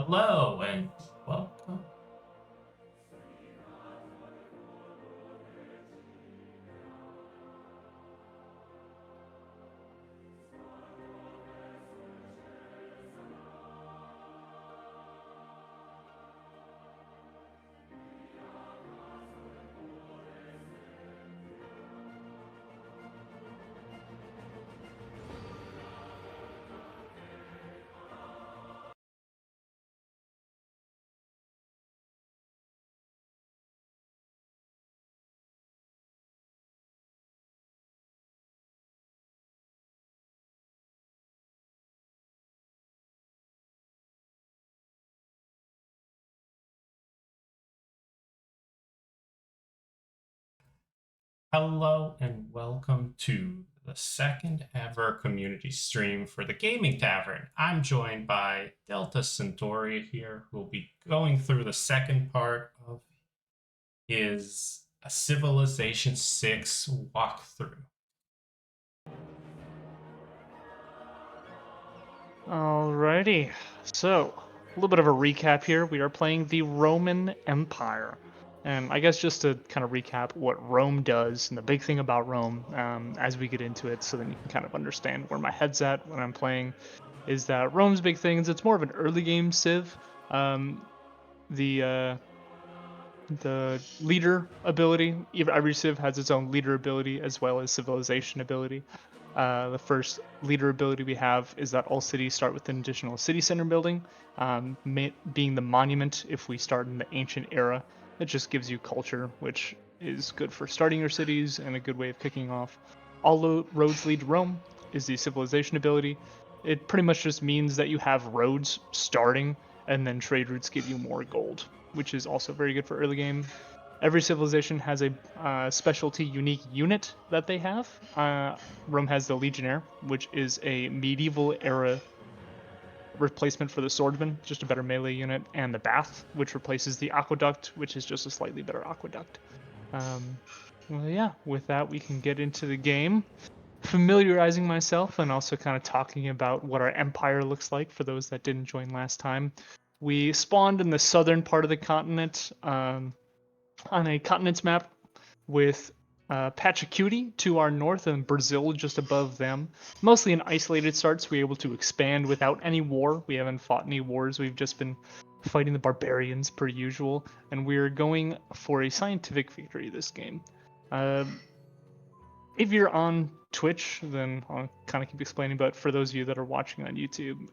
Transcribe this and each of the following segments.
Hello and welcome. Hello and welcome to the second ever community stream for the Gaming Tavern. I'm joined by DeltaCentauria here, who will be going through the second part of his Civilization 6 walkthrough. Alrighty, so a little bit of a recap here. We are playing the Roman Empire. And I guess just to kind of recap what Rome does and the big thing about Rome as we get into it, so then you can kind of understand where my head's at when I'm playing, is that Rome's big thing is it's more of an early game civ. Um, the leader ability, every civ has its own leader ability as well as civilization ability. The first leader ability we have is that all cities start with an additional city center building, being the monument if we start in the ancient era. It just gives you culture, which is good for starting your cities and a good way of kicking off. All roads lead to Rome is the civilization ability. It pretty much just means that you have roads starting, and then trade routes give you more gold, which is also very good for early game. Every civilization has a specialty unique unit that they have. Rome has the Legionnaire, which is a medieval era replacement for the Swordsman, just a better melee unit, and the Bath, which replaces the Aqueduct, which is just a slightly better Aqueduct. Well, yeah, with that, we can get into the game, familiarizing myself and also kind of talking about what our empire looks like for those that didn't join last time. We spawned in the southern part of the continent. On a continents map with Pachacuti to our north and Brazil just above them. Mostly in isolated starts, we're able to expand without any war. We haven't fought any wars. We've just been fighting the barbarians per usual, and we're going for a scientific victory this game. Uh, if you're on Twitch, then I'll kind of keep explaining, but for those of you that are watching on YouTube,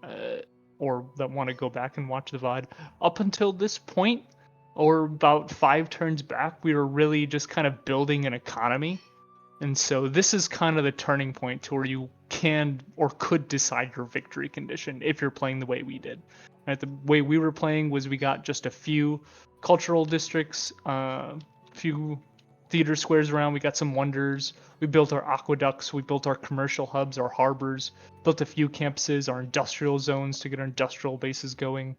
or that want to go back and watch the VOD, up until this point, or about 5 turns back, we were really just kind of building an economy. And so this is kind of the turning point to where you can or could decide your victory condition if you're playing the way we did. Right? The way we were playing was we got just a few cultural districts, few theater squares around. We got some wonders. We built our aqueducts. We built our commercial hubs, our harbors. Built a few campuses, our industrial zones to get our industrial bases going.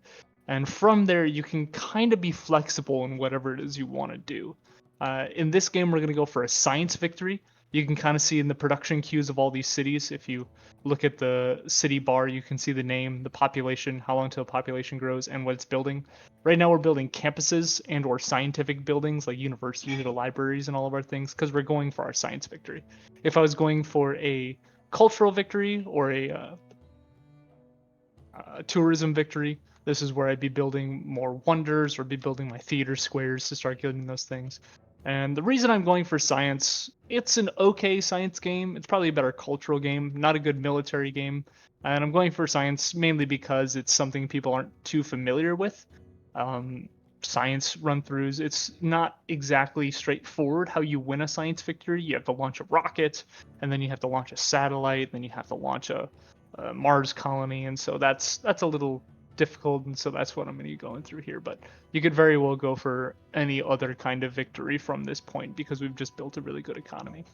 And from there, you can kind of be flexible in whatever it is you want to do. In this game, we're going to go for a science victory. You can kind of see in the production queues of all these cities. If you look at the city bar, you can see the name, the population, how long till the population grows, and what it's building. Right now, we're building campuses and or scientific buildings like universities or libraries and all of our things because we're going for our science victory. If I was going for a cultural victory or a tourism victory, this is where I'd be building more wonders or be building my theater squares to start getting those things. And the reason I'm going for science, it's an okay science game. It's probably a better cultural game, not a good military game. And I'm going for science mainly because it's something people aren't too familiar with. Um, Science run throughs, it's not exactly straightforward how you win a science victory. You have to launch a rocket, and then you have to launch a satellite, and then you have to launch a Mars colony, and so that's a little difficult, and so that's what I'm going to be going through here. But you could very well go for any other kind of victory from this point because we've just built a really good economy.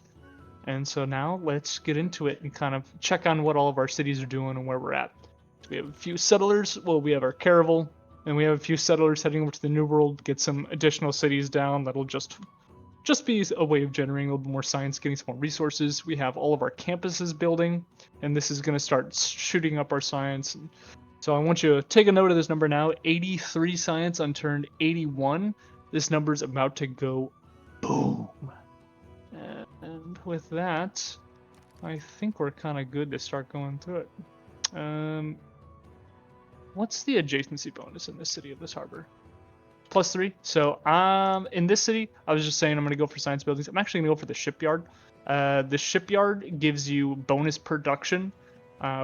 And so now let's get into it and kind of check on what all of our cities are doing and where we're at. So we have a few settlers. Well, we have our caravel, and we have a few settlers heading over to the New World, get some additional cities down that'll just be a way of generating a little bit more science, getting some more resources. We have all of our campuses building, and this is going to start shooting up our science. And So I want you to take a note of this number now. 83 science unturned 81. This number's about to go boom. And with that, I think we're kind of good to start going through it. What's the adjacency bonus in this city of this harbor? +3. So in this city, I was just saying I'm going to go for science buildings. I'm actually going to go for the shipyard. The shipyard gives you bonus production,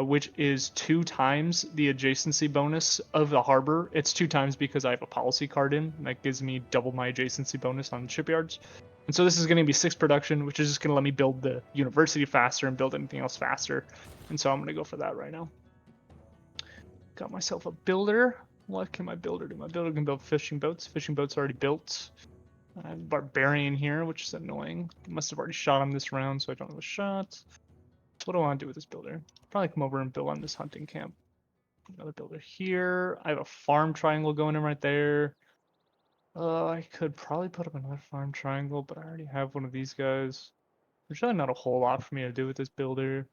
which is 2 times the adjacency bonus of the harbor. It's 2 times because I have a policy card in, and that gives me double my adjacency bonus on shipyards. And so this is going to be 6 production, which is just going to let me build the university faster and build anything else faster. And so I'm going to go for that right now. Got myself a builder. What can my builder do? My builder can build fishing boats. Fishing boats are already built. I have a barbarian here, which is annoying. Must have already shot him this round, so I don't have a shot. What do I want to do with this builder? Probably come over and build on this hunting camp. Another builder here. I have a farm triangle going in right there. I could probably put up another farm triangle, but I already have one of these guys. There's really not a whole lot for me to do with this builder.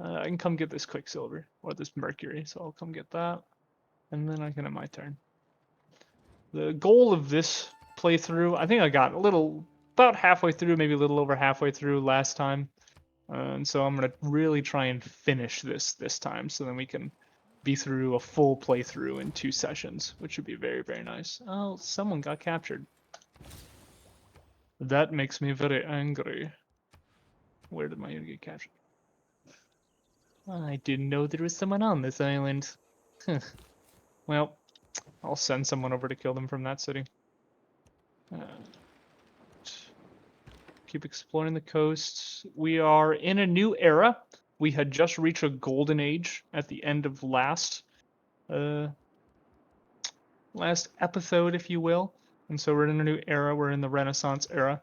I can come get this Quicksilver, or this Mercury, so I'll come get that. And then I can have my turn. The goal of this playthrough, I think I got about halfway through, maybe a little over halfway through last time. And so I'm going to really try and finish this time, so then we can be through a full playthrough in 2 sessions, which would be very, very nice. Oh, someone got captured. That makes me very angry. Where did my unit get captured? I didn't know there was someone on this island. Well, I'll send someone over to kill them from that city. Keep exploring the coasts. We are in a new era. We had just reached a golden age at the end of last episode, if you will. And so we're in a new era. We're in the Renaissance era.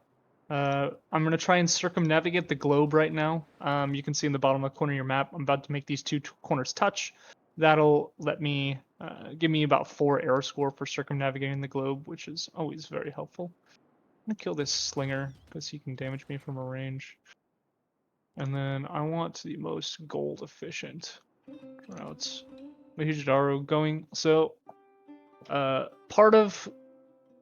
I'm going to try and circumnavigate the globe right now. You can see in the bottom left corner of your map, I'm about to make these 2 corners touch. That'll let me give me about 4 arrow score for circumnavigating the globe, which is always very helpful. I'm going to kill this slinger because he can damage me from a range. And then I want the most gold efficient routes. Mahijidaro going. So part of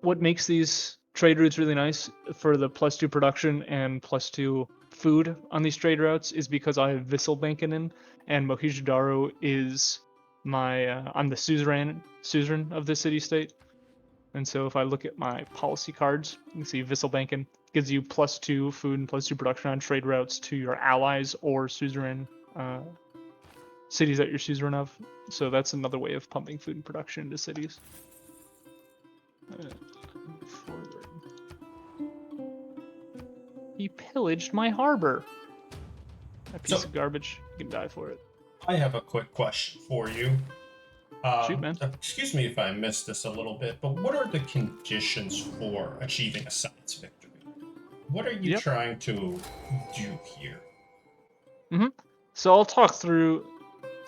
what makes these trade routes really nice for the +2 production and +2 food on these trade routes is because I have Visselbanken in, and Mohenjo-daro is I'm the suzerain of this city-state. And so if I look at my policy cards, you can see Visselbanken gives you +2 food and +2 production on trade routes to your allies or suzerain cities that you're suzerain of. So that's another way of pumping food and production into cities. Forward. He pillaged my harbor. A piece of garbage. You can die for it. I have a quick question for you. Shoot, man. Excuse me if I missed this a little bit, but what are the conditions for achieving a science victory? What are you trying to do here? So I'll talk through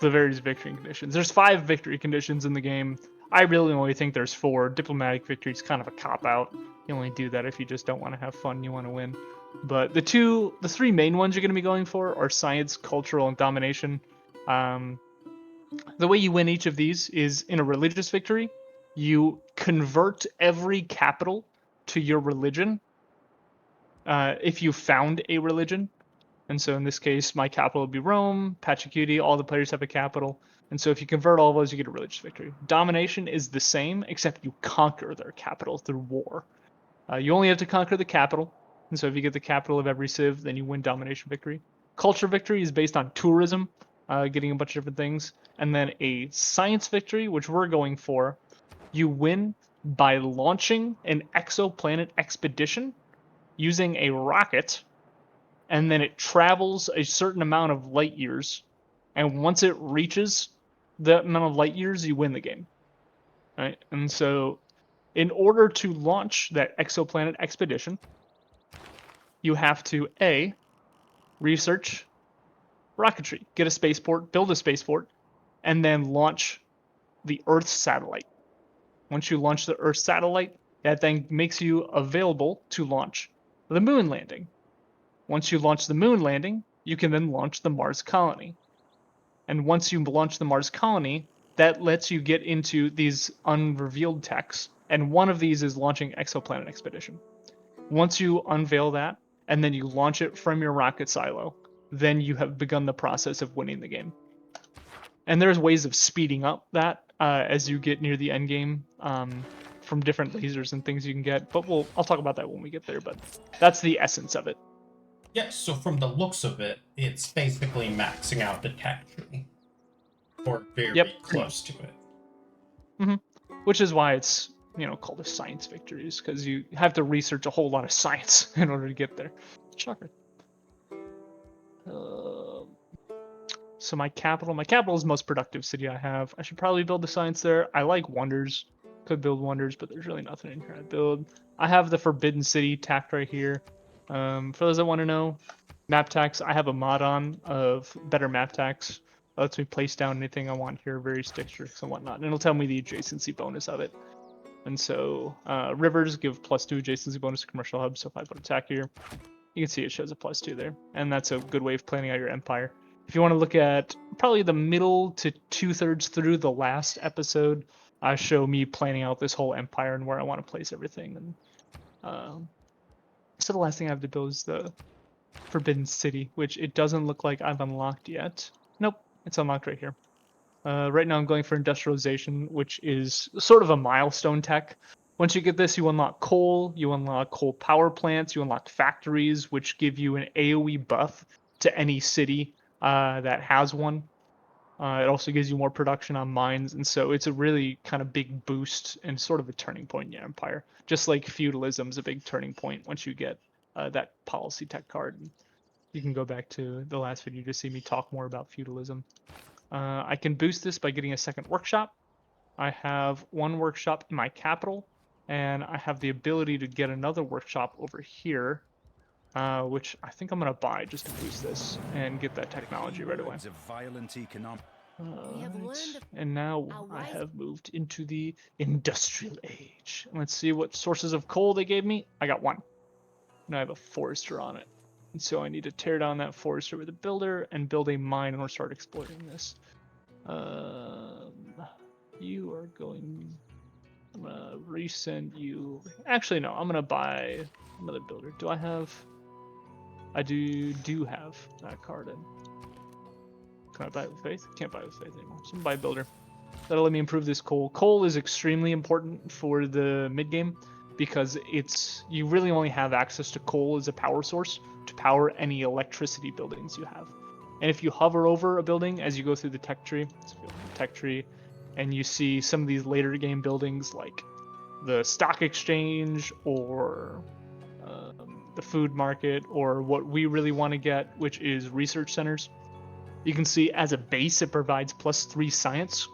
the various victory conditions. There's 5 victory conditions in the game. I really only think there's 4. Diplomatic victory is kind of a cop-out. You only do that if you just don't want to have fun, you want to win. But the 3 main ones you're going to be going for are science, cultural, and domination. The way you win each of these is in a religious victory, you convert every capital to your religion if you found a religion. And so in this case, my capital would be Rome, Pachacuti, all the players have a capital. And so if you convert all of those, you get a religious victory. Domination is the same, except you conquer their capital through war. You only have to conquer the capital. And so if you get the capital of every civ, then you win domination victory. Culture victory is based on tourism, getting a bunch of different things. And then a science victory, which we're going for, you win by launching an exoplanet expedition using a rocket, and then it travels a certain amount of light years, and once it reaches that amount of light years, you win the game. Right? And so in order to launch that exoplanet expedition, you have to A, research rocketry, get a spaceport, build a spaceport, and then launch the Earth satellite. Once you launch the Earth satellite, that then makes you available to launch the moon landing. Once you launch the moon landing, you can then launch the Mars colony. And once you launch the Mars colony, that lets you get into these unrevealed techs. And one of these is launching exoplanet expedition. Once you unveil that, and then you launch it from your rocket silo, then you have begun the process of winning the game. And there's ways of speeding up that as you get near the end game from different lasers and things you can get. But I'll talk about that when we get there. But that's the essence of it. Yeah, so from the looks of it, it's basically maxing out the tech tree. Or very Yep. close to it. Which is why it's called a science victories, because you have to research a whole lot of science in order to get there. Shocker. So my capital is the most productive city I have. I should probably build the science there. I like wonders. Could build wonders, but there's really nothing in here to build. I have the Forbidden City tacked right here. For those that want to know, map tax, I have a mod on of better map tax. It lets me place down anything I want here, various districts and whatnot, and it'll tell me the adjacency bonus of it. And so rivers give +2 adjacency bonus to commercial hubs. So if I put attack here, you can see it shows a +2 there, and that's a good way of planning out your empire. If you want to look at probably the middle to 2/3 through the last episode, I show me planning out this whole empire and where I want to place everything. And so the last thing I have to build is the Forbidden City, which it doesn't look like I've unlocked yet. Nope, it's unlocked right here. Right now I'm going for industrialization, which is sort of a milestone tech. Once you get this, you unlock coal power plants, you unlock factories, which give you an AoE buff to any city that has one. It also gives you more production on mines, and so it's a really kind of big boost and sort of a turning point in your empire. Just like feudalism is a big turning point once you get that policy tech card. You can go back to the last video to see me talk more about feudalism. I can boost this by getting a second workshop. I have one workshop in my capital, and I have the ability to get another workshop over here, which I think I'm going to buy just to boost this and get that technology right away. And now I have moved into the industrial age. Let's see what sources of coal they gave me. I got one. And I have a forester on it. And so I need to tear down that forester with a builder and build a mine and we'll start exploiting this. You are going... I'm gonna resend you... Actually, no. I'm gonna buy another builder. Do I have... I do have that card in. Can I buy it with faith? Can't buy it with faith anymore. So I'm gonna buy a builder. That'll let me improve this coal. Coal is extremely important for the mid game because you really only have access to coal as a power source to power any electricity buildings you have. And if you hover over a building as you go through the tech tree, and you see some of these later game buildings like the stock exchange or the food market or what we really want to get, which is research centers, you can see as a base it provides +3 science,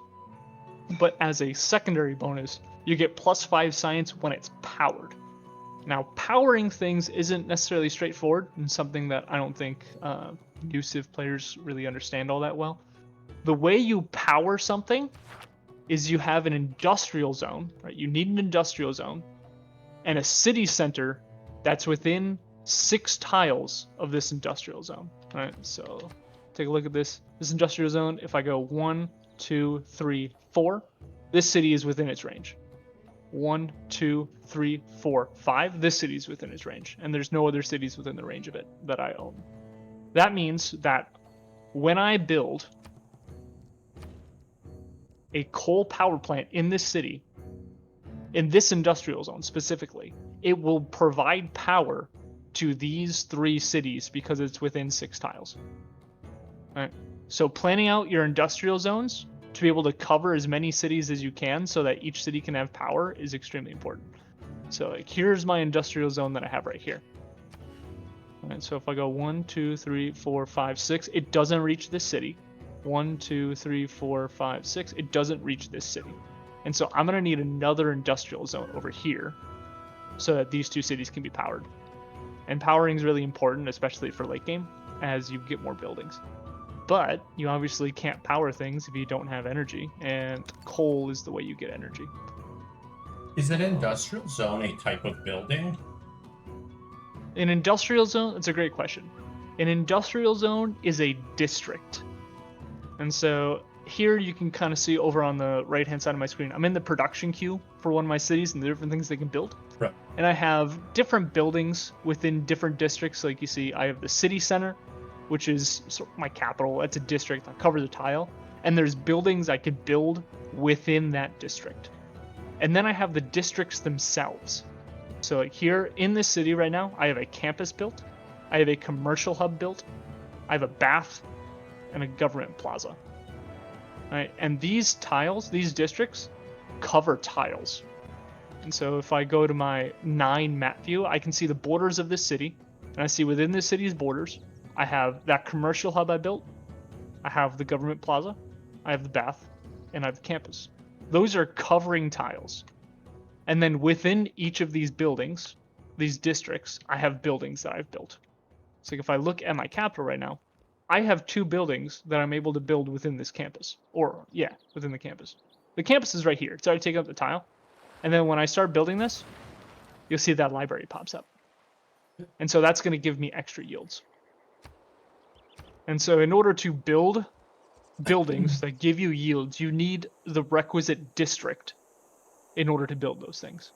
but as a secondary bonus you get +5 science when it's powered. Now, powering things isn't necessarily straightforward and something that I don't think new Civ players really understand all that well. The way you power something is you have an industrial zone, right? You need an industrial zone and a city center that's within 6 tiles of this industrial zone, right? So take a look at this industrial zone. If I go 1, 2, 3, 4, this city is within its range. 1, 2, 3, 4, 5. This city is within its range, and there's no other cities within the range of it that I own. That means that when I build a coal power plant in this city, in this industrial zone specifically, it will provide power to these 3 cities because it's within 6 tiles. All right. So planning out your industrial zones to be able to cover as many cities as you can so that each city can have power is extremely important. So like, here's my industrial zone that I have right here. All right, so if I go 1, 2, 3, 4, 5, 6, it doesn't reach this city. 1, 2, 3, 4, 5, 6, it doesn't reach this city. And so I'm going to need another industrial zone over here so that these 2 cities can be powered. And powering is really important, especially for late game, as you get more buildings. But you obviously can't power things if you don't have energy, and coal is the way you get energy. Is an industrial zone a type of building? An industrial zone? That's a great question. An industrial zone is a district. And so here you can kind of see over on the right hand side of my screen, I'm in the production queue for one of my cities and the different things they can build. Right. And I have different buildings within different districts. Like you see, I have the city center, which is sort of my capital. It's a district. I cover the tile. And there's buildings I could build within that district. And then I have the districts themselves. So like here in this city right now, I have a campus built. I have a commercial hub built. I have a bath and a government plaza. Right? And these tiles, these districts, cover tiles. And so if I go to my 9 map view, I can see the borders of this city. And I see within the city's borders, I have that commercial hub I built. I have the government plaza. I have the bath. And I have the campus. Those are covering tiles. And then within each of these buildings, these districts, I have buildings that I've built. So if I look at my capital right now, I have 2 buildings that I'm able to build within this campus. Or, yeah, within the campus. The campus is right here. It's already taken up the tile. And then when I start building this, you'll see that library pops up. And so that's going to give me extra yields. And so in order to build buildings that give you yields, you need the requisite district in order to build those things.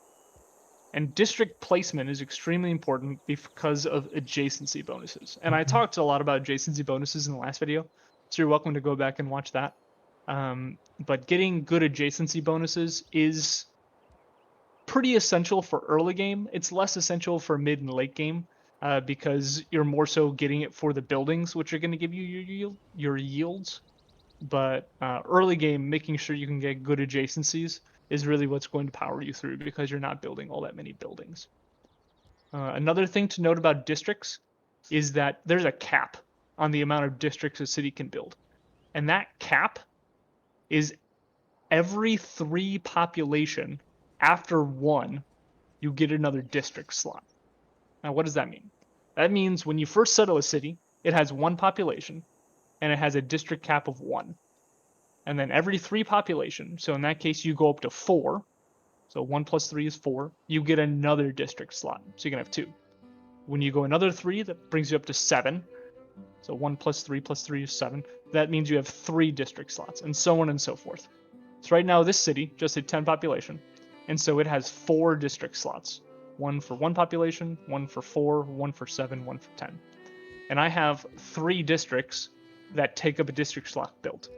And district placement is extremely important because of adjacency bonuses. And I talked a lot about adjacency bonuses in the last video, so you're welcome to go back and watch that. But getting good adjacency bonuses is pretty essential for early game. It's less essential for mid and late game because you're more so getting it for the buildings, which are going to give you your yields. But early game, making sure you can get good adjacencies is really what's going to power you through because you're not building all that many buildings. Another thing to note about districts is that there's a cap on the amount of districts a city can build. And that cap is every 3 population after 1, you get another district slot. Now, what does that mean? That means when you first settle a city, it has 1 population, and it has a district cap of 1. And then every 3 population, so in that case, you go up to 4. So 1 plus 3 is 4. You get another district slot, so you can have 2. When you go another 3, that brings you up to 7. So 1 plus 3 is 7. That means you have 3 district slots, and so on and so forth. So right now, this city just hit 10 population. And so it has 4 district slots. 1 for 1 population, 1 for 4, 1 for 7, 1 for 10. And I have 3 districts that take up a district slot built.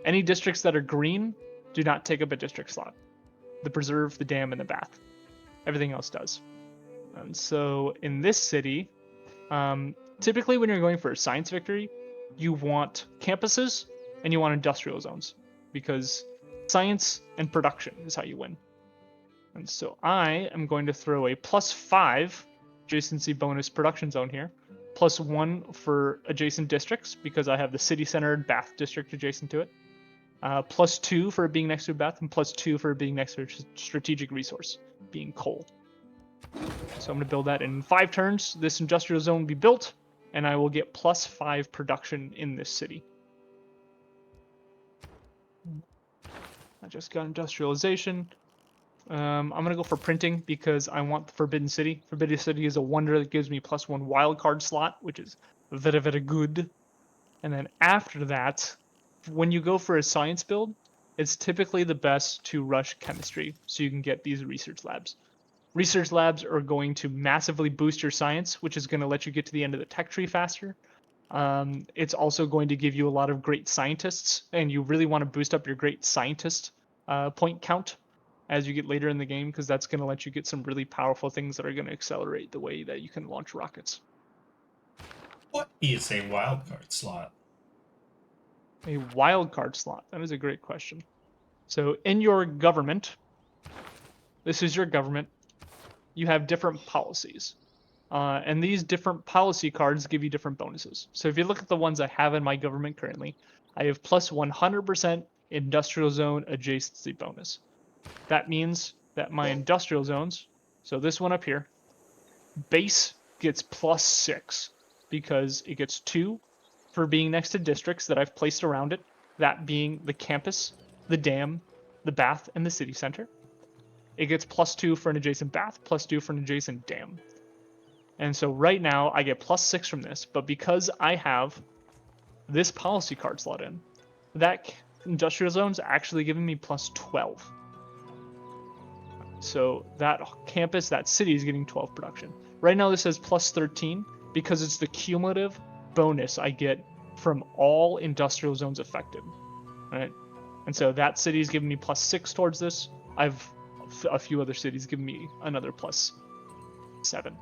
Any districts that are green do not take up a district slot. The preserve, the dam, and the bath. Everything else does. And so in this city, typically when you're going for a science victory, you want campuses and you want industrial zones because science and production is how you win. And so I am going to throw a +5 adjacency bonus production zone here, +1 for adjacent districts because I have the city center and bath district adjacent to it, +2 for it being next to a bath, and +2 for it being next to a strategic resource, being coal. So I'm going to build that in 5 turns. This industrial zone will be built, and I will get +5 production in this city. I just got industrialization. I'm going to go for printing because I want the Forbidden City. Forbidden City is a wonder that gives me +1 wildcard slot, which is very, very good. And then after that, when you go for a science build, it's typically the best to rush chemistry so you can get these research labs. Research labs are going to massively boost your science, which is going to let you get to the end of the tech tree faster. It's also going to give you a lot of great scientists, and you really want to boost up your great scientist point count as you get later in the game, because that's going to let you get some really powerful things that are going to accelerate the way that you can launch rockets. What is a wildcard slot? A wildcard slot. That is a great question. So in your government, this is your government, you have different policies. And these different policy cards give you different bonuses. So if you look at the ones I have in my government currently, I have +100% industrial zone adjacency bonus. That means that my industrial zones, so this one up here, base gets +6 because it gets 2 for being next to districts that I've placed around it, that being the campus, the dam, the bath, and the city center. It gets +2 for an adjacent bath, +2 for an adjacent dam. And so right now I get +6 from this, but because I have this policy card slot in, that industrial zone's actually giving me plus 12. So that campus, that city is getting 12 production. Right now this says plus 13 because it's the cumulative bonus I get from all industrial zones affected. Right? And so that city is giving me plus 6 towards this. I've a few other cities giving me another plus 7.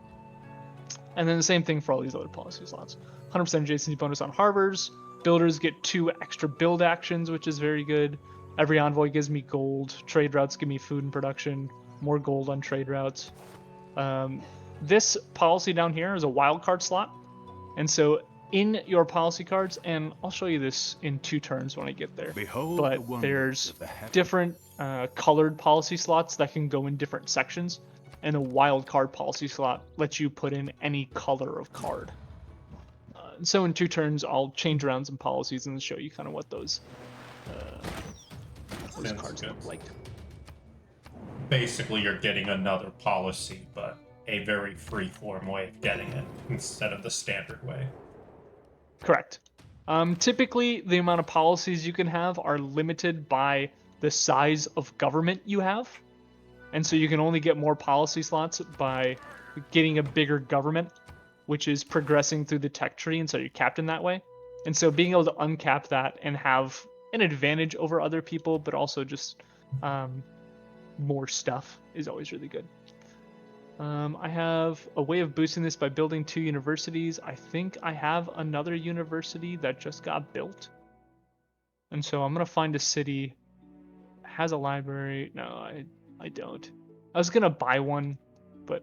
And then the same thing for all these other policy slots. 100% adjacency bonus on harbors. Builders get 2 extra build actions, which is very good. Every envoy gives me gold. Trade routes give me food and production. More gold on trade routes. This policy down here is a wildcard slot. And so in your policy cards, and I'll show you this in 2 turns when I get there. Behold but the wonders there's of the heaven. different colored policy slots that can go in different sections. And a wild card policy slot lets you put in any color of card. So in 2 turns, I'll change around some policies and show you kind of what those cards good. look like. Basically, you're getting another policy, but a very free-form way of getting it instead of the standard way. Correct. Typically, the amount of policies you can have are limited by the size of government you have. And so you can only get more policy slots by getting a bigger government, which is progressing through the tech tree, and so you're capped in that way. And so being able to uncap that and have an advantage over other people, but also just more stuff is always really good. I have a way of boosting this by building 2 universities. I think I have another university that just got built. And so I'm going to find a city that has a library. No, I don't. I was going to buy one, but...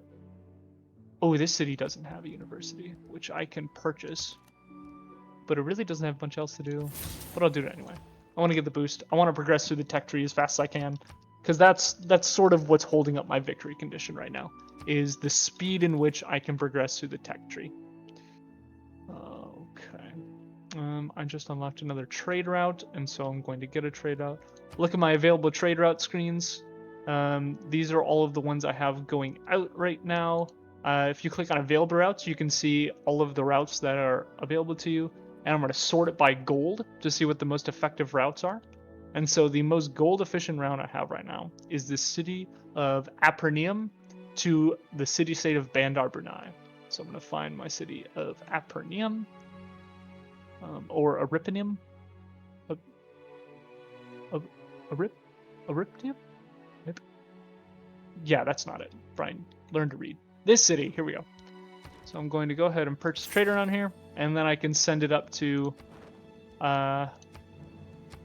Oh, this city doesn't have a university, which I can purchase. But it really doesn't have a bunch else to do. But I'll do it anyway. I want to get the boost. I want to progress through the tech tree as fast as I can. Because that's sort of what's holding up my victory condition right now, is the speed in which I can progress through the tech tree. Okay. I just unlocked another trade route, and so I'm going to get a trade route. Look at my available trade route screens. These are all of the ones I have going out right now. If you click on available routes, you can see all of the routes that are available to you. And I'm going to sort it by gold to see what the most effective routes are. And so the most gold efficient route I have right now is the city of Apernium to the city-state of Bandar Brunei. So I'm going to find my city of Apernium, or Aripinium. Aripinium? Yeah, that's not it. Brian, learn to read. This city, here we go. So I'm going to go ahead and purchase trader on here, and then I can send it up to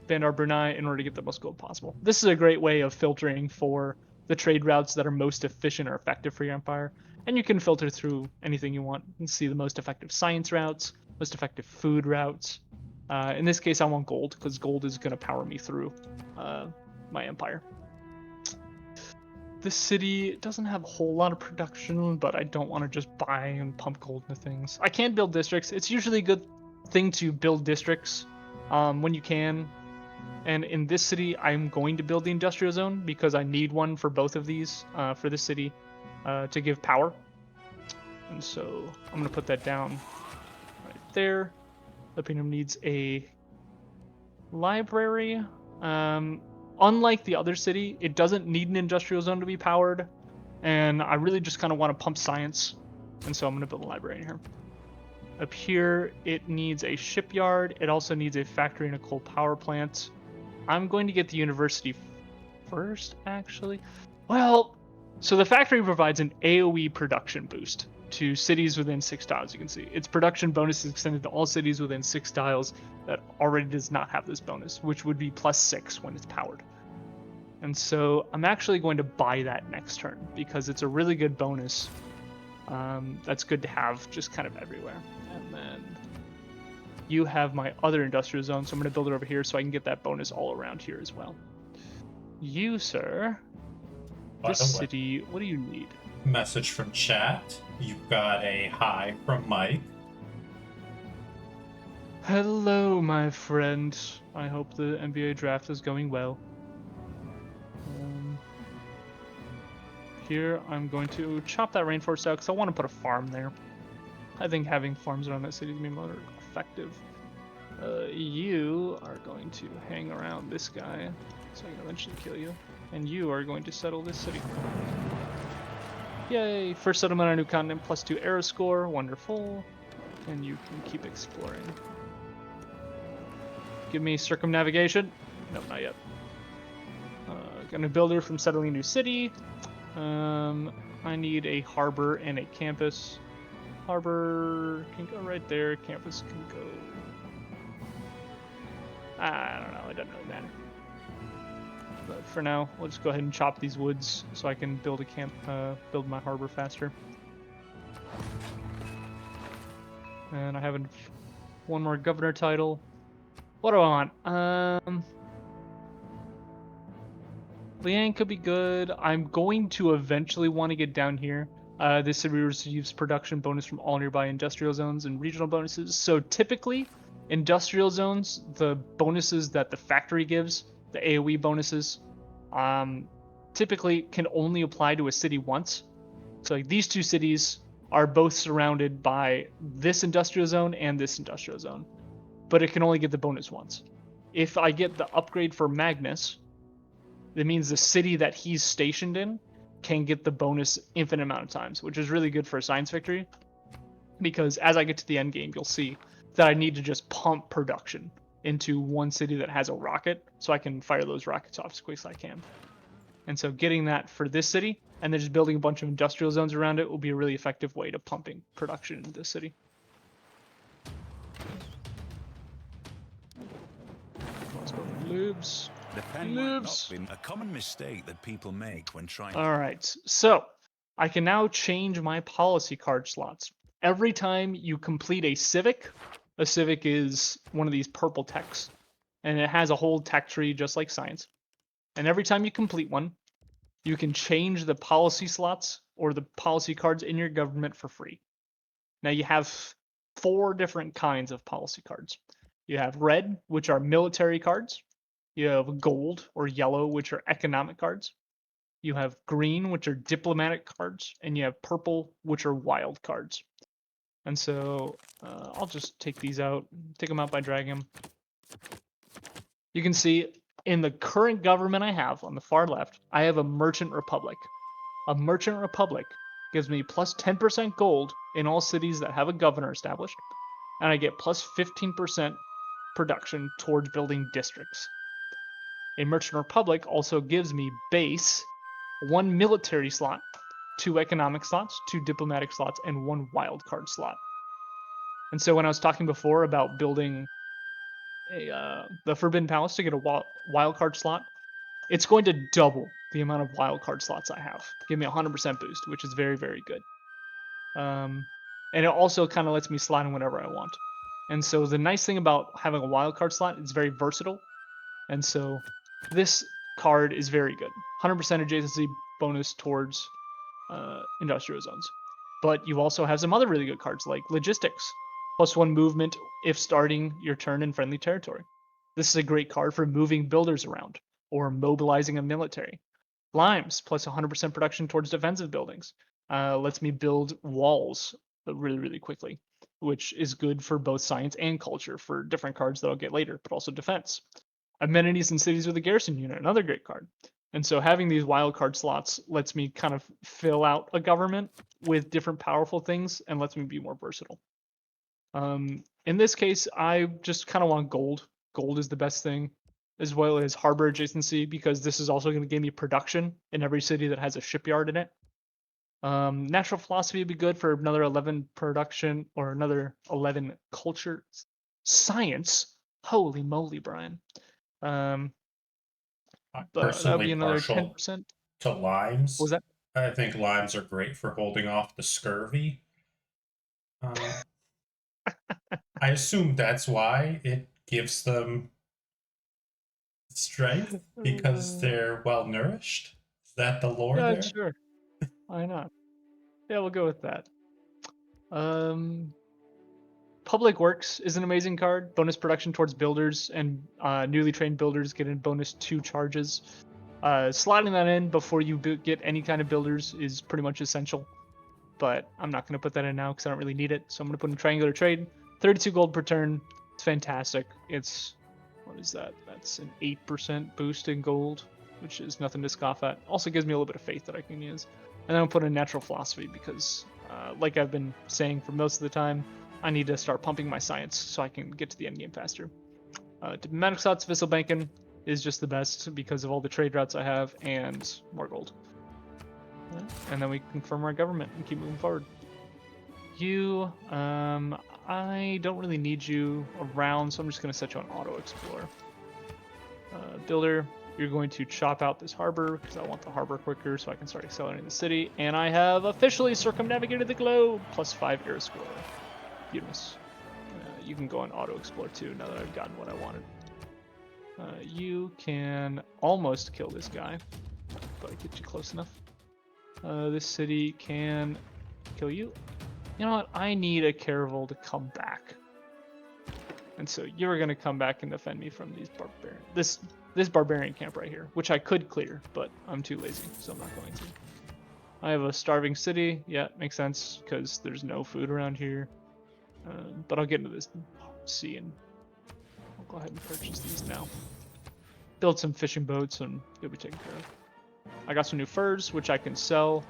Bandar Brunei in order to get the most gold possible. This is a great way of filtering for the trade routes that are most efficient or effective for your empire. And you can filter through anything you want and see the most effective science routes, most effective food routes. In this case, I want gold because gold is going to power me through my empire. This city doesn't have a whole lot of production, but I don't want to just buy and pump gold into things. I can build districts. It's usually a good thing to build districts when you can. And in this city, I'm going to build the industrial zone because I need one for both of these for this city to give power. And so I'm going to put that down right there. Lepinum needs a library. Unlike the other city, it doesn't need an industrial zone to be powered. And I really just kind of want to pump science. And so I'm going to build a library in here. Up here, it needs a shipyard. It also needs a factory and a coal power plant. I'm going to get the university first, actually. Well, so the factory provides an AoE production boost to cities within 6 tiles, you can see. Its production bonus is extended to all cities within 6 tiles that already does not have this bonus, which would be +6 when it's powered. And so I'm actually going to buy that next turn because it's a really good bonus. That's good to have just kind of everywhere. And then you have my other industrial zone, so I'm going to build it over here so I can get that bonus all around here as well. You, sir, this city, what do you need? Message from chat. You've got a hi from Mike. Hello, my friend. I hope the NBA draft is going well. Here, I'm going to chop that rainforest out because I want to put a farm there. I think having farms around that city is going to be more effective. You are going to hang around this guy, so I can eventually kill you. And you are going to settle this city. Yay! First settlement on a new continent, +2 era score. Wonderful. And you can keep exploring. Give me circumnavigation. Nope, not yet. Got a builder from settling a new city. I need a harbor and a campus. Harbor can go right there. Campus can go. I don't know. It doesn't really matter. But for now, we'll just go ahead and chop these woods so I can build a camp, build my harbor faster. And I have one more governor title. What do I want? Liang could be good. I'm going to eventually want to get down here. This city receives production bonus from all nearby industrial zones and regional bonuses. So typically, industrial zones, the bonuses that the factory gives, the AoE bonuses, typically can only apply to a city once. So like these two cities are both surrounded by this industrial zone and this industrial zone, but it can only get the bonus once. If I get the upgrade for Magnus, that means the city that he's stationed in can get the bonus infinite amount of times, which is really good for a science victory. Because as I get to the end game, you'll see that I need to just pump production into one city that has a rocket, so I can fire those rockets off as quick as I can. And so getting that for this city, and then just building a bunch of industrial zones around it will be a really effective way to pumping production into this city. Let's go for lubes. The pen might not be a common mistake that people make when trying. All right, so I can now change my policy card slots. Every time you complete a civic is one of these purple techs, and it has a whole tech tree just like science. And every time you complete one, you can change the policy slots or the policy cards in your government for free. Now you have 4 different kinds of policy cards. You have red, which are military cards. You have gold or yellow, which are economic cards. You have green, which are diplomatic cards. And you have purple, which are wild cards. And so I'll just take these out, take them out by dragging them. You can see in the current government I have on the far left, I have a merchant republic. A merchant republic gives me plus 10% gold in all cities that have a governor established. And I get plus 15% production towards building districts. A merchant republic also gives me base 1 military slot, 2 economic slots, 2 diplomatic slots, and 1 wildcard slot. And so when I was talking before about building the Forbidden Palace to get a wildcard slot, it's going to double the amount of wildcard slots I have. Give me 100% boost, which is very, very good. And it also kind of lets me slot in whenever I want. And so the nice thing about having a wildcard slot, it's very versatile. And so this card is very good. 100% adjacency bonus towards industrial zones. But you also have some other really good cards like logistics. +1 movement if starting your turn in friendly territory. This is a great card for moving builders around or mobilizing a military. Limes, plus 100% production towards defensive buildings. Lets me build walls really, really quickly, which is good for both science and culture for different cards that I'll get later, but also defense. Amenities in cities with a garrison unit, another great card. And so having these wildcard slots lets me kind of fill out a government with different powerful things and lets me be more versatile. In this case, I just kind of want gold. Gold is the best thing, as well as harbor adjacency, because this is also going to give me production in every city that has a shipyard in it. Natural philosophy would be good for another 11 production or another 11 culture. Science, holy moly, Brian. I'm But that would be personally another partial 10%. to limes. What was that? I think limes are great for holding off the scurvy. I assume that's why it gives them strength because they're well nourished. Is that the lore Yeah, there? sure. Why not? Yeah, we'll go with that. Public Works is an amazing card. Bonus production towards builders, and newly trained builders get a bonus 2 charges. Slotting that in before you get any kind of builders is pretty much essential. But I'm not going to put that in now because I don't really need it. So I'm going to put in Triangular Trade. 32 gold per turn. It's fantastic. It's, what is that? That's an 8% boost in gold, which is nothing to scoff at. Also gives me a little bit of faith that I can use. And then I'll put in natural philosophy because, like I've been saying for most of the time, I need to start pumping my science so I can get to the end game faster. Diplomatic slots, Vissel Banking is just the best because of all the trade routes I have and more gold. And then we confirm our government and keep moving forward. You, I don't really need you around, so I'm just going to set you on Auto Explorer. Builder, you're going to chop out this harbor because I want the harbor quicker so I can start accelerating the city. And I have officially circumnavigated the globe, +5 air score. Beautiful. You can go on Auto Explore too now that I've gotten what I wanted. You can almost kill this guy, but I get you close enough. This city can kill you. You know what? I need a Caravel to come back. And so you're going to come back and defend me from these barbarian. This barbarian camp right here, which I could clear, but I'm too lazy, so I'm not going to. I have a starving city. Yeah, makes sense because there's no food around here. But I'll get into this sea and I'll go ahead and purchase these now. Build some fishing boats and you'll be taken care of. I got some new furs, which I can sell.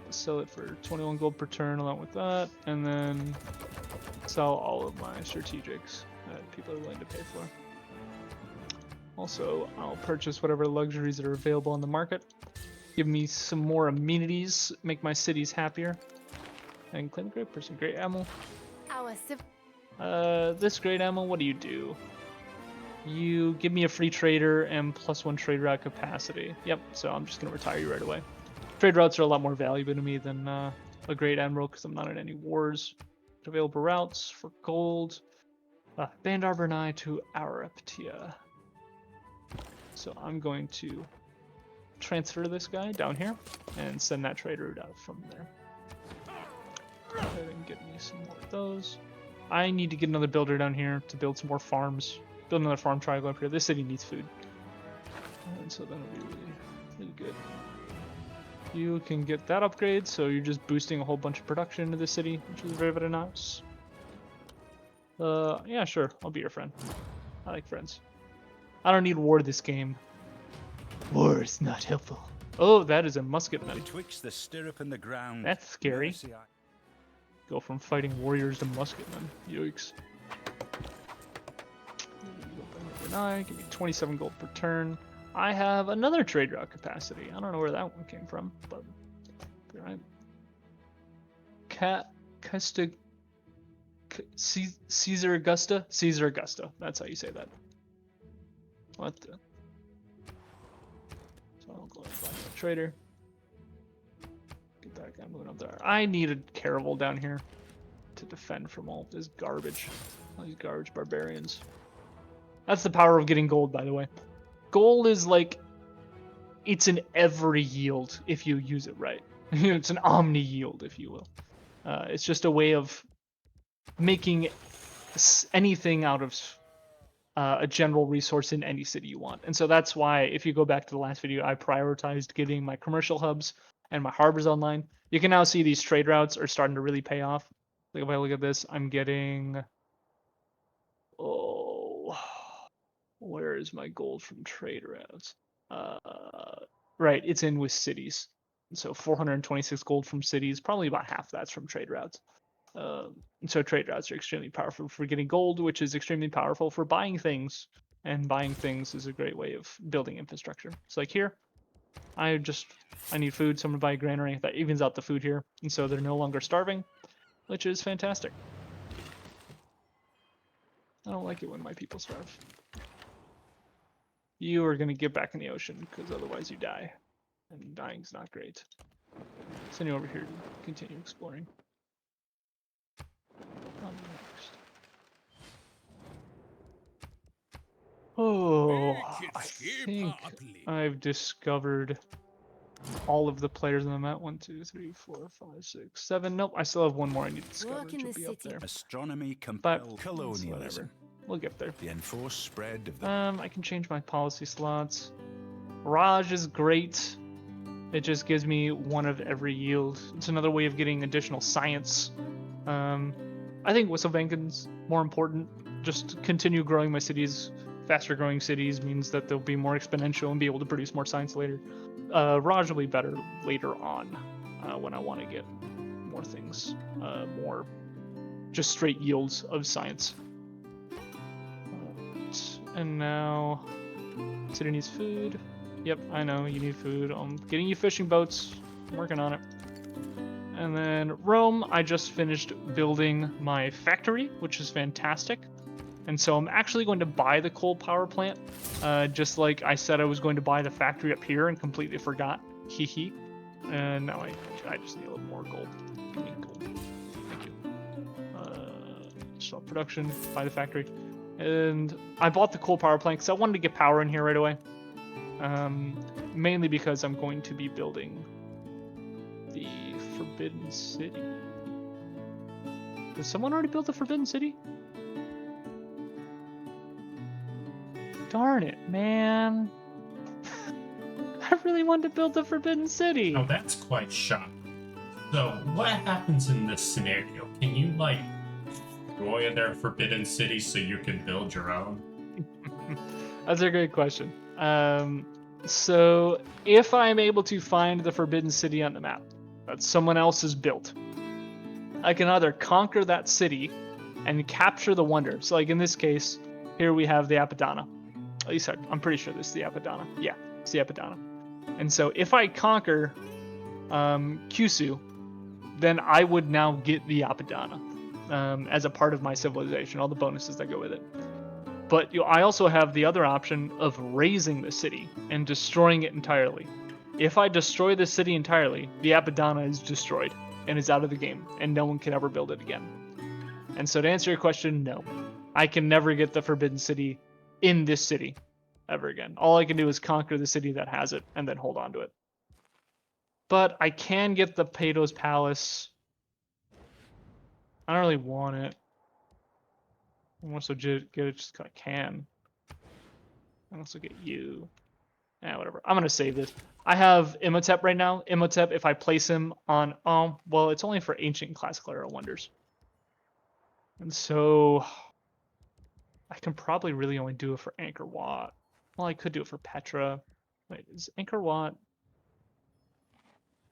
Sell it for 21 gold per turn along with that, and then sell all of my strategics that people are willing to pay for. Also, I'll purchase whatever luxuries that are available on the market. Give me some more amenities, make my cities happier. And claim a great person. Great ammo. This great ammo, what do you do? You give me a free trader and +1 trade route capacity. Yep, so I'm just going to retire you right away. Trade routes are a lot more valuable to me than a great admiral because I'm not in any wars. Available routes for gold. Band Arbor and I to Araptia. So I'm going to transfer this guy down here and send that trade route out from there. Go ahead and get me some more of those. I need to get another builder down here to build some more farms. Build another farm triangle up here. This city needs food. And so that'll be really, really good. You can get that upgrade, so you're just boosting a whole bunch of production into the city, which is very, very nice. Yeah, sure. I'll be your friend. I like friends. I don't need war this game. War is not helpful. Oh, that is a musketman. Betwixt the stirrup and the ground. That's scary. mercy Go from fighting warriors to musketmen. Yikes. Give me 27 gold per turn. I have another trade route capacity. I don't know where that one came from, but alright. Caesar Augusta? Caesar Augusta. That's how you say that. What the? So I'll go and find a trader. Get that guy moving up there. I need a Caravel down here to defend from all this garbage. All these garbage barbarians. That's the power of getting gold, by the way. Gold is like, it's an every yield if you use it right. It's an omni yield, if you will. It's just a way of making anything out of a general resource in any city you want. And so that's why, if you go back to the last video, I prioritized getting my commercial hubs and my harbors online. You can now see these trade routes are starting to really pay off. Like if I look at this, I'm getting... Oh... Where is my gold from trade routes? Right, it's in with cities. So 426 gold from cities, probably about half that's from trade routes. So trade routes are extremely powerful for getting gold, which is extremely powerful for buying things. And buying things is a great way of building infrastructure. So like here, I need food, so I'm gonna buy a granary that evens out the food here. And so they're no longer starving, which is fantastic. I don't like it when my people starve. You are going to get back in the ocean, because otherwise you die. And dying's not great. Send you over here to continue exploring. Oh, I think I've discovered all of the players on the map. 1, 2, 3, 4, 5, 6, 7. Nope, I still have one more I need to discover, which will be up there. Astronomy But compelled it's colonialism. whatever. We'll get there. The enforced spread of the I can change my policy slots. Raj is great. It just gives me one of every yield. It's another way of getting additional science. I think Whistlebankin's more important just continue growing my cities. Faster growing cities means that they'll be more exponential and be able to produce more science later. Raj will be better later on when I want to get more things, more just straight yields of science. And now, city needs food. Yep, I know you need food. I'm getting you fishing boats. I'm working on it. And then Rome, I just finished building my factory, which is fantastic. And so I'm actually going to buy the coal power plant, just like I said I was going to buy the factory up here and completely forgot. Hee hee. And now I just need a little more gold. Give me gold. Thank you. Stop production, buy the factory. And I bought the coal power plant because I wanted to get power in here right away. Mainly because I'm going to be building the Forbidden City. Did someone already build the Forbidden City? Darn it, man. I really wanted to build the Forbidden City. Oh, that's quite shocking. So, what happens in this scenario? Can you, like, destroy their Forbidden City so you can build your own? That's a great question. So, if I'm able to find the Forbidden City on the map that someone else has built, I can either conquer that city and capture the wonder. So, like in this case, here we have the Apadana. At least I'm pretty sure this is the Apadana. Yeah, it's the Apadana. And so if I conquer Kyushu, then I would now get the Apadana as a part of my civilization, all the bonuses that go with it. But I also have the other option of razing the city and destroying it entirely. If I destroy the city entirely, the Apadana is destroyed and is out of the game, and no one can ever build it again. And so to answer your question, no. I can never get the Forbidden City in this city ever again. All I can do is conquer the city that has it and then hold on to it. But I can get the Pato's Palace. I don't really want it. I want to get it just because I can. I also get you. Whatever. I'm going to save this. I have Imhotep right now. Imhotep, if I place him on... well, it's only for ancient and classical era wonders. And so... I can probably really only do it for Angkor Wat. Well, I could do it for Petra. Wait, is Angkor Wat...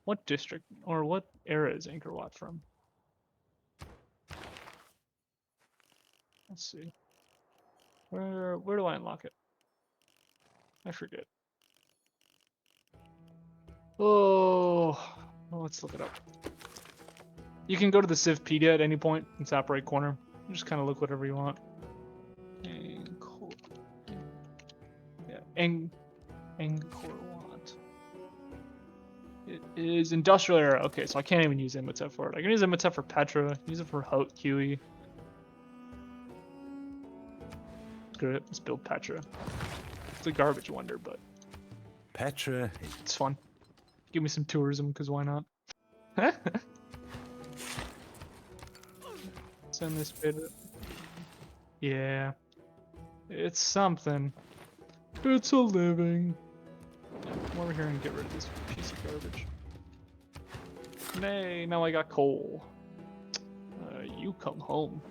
What district or what era is Angkor Wat from? Let's see. Where do I unlock it? I forget. Oh, let's look it up. You can go to the Civpedia at any point in the top right corner. You just kind of look whatever you want. Angkor Wat. It is industrial era. Okay, so I can't even use Imhotep for it. I can use Imhotep for Petra. Use it for Huey. Screw it. Let's build Petra. It's a garbage wonder, but Petra. It's fun. Give me some tourism, because why not? Send this bit. Yeah. It's something. It's a living. Come over here and get rid of this piece of garbage. Nay, now I got coal. You come home.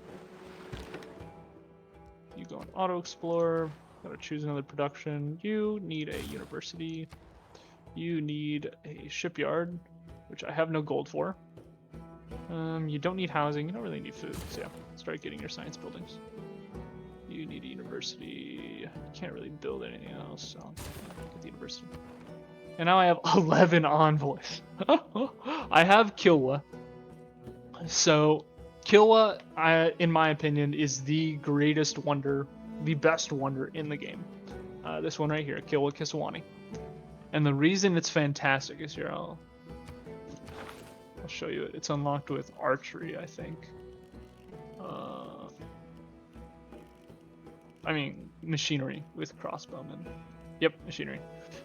You go on Auto Explorer. Gotta choose another production. You need a university. You need a shipyard, which I have no gold for. You don't need housing. You don't really need food. So yeah, start getting your science buildings. You need a university. You can't really build anything else, so get the university. And now I have 11 envoys. I have Kilwa. So Kilwa, in my opinion, is the greatest wonder, the best wonder in the game. This one right here, Kilwa Kiswani. And the reason it's fantastic is here, I'll show you it. It's unlocked with archery, I think. I mean, machinery with crossbowmen. Yep, machinery.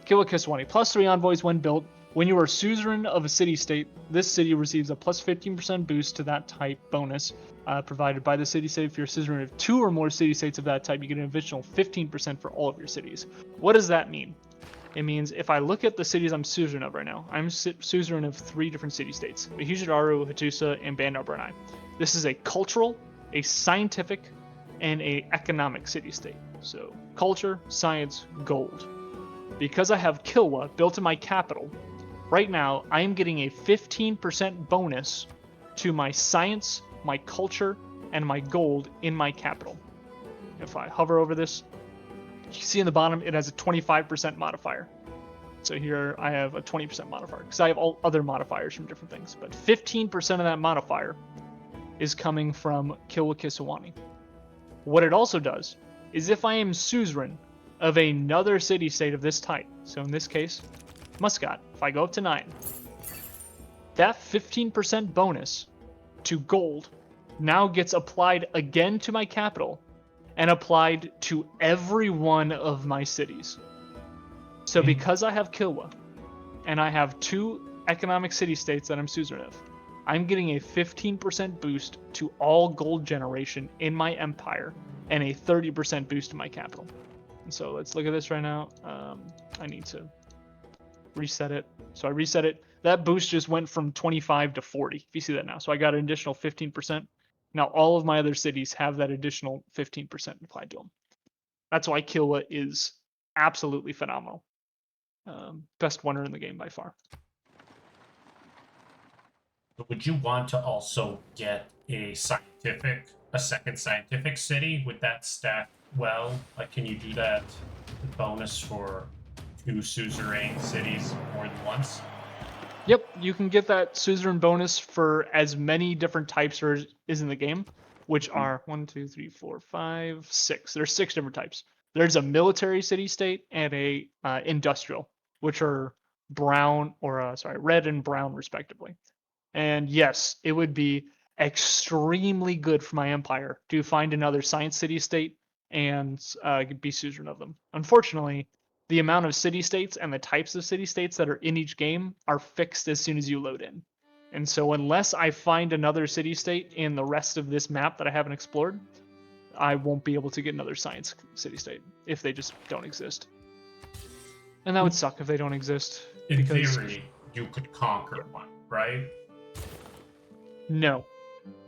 Kilwa Kiswani. +3 envoys when built. When you are suzerain of a city-state, this city receives a +15% boost to that type bonus provided by the city-state. If you're suzerain of 2 or more city-states of that type, you get an additional 15% for all of your cities. What does that mean? It means if I look at the cities I'm suzerain of right now, I'm suzerain of 3 different city-states: Mohenjo-Daro, Hattusa, and Bandar Brunei. This is a cultural, a scientific, and a economic city-state. So culture, science, gold. Because I have Kilwa built in my capital, right now I am getting a 15% bonus to my science, my culture, and my gold in my capital. If I hover over this, you see in the bottom it has a 25% modifier. So here I have a 20% modifier because I have all other modifiers from different things. But 15% of that modifier is coming from Kilwa Kisawani. What it also does is if I am suzerain of another city-state of this type, so in this case, Muscat, if I go up to 9, that 15% bonus to gold now gets applied again to my capital and applied to every one of my cities. So because I have Kilwa and I have 2 economic city-states that I'm suzerain of, I'm getting a 15% boost to all gold generation in my empire and a 30% boost to my capital. And so let's look at this right now. I need to reset it. So I reset it. That boost just went from 25 to 40, if you see that now. So I got an additional 15%. Now all of my other cities have that additional 15% applied to them. That's why Kilwa is absolutely phenomenal. Best wonder in the game by far. Would you want to also get a second scientific city with that stat? Well, like, can you do that bonus for 2 suzerain cities more than once? Yep, you can get that suzerain bonus for as many different types there is in the game, which are 1, 2, 3, 4, 5, 6. There's 6 different types. There's a military city-state and a industrial, which are brown or red and brown respectively. And yes, it would be extremely good for my empire to find another science city-state and be suzerain of them. Unfortunately, the amount of city-states and the types of city-states that are in each game are fixed as soon as you load in. And so unless I find another city-state in the rest of this map that I haven't explored, I won't be able to get another science city-state if they just don't exist. And that would suck if they don't exist. In theory, you could conquer one, right? No.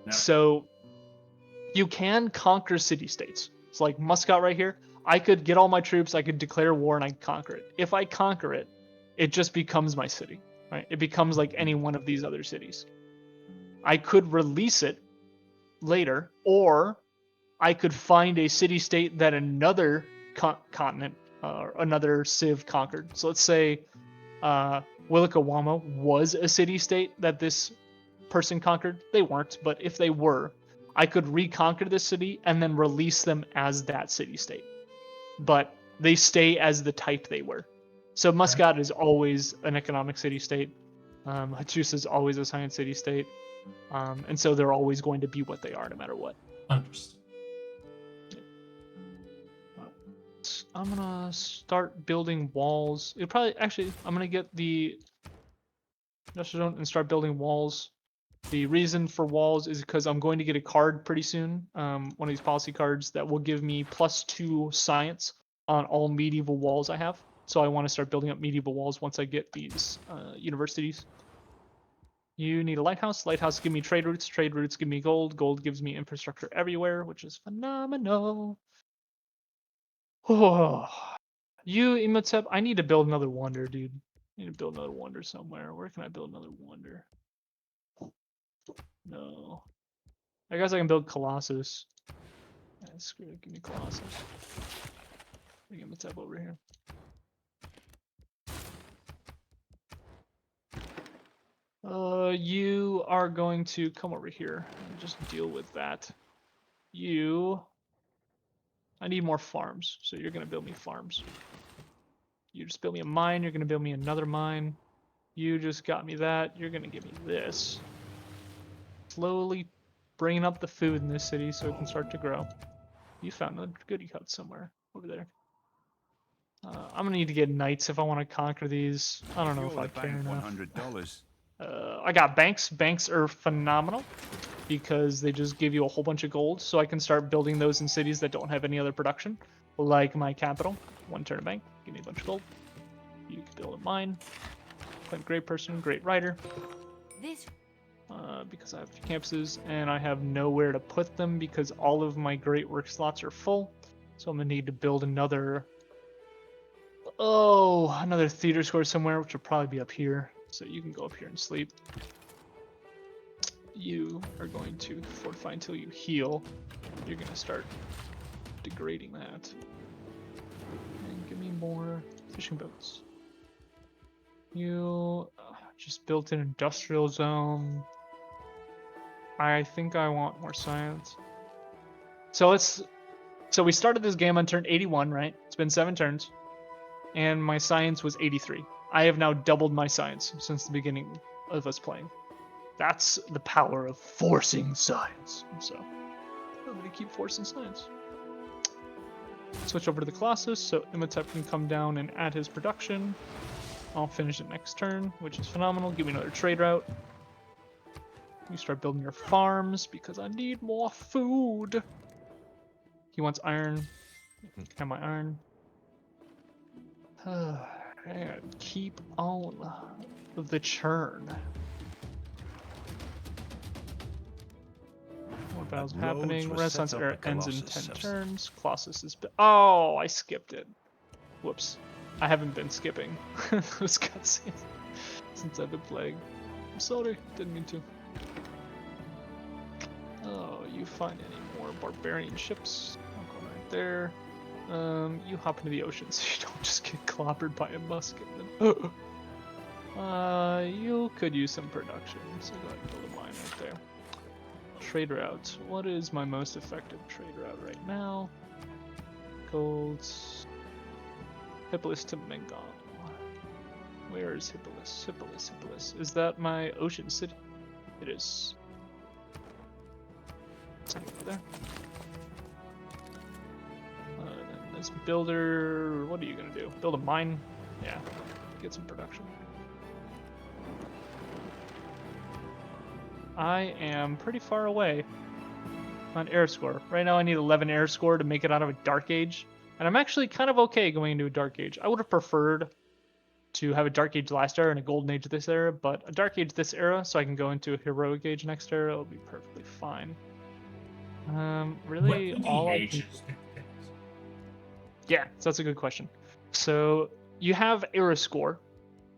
So you can conquer city-states. It's like Muscat right here. I could get all my troops, I could declare war, and I can conquer it. If I conquer it, it just becomes my city, right? It becomes like any one of these other cities. I could release it later, or I could find a city-state that another continent, another civ conquered. So let's say Willikawama was a city-state that this person conquered. They weren't, but if they were, I could reconquer the city and then release them as that city-state. But they stay as the type they were. So Muscat is always an economic city-state. Hattusa is always a science city-state. And so they're always going to be what they are no matter what. Understood. I'm gonna start building walls. I'm gonna get the industrial zone and start building walls. The reason for walls is because I'm going to get a card pretty soon, one of these policy cards that will give me +2 science on all medieval walls I have. So I want to start building up medieval walls once I get these universities. You need a lighthouse. Lighthouse give me trade routes. Trade routes give me gold. Gold gives me infrastructure everywhere, which is phenomenal. Oh, you Imhotep, I need to build another wonder, dude. I need to build another wonder somewhere. Where can I build another wonder? No. I guess I can build Colossus. Screw it, give me Colossus. Bring Imhotep over here. You are going to come over here and just deal with that. I need more farms, so you're gonna build me farms. You just build me a mine, you're gonna build me another mine. You just got me that, you're gonna give me this. Slowly bringing up the food in this city so it can start to grow. You found a goodie hut somewhere over there. I'm gonna need to get knights if I want to conquer these. I don't know if I care enough. $100. I got banks. Banks are phenomenal because they just give you a whole bunch of gold, so I can start building those in cities that don't have any other production, like my capital. 1 turn of bank, give me a bunch of gold. You can build a mine. Great person, great writer. because I have campuses and I have nowhere to put them because all of my great work slots are full. So I'm gonna need to build another theater square somewhere, which will probably be up here. So you can go up here and sleep. You are going to fortify until you heal. You're gonna start degrading that. And give me more fishing boats. You just built an industrial zone. I think I want more science. So we started this game on turn 81, right? It's been 7 turns. And my science was 83. I have now doubled my science since the beginning of us playing. That's the power of forcing science. So I'm gonna keep forcing science. Switch over to the Colossus, so Imhotep can come down and add his production. I'll finish it next turn, which is phenomenal. Give me another trade route. You start building your farms because I need more food. He wants iron. Can I have my iron? And keep on the churn. More battles Roads happening. were Renaissance set up era at ends in Colossus 10 subs- turns. Colossus is. Oh, I skipped it. Whoops. I haven't been skipping those cutscenes since I've been playing. I'm sorry, didn't mean to. Oh, you find any more barbarian ships? I'll go right there. You hop into the ocean so you don't just get clobbered by a musketman. You could use some production, so go ahead and build a mine right there. Trade route. What is my most effective trade route right now? Golds. Hippolytus to Mengon. Where is Hippolytus? Hippolytus. Is that my ocean city? It is. Send it over there. Then this builder. What are you gonna do? Build a mine? Yeah. Get some production. I am pretty far away on air score. Right now I need 11 air score to make it out of a Dark Age. And I'm actually kind of okay going into a Dark Age. I would have preferred to have a Dark Age last era and a Golden Age this era, but a Dark Age this era so I can go into a Heroic Age next era, it'll be perfectly fine. Really, What do all the I ages can... dictate? Yeah, so that's a good question. So you have era score,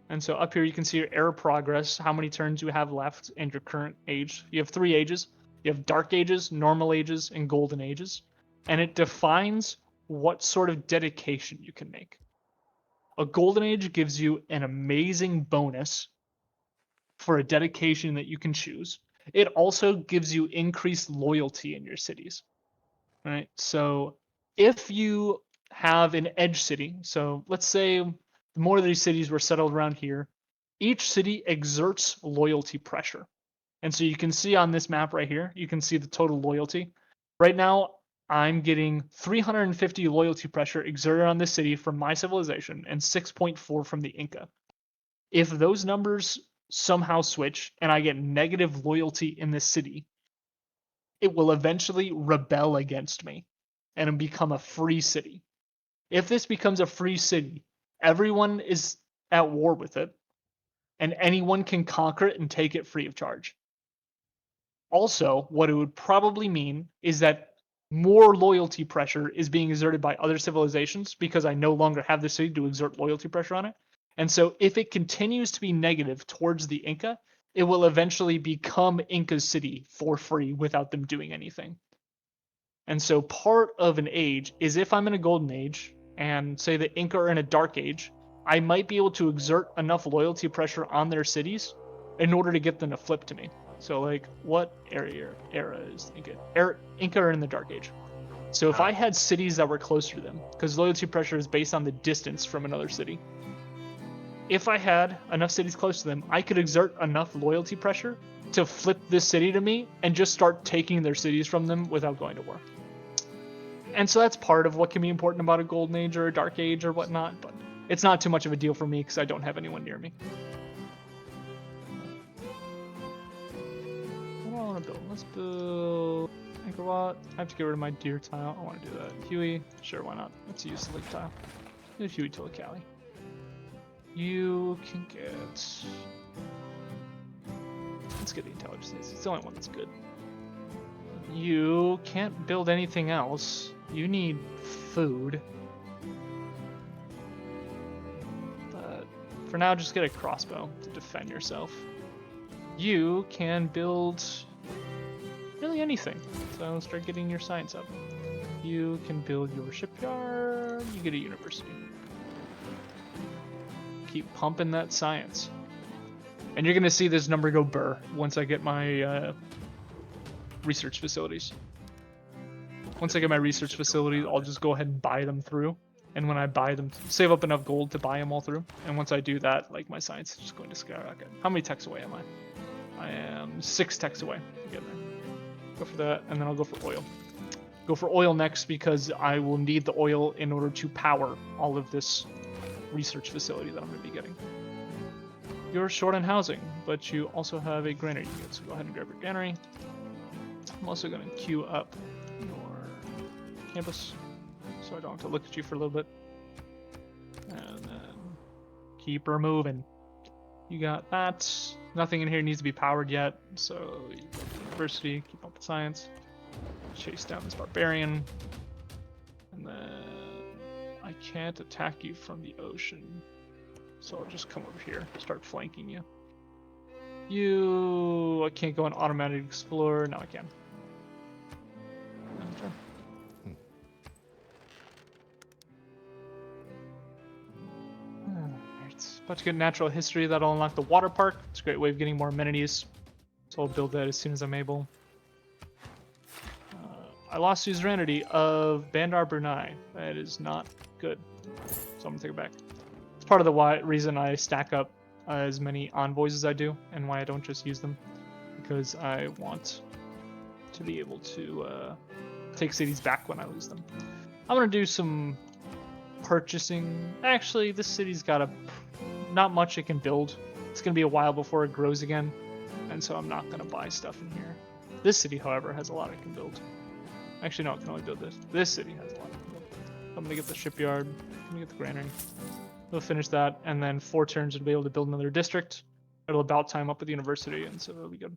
and so up here you can see your era progress, how many turns you have left, and your current age. You have 3 ages. You have Dark Ages, Normal Ages, and Golden Ages. And it defines what sort of dedication you can make. A Golden Age gives you an amazing bonus for a dedication that you can choose. It also gives you increased loyalty in your cities. Right? So if you have an edge city, so let's say more of these cities were settled around here, each city exerts loyalty pressure. And so you can see on this map right here, you can see the total loyalty. Right now, I'm getting 350 loyalty pressure exerted on this city from my civilization and 6.4 from the Inca. If those numbers somehow switch and I get negative loyalty in this city, it will eventually rebel against me and become a free city. If this becomes a free city, everyone is at war with it, and anyone can conquer it and take it free of charge. Also, what it would probably mean is that more loyalty pressure is being exerted by other civilizations because I no longer have the city to exert loyalty pressure on it. And so if it continues to be negative towards the Inca, it will eventually become Inca's city for free without them doing anything. And so part of an age is if I'm in a golden age and say the Inca are in a dark age, I might be able to exert enough loyalty pressure on their cities in order to get them to flip to me. So like what era is Inca? Inca are in the dark age. So if I had cities that were closer to them, because loyalty pressure is based on the distance from another city. If I had enough cities close to them, I could exert enough loyalty pressure to flip this city to me and just start taking their cities from them without going to war. And so that's part of what can be important about a golden age or a dark age or whatnot, but it's not too much of a deal for me because I don't have anyone near me. What do I want to build? Let's build Anchor Lot. I have to get rid of my deer tile. I want to do that. Huey, sure, why not? Let's use the lake tile. Do Huey to a Cali. You can get Let's get the intelligence. It's the only one that's good. You can't build anything else. You need food. But for now, just get a crossbow to defend yourself. You can build really anything. So start getting your science up. You can build your shipyard. You get a university. Keep pumping that science. And you're going to see this number go burr once I get my research facilities. Once I get my research facilities, I'll just go ahead and buy them through. And when I buy them, save up enough gold to buy them all through. And once I do that, like, my science is just going to skyrocket. How many techs away am I? I am 6 techs away to get there. Go for that, and then I'll go for oil. Go for oil next because I will need the oil in order to power all of this research facility that I'm going to be getting. You're short on housing, but you also have a granary unit, so go ahead and grab your granary. I'm also going to queue up your campus, so I don't have to look at you for a little bit. And then keep her moving. You got that. Nothing in here needs to be powered yet, so you go to university, keep up the science, chase down this barbarian, and then I can't attack you from the ocean, so I'll just come over here, start flanking you. I can't go on automatic explorer. Now I can. Alright, about to get natural history. That'll unlock the water park. It's a great way of getting more amenities, so I'll build that as soon as I'm able. I lost suzerainty of Bandar Brunei. That is not good, so I'm gonna take it back. It's part of the reason I stack up as many envoys as I do, and why I don't just use them, because I want to be able to take cities back when I lose them. I'm gonna do some purchasing. Actually, this city's got not much it can build. It's gonna be a while before it grows again, and so I'm not gonna buy stuff in here. This city, however, has a lot it can build. Actually, no, it can only build this. This city has a lot it can build. I'm gonna get the shipyard. I'm gonna get the granary. We'll finish that, and then 4 turns to be able to build another district. It'll about time up with the university, and so it'll be good.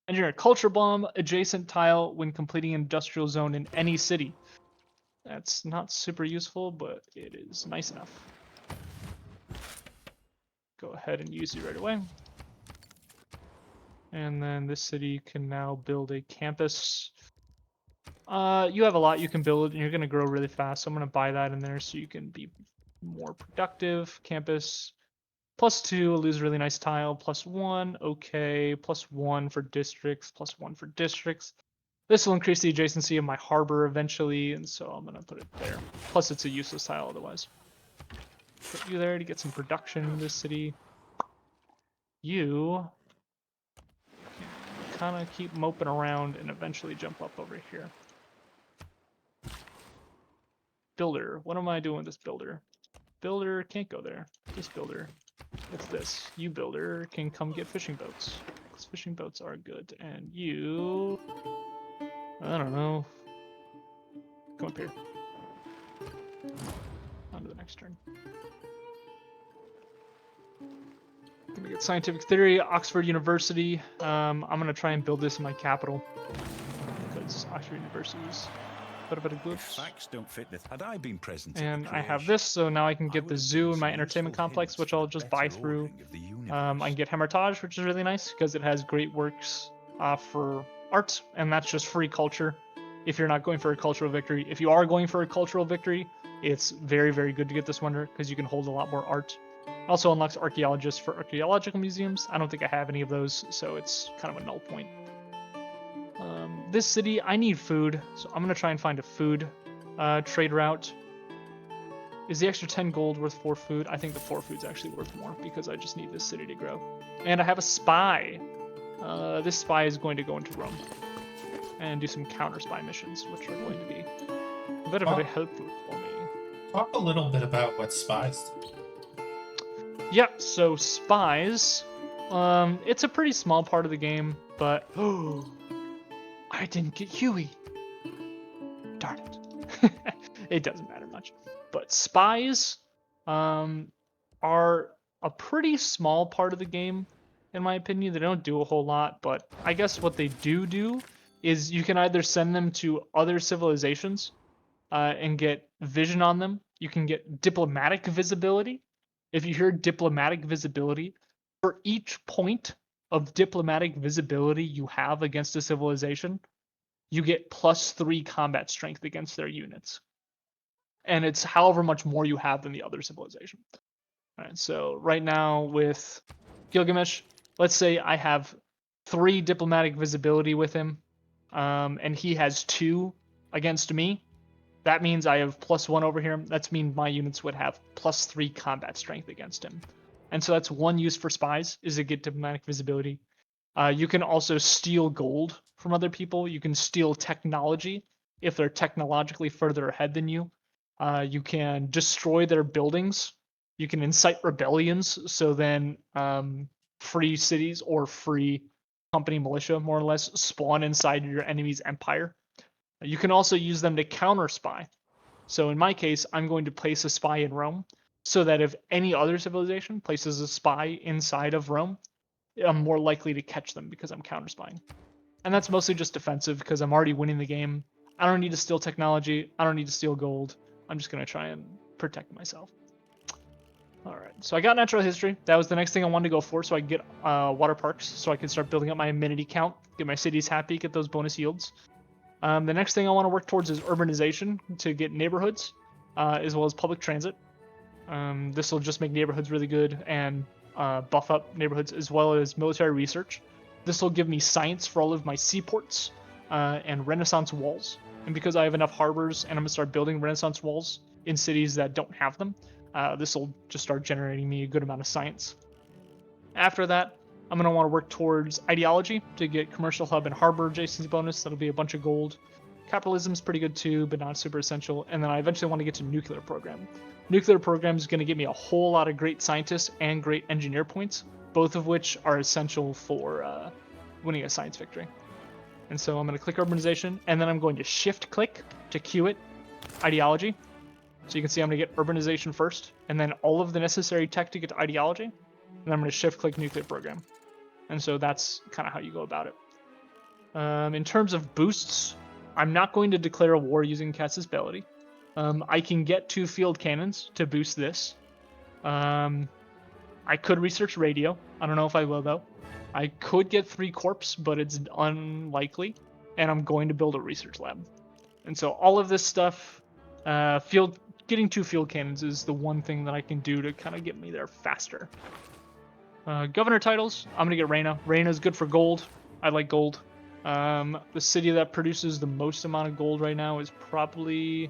Engineer culture bomb adjacent tile when completing industrial zone in any city. That's not super useful, but it is nice enough. Go ahead and use it right away. And then this city can now build a campus. You have a lot you can build, and you're going to grow really fast, so I'm going to buy that in there so you can be more productive. Campus +2, lose a really nice tile. +1, okay. +1 for districts. +1 for districts. This will increase the adjacency of my harbor eventually, and so I'm going to put it there. Plus, it's a useless tile otherwise. Put you there to get some production in this city. You can kind of keep moping around and eventually jump up over here. Builder. What am I doing with this builder? Builder can't go there. This builder. What's this? You builder can come get fishing boats. Because fishing boats are good. And you... I don't know. Come up here. On to the next turn. Gonna get scientific theory, Oxford University. I'm gonna try and build this in my capital. Because Oxford University is a bit of a good. Facts don't fit this. Had I been present, And I have this, so now I can get the zoo and my entertainment complex, which I'll just buy through. I can get Hermitage, which is really nice because it has great works for art, and that's just free culture if you're not going for a cultural victory. If you are going for a cultural victory, it's very, very good to get this wonder because you can hold a lot more art. Also unlocks archaeologists for archaeological museums. I don't think I have any of those, so it's kind of a null point. This city, I need food, so I'm going to try and find a food trade route. Is the extra 10 gold worth 4 food? I think the 4 food's actually worth more because I just need this city to grow. And I have a spy. This spy is going to go into Rome and do some counter spy missions, which are going to be very, very helpful for me. Talk a little bit about what spies do. Yeah, so spies, it's a pretty small part of the game, but oh, I didn't get Huey. Darn it. It doesn't matter much. But spies are a pretty small part of the game, in my opinion. They don't do a whole lot, but I guess what they do is you can either send them to other civilizations and get vision on them. You can get diplomatic visibility. If you hear diplomatic visibility, for each point of diplomatic visibility you have against a civilization, you get +3 combat strength against their units. And it's however much more you have than the other civilization. All right, so right now with Gilgamesh, let's say I have 3 diplomatic visibility with him, and he has 2 against me. That means I have +1 over here. That's mean my units would have +3 combat strength against him. And so that's one use for spies, is to get diplomatic visibility. You can also steal gold from other people. You can steal technology if they're technologically further ahead than you. You can destroy their buildings. You can incite rebellions. So then free cities or free company militia, more or less, spawn inside your enemy's empire. You can also use them to counter spy. So in my case, I'm going to place a spy in Rome so that if any other civilization places a spy inside of Rome, I'm more likely to catch them because I'm counter spying. And that's mostly just defensive because I'm already winning the game. I don't need to steal technology. I don't need to steal gold. I'm just going to try and protect myself. All right, so I got natural history. That was the next thing I wanted to go for, so I could get water parks, so I can start building up my amenity count, get my cities happy, get those bonus yields. The next thing I want to work towards is urbanization to get neighborhoods, as well as public transit. This will just make neighborhoods really good and buff up neighborhoods, as well as military research. This will give me science for all of my seaports and Renaissance walls. And because I have enough harbors and I'm going to start building Renaissance walls in cities that don't have them, this will just start generating me a good amount of science. After that, I'm going to want to work towards ideology to get commercial hub and harbor adjacency bonus. That'll be a bunch of gold. Capitalism's pretty good too, but not super essential. And then I eventually want to get to nuclear program. Nuclear program is going to give me a whole lot of great scientists and great engineer points, both of which are essential for winning a science victory. And so I'm going to click urbanization, and then I'm going to shift click to queue it ideology. So you can see I'm going to get urbanization first, and then all of the necessary tech to get to ideology. And I'm going to shift click nuclear program. And so that's kind of how you go about it. In terms of boosts, I'm not going to declare a war using Cass's ability. I can get 2 field cannons to boost this. I could research radio. I don't know if I will, though. I could get 3 corps, but it's unlikely. And I'm going to build a research lab. And so all of this stuff, getting 2 field cannons is the one thing that I can do to kind of get me there faster. Governor titles, I'm going to get Reina. Reina is good for gold. I like gold. The city that produces the most amount of gold right now is probably...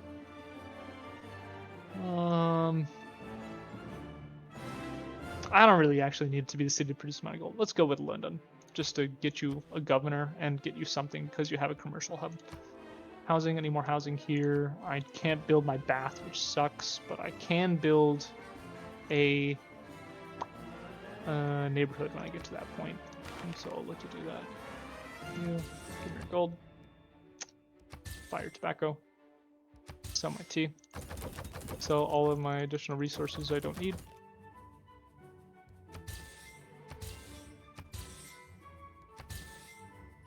I don't really actually need it to be the city to produce amount of gold. Let's go with London, just to get you a governor and get you something because you have a commercial hub. Housing, any more housing here? I can't build my bath, which sucks, but I can build a neighborhood when I get to that point. And so I'll look to do that. You, give me your gold. Buy your tobacco. Sell my tea. Sell all of my additional resources I don't need.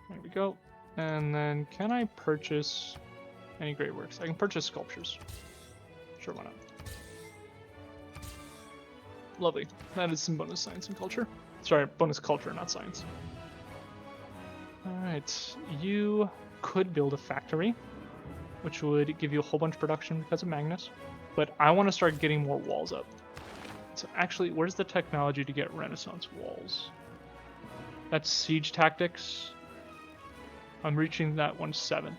There we go. And then can I purchase any great works? I can purchase sculptures. Sure, why not? Lovely. That is some bonus science and culture. Sorry, bonus culture, not science. Alright, you could build a factory, which would give you a whole bunch of production because of Magnus, but I want to start getting more walls up. So actually, where's the technology to get Renaissance walls? That's siege tactics. I'm reaching that one 7th.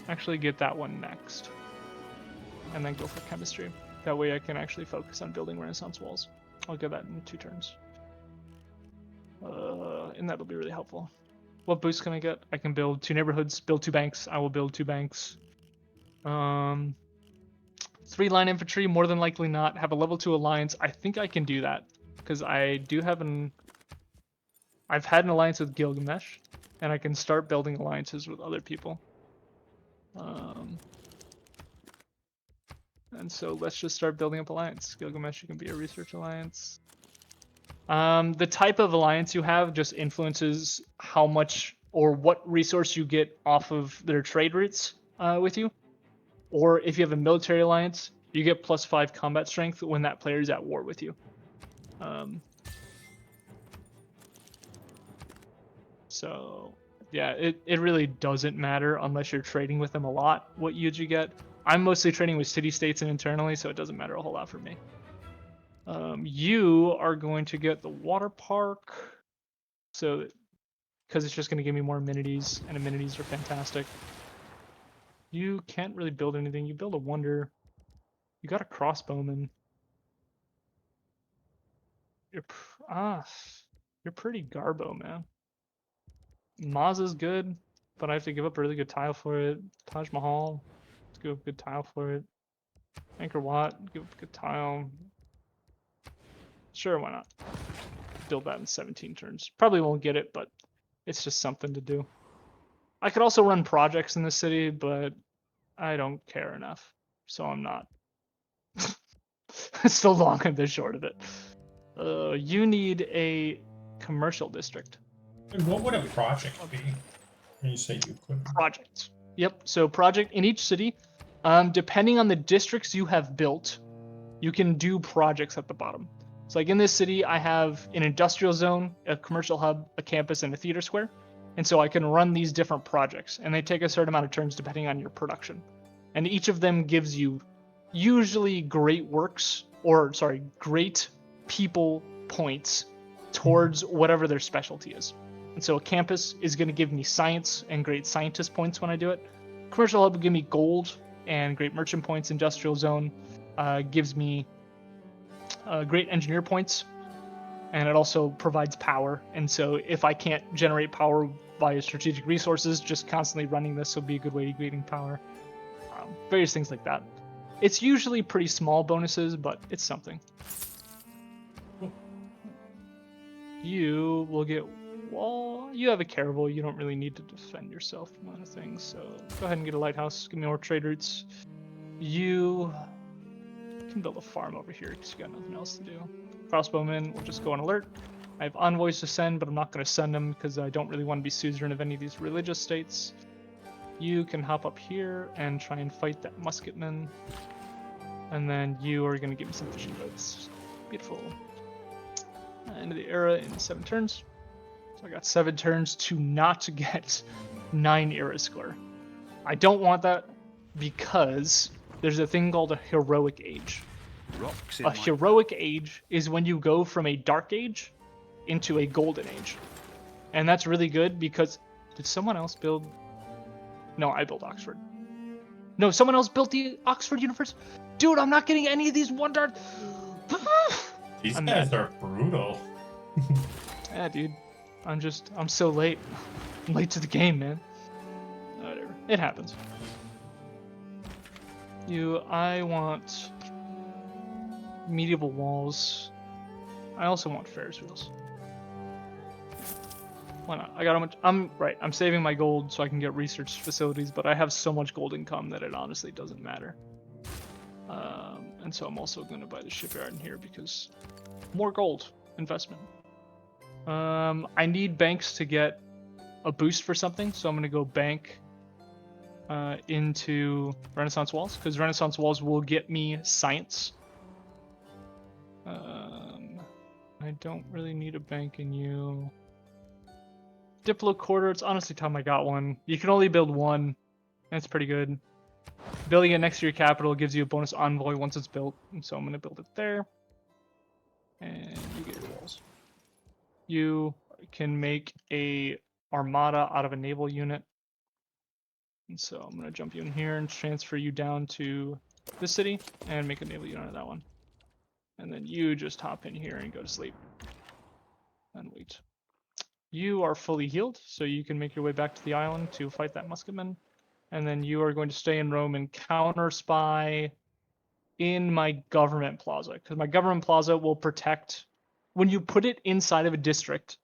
Actually get that one next. And then go for chemistry. That way I can actually focus on building Renaissance walls. I'll get that in 2 turns. And that'll be really helpful. What boost can I get? I can build 2 neighborhoods, build 2 banks. I will build 2 banks. 3 line infantry, more than likely not. Have a level 2 alliance. I think I can do that. Because I do have I've had an alliance with Gilgamesh. And I can start building alliances with other people. And so let's just start building up alliance. Gilgamesh, you can be a research alliance. The type of alliance you have just influences how much or what resource you get off of their trade routes with you. Or if you have a military alliance, you get +5 combat strength when that player is at war with you. So yeah, it really doesn't matter unless you're trading with them a lot what units you get. I'm mostly trading with city-states and internally, so it doesn't matter a whole lot for me. You are going to get the water park, so because it's just going to give me more amenities, and amenities are fantastic. You can't really build anything. You build a wonder. You got a crossbowman. You're you're pretty garbo, man. Maz's good, but I have to give up a really good tile for it. Taj Mahal, let's give up a good tile for it. Angkor Wat, give up a good tile. Sure, why not? Build that in 17 turns. Probably won't get it, but it's just something to do. I could also run projects in the city, but I don't care enough, so I'm not. It's the long and the short of it. You need a commercial district. And what would a project be? When you say you could. Projects. Yep. So project in each city, depending on the districts you have built, you can do projects at the bottom. So like in this city, I have an industrial zone, a commercial hub, a campus, and a theater square. And so I can run these different projects, and they take a certain amount of turns depending on your production. And each of them gives you usually great works, or sorry, great people points towards whatever their specialty is. And so a campus is going to give me science and great scientist points when I do it. Commercial hub will give me gold and great merchant points. Industrial zone gives me great engineer points, and it also provides power. And so if I can't generate power via strategic resources, just constantly running this will be a good way to gaining power. Various things like that. It's usually pretty small bonuses, but it's something. You will get wall. You have a caravel. You don't really need to defend yourself from other things. So go ahead and get a lighthouse. Give me more trade routes. You can build a farm over here because you got nothing else to do. Crossbowmen will just go on alert. I have envoys to send, but I'm not going to send them because I don't really want to be suzerain of any of these religious states. You can hop up here and try and fight that musketman. And then you are going to give me some fishing boats. Beautiful. End of the era in 7 turns. So I got 7 turns to not get 9 era score. I don't want that because there's a thing called a heroic age. A heroic age is when you go from a dark age into a golden age. And that's really good because... Did someone else build... No, I built Oxford. No, someone else built the Oxford University. Dude, I'm not getting any of these wonder... These guys are brutal. Yeah, dude. I'm so late. I'm late to the game, man. Whatever. It happens. I want medieval walls. I also want Ferris wheels. Why not? I got a bunch. I'm saving my gold so I can get research facilities, but I have so much gold income that it honestly doesn't matter. And so I'm also going to buy the shipyard in here because more gold investment. I need banks to get a boost for something, so I'm going to go bank into Renaissance Walls, because Renaissance Walls will get me science. I don't really need a bank in you. Diplo Quarter, it's honestly time I got one. You can only build one, and it's pretty good. Building it next to your capital gives you a bonus envoy once it's built, and so I'm going to build it there. And you get your walls. You can make a armada out of a naval unit. And so I'm going to jump you in here and transfer you down to this city and make a naval unit of that one. And then you just hop in here and go to sleep. And wait. You are fully healed, so you can make your way back to the island to fight that musketman. And then you are going to stay in Rome and counter spy in my government plaza, because my government plaza will protect... When you put it inside of a district,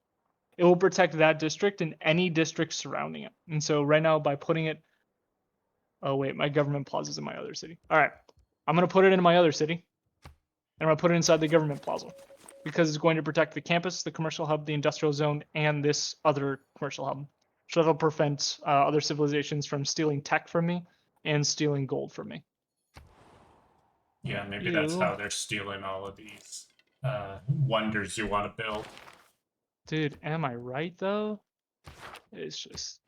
it will protect that district and any district surrounding it. And so right now, by putting it... Oh, wait, my government plaza is in my other city. All right, I'm going to put it in my other city, and I'm going to put it inside the government plaza. because it's going to protect the campus, the commercial hub, the industrial zone, and this other commercial hub. So that'll prevent other civilizations from stealing tech from me and stealing gold from me. Yeah, maybe that's how they're stealing all of these wonders you want to build. Dude, am I right though? It's just,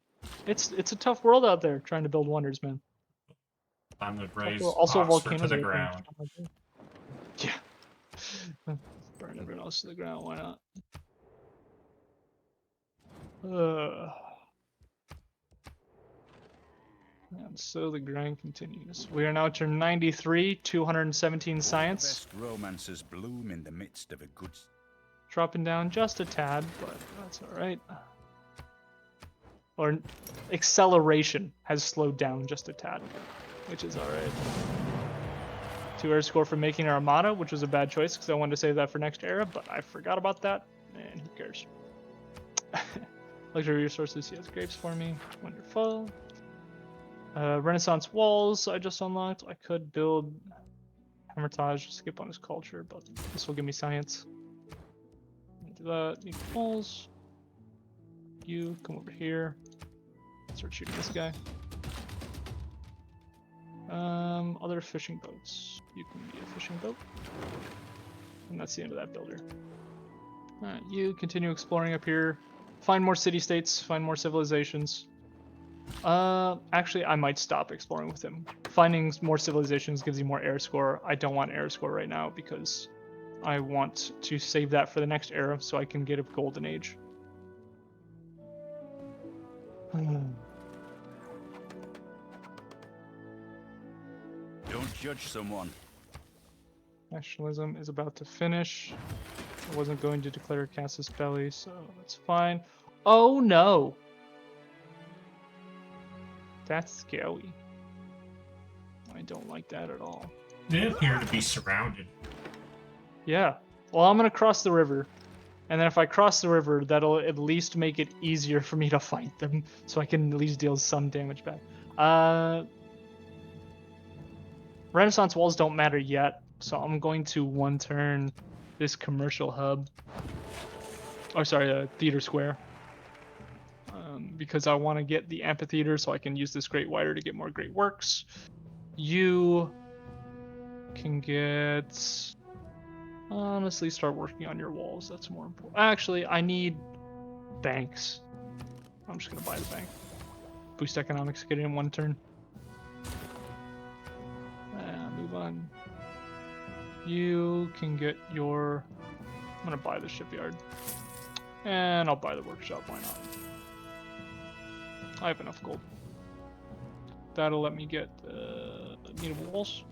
it's a tough world out there trying to build wonders, man. Time to Tough raise world. Also, Oxford to volcanoes the are open. ground. Yeah. Burn everyone else to the ground. Why not? And so the grind continues. We are now to 93, 217 science. Best romances bloom in the midst of a good. Dropping down just a tad, but that's alright. Or acceleration has slowed down just a tad, which is alright. 2 air score for making our armada, which was a bad choice because I wanted to save that for next era, but I forgot about that, and who cares? Luxury resources, he has grapes for me. Wonderful. Renaissance walls I just unlocked. I could build Hermitage, skip on his culture, but this will give me science. Do that. Need walls. You come over here. Start shooting this guy. Other fishing boats. You can be a fishing boat. And that's the end of that builder. Alright, you continue exploring up here. Find more city-states, find more civilizations. Actually, I might stop exploring with him. Finding more civilizations gives you more air score. I don't want air score right now because I want to save that for the next era so I can get a golden age. Don't judge someone. Nationalism is about to finish. I wasn't going to declare Casus Belli, so that's fine. Oh no! That's scary. I don't like that at all. They appear to be surrounded. Yeah. Well, I'm gonna cross the river. And then if I cross the river, that'll at least make it easier for me to fight them, so I can at least deal some damage back. Renaissance walls don't matter yet, so I'm going to one turn this commercial hub. Oh, sorry, theater square. Because I want to get the amphitheater so I can use this great wire to get more great works. You can get... Honestly, start working on your walls. That's more important. Actually, I need banks. I'm just going to buy the bank. Boost economics, get it in one turn. Move on. You can get your... I'm going to buy the shipyard. And I'll buy the workshop, why not? I have enough gold. That'll let me get needable walls,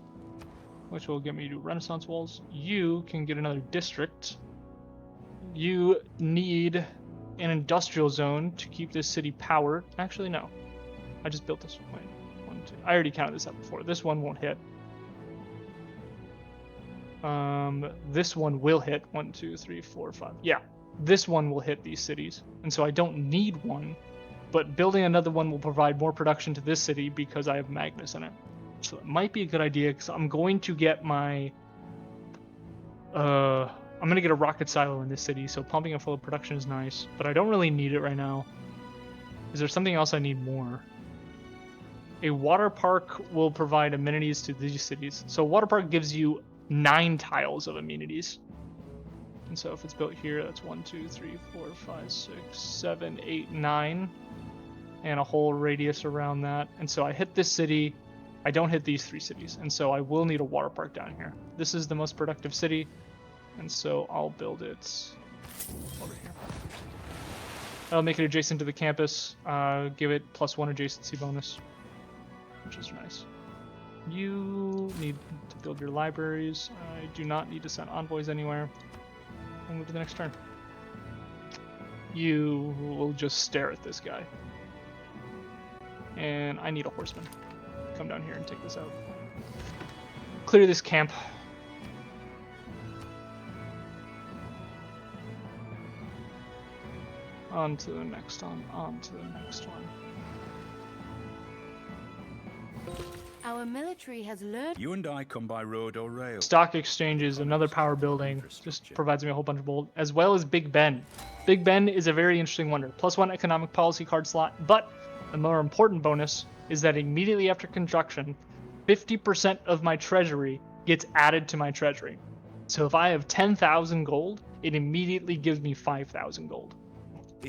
which will get me to Renaissance walls. You can get another district. You need an industrial zone to keep this city powered. Actually, no. I just built this one. Wait, 1, 2. I already counted this up before. This one won't hit. This one will hit. 1, 2, 3, 4, 5. Yeah, this one will hit these cities, and so I don't need one. But building another one will provide more production to this city because I have Magnus in it. So it might be a good idea because I'm going to get my... I'm going to get a rocket silo in this city, so pumping it full of production is nice. But I don't really need it right now. Is there something else I need more? A water park will provide amenities to these cities. So a water park gives you 9 tiles of amenities. And so if it's built here, that's 1, 2, 3, 4, 5, 6, 7, 8, 9. And a whole radius around that. And so I hit this city, I don't hit these 3 cities, and so I will need a water park down here. This is the most productive city, and so I'll build it over here. I'll make it adjacent to the campus, give it +1 adjacency bonus, which is nice. You need to build your libraries. I do not need to send envoys anywhere. I'll move to the next turn. You will just stare at this guy. And I need a horseman. Come down here and take this out. Clear this camp. On to the next one, on to the next one. Our military has learned. You and I come by road or rail. Stock exchanges, another power building, just provides me a whole bunch of gold, as well as Big Ben. Big Ben is a very interesting wonder. +1 economic policy card slot, but the more important bonus is that immediately after construction, 50% of my treasury gets added to my treasury. So if I have 10,000 gold, it immediately gives me 5,000 gold.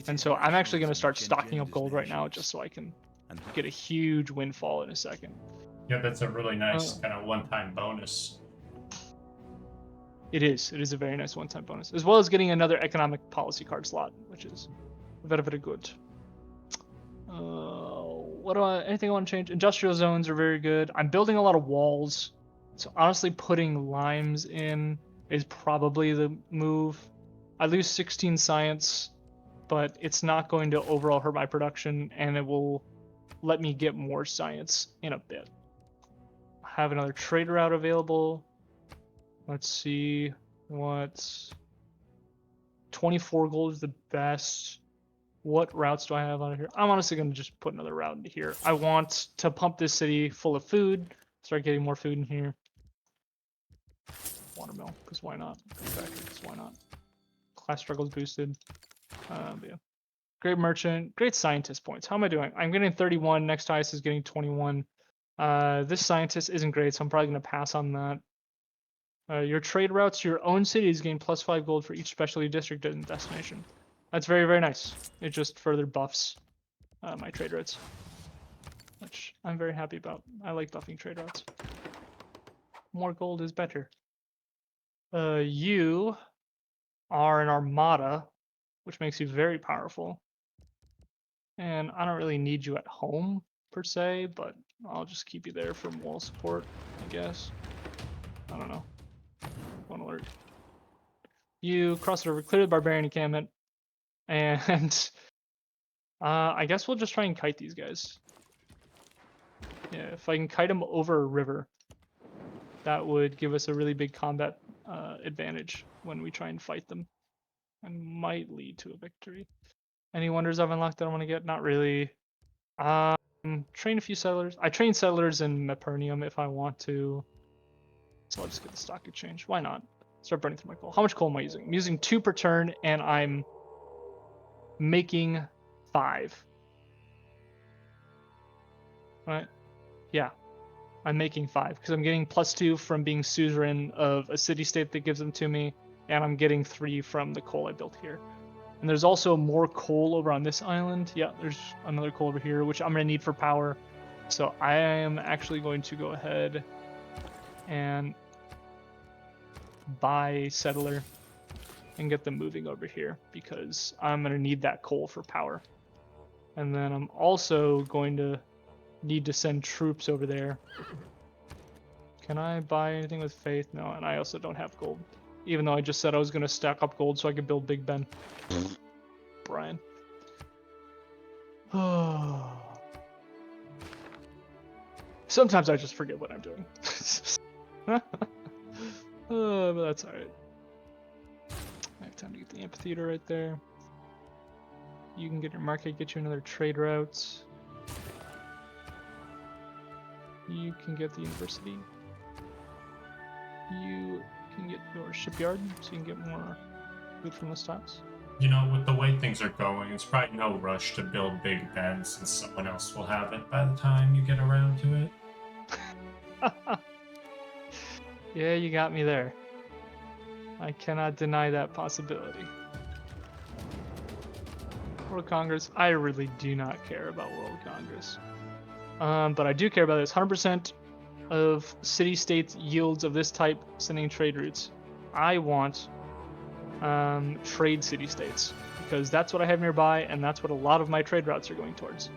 And so I'm actually going to start stocking up gold right now just so I can get a huge windfall in a second. Yeah, that's a really nice kind of one-time bonus. It is. It is a very nice one-time bonus, as well as getting another economic policy card slot, which is very, very good. Anything I want to change? Industrial zones are very good. I'm building a lot of walls, so honestly, putting limes in is probably the move. I lose 16 science, but it's not going to overall hurt my production, and it will let me get more science in a bit. Have another trade route available. Let's see what's 24 gold is the best. What routes do I have out of here? I'm honestly going to just put another route into here. I want to pump this city full of food. Start getting more food in here. Watermill, because why not? Because why not? Class struggles boosted. Yeah. Great merchant, great scientist points. How am I doing? I'm getting 31. Next highest is getting 21. This scientist isn't great, so I'm probably going to pass on that. Your trade routes to your own cities gain +5 gold for each specialty district and destination. That's very, very nice. It just further buffs my trade routes, which I'm very happy about. I like buffing trade routes. More gold is better. You are an armada, which makes you very powerful. And I don't really need you at home, per se, but I'll just keep you there for moral support, I guess. I don't know. One alert. You cross the river, clear the barbarian encampment, and I guess we'll just try and kite these guys. Yeah, if I can kite them over a river, that would give us a really big combat advantage when we try and fight them, and might lead to a victory. Any wonders I've unlocked that I want to get? Not really. Train a few settlers. I train settlers in Mepernium if I want to. So I'll just get the stock exchange. Why not? Start burning through my coal. How much coal am I using? I'm using 2 per turn, and I'm making 5. Right? Yeah. I'm making 5 because I'm getting +2 from being suzerain of a city-state that gives them to me, and I'm getting 3 from the coal I built here. And there's also more coal over on this island. Yeah, there's another coal over here, which I'm going to need for power. So I am actually going to go ahead and buy a settler and get them moving over here because I'm going to need that coal for power. And then I'm also going to need to send troops over there. Can I buy anything with faith? No, and I also don't have gold. Even though I just said I was going to stack up gold so I could build Big Ben. Brian. Sometimes I just forget what I'm doing. But that's alright. I have time to get the amphitheater right there. You can get your market, get you another trade routes. You can get the university. You can get your shipyard, so you can get more food from the stocks. You know, with the way things are going, it's probably no rush to build Big Ben since someone else will have it by the time you get around to it. Yeah, you got me there. I cannot deny that possibility. World Congress. I really do not care about World Congress. But I do care about this. 100% of city-states yields of this type sending trade routes. I want trade city-states because that's what I have nearby and that's what a lot of my trade routes are going towards.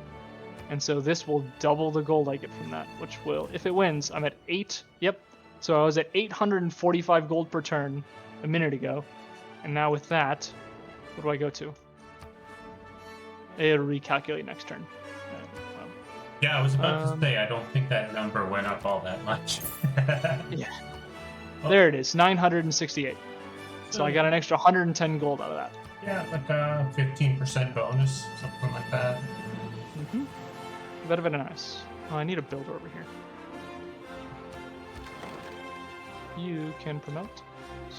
And so this will double the gold I get from that, which will, if it wins, I'm at 8. Yep. So I was at 845 gold per turn a minute ago. And now with that, what do I go to? It'll recalculate next turn. Yeah, I was about to say, I don't think that number went up all that much. Yeah. Oh. There it is, 968. So I got an extra 110 gold out of that. Yeah, like a 15% bonus, something like that. Very, very nice. Oh, I need a builder over here. You can promote.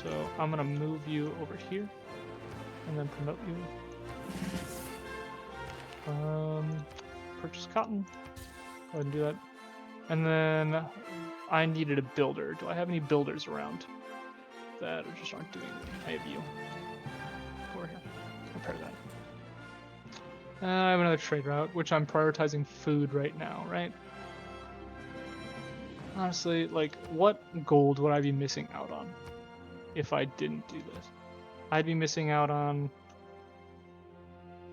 So I'm gonna move you over here, and then promote you. Purchase cotton. Go ahead and do that. And then I needed a builder. Do I have any builders around that just aren't doing anything? I have you. Over here. Repair that. I have another trade route, which I'm prioritizing food right now, right? Honestly, like, what gold would I be missing out on if I didn't do this? I'd be missing out on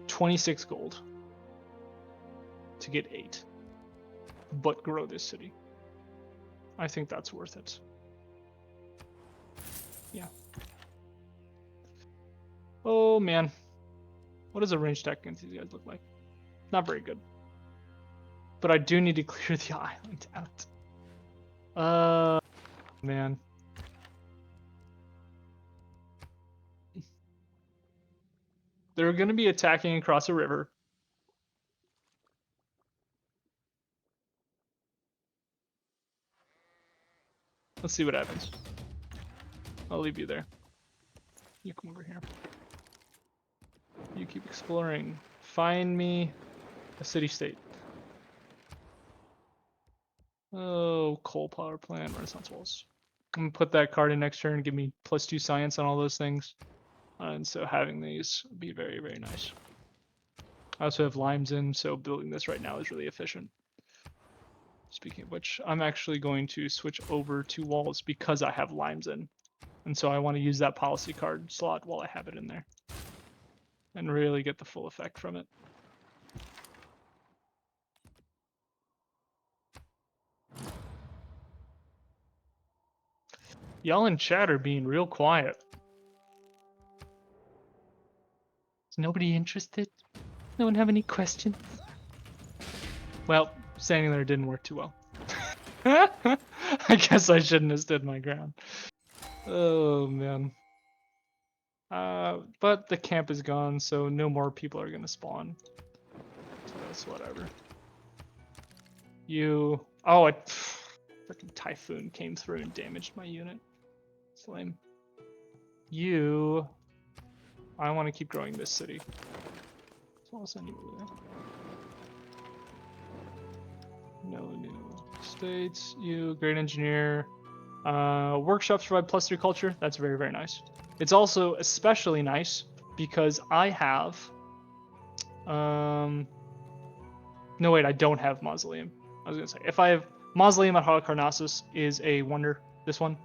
26 gold to get 8, but grow this city. I think that's worth it. Yeah. Oh man. What does a range attack against these guys look like? Not very good. But I do need to clear the island out. Man. They're going to be attacking across a river. Let's see what happens. I'll leave you there. You come over here. You keep exploring. Find me a city-state. Oh, coal power plant, Renaissance walls. I'm gonna put that card in next turn and give me +2 science on all those things. And so having these would be very, very nice. I also have limes in, so building this right now is really efficient. Speaking of which, I'm actually going to switch over to walls because I have limes in. And so I want to use that policy card slot while I have it in there. And really get the full effect from it. Y'all in chat are being real quiet. Is nobody interested? No one have any questions? Well, standing there didn't work too well. I guess I shouldn't have stood my ground. Oh man. But the camp is gone, so no more people are gonna spawn. So that's whatever. You... Oh, a freaking typhoon came through and damaged my unit. It's lame. You... I want to keep growing this city. So I'll send you over there. No new states. You, great engineer. Workshops provide +3 culture. That's very, very nice. It's also especially nice because I have... No, wait, I don't have Mausoleum. I was going to say, if I have... Mausoleum at Halicarnassus is a wonder, this one,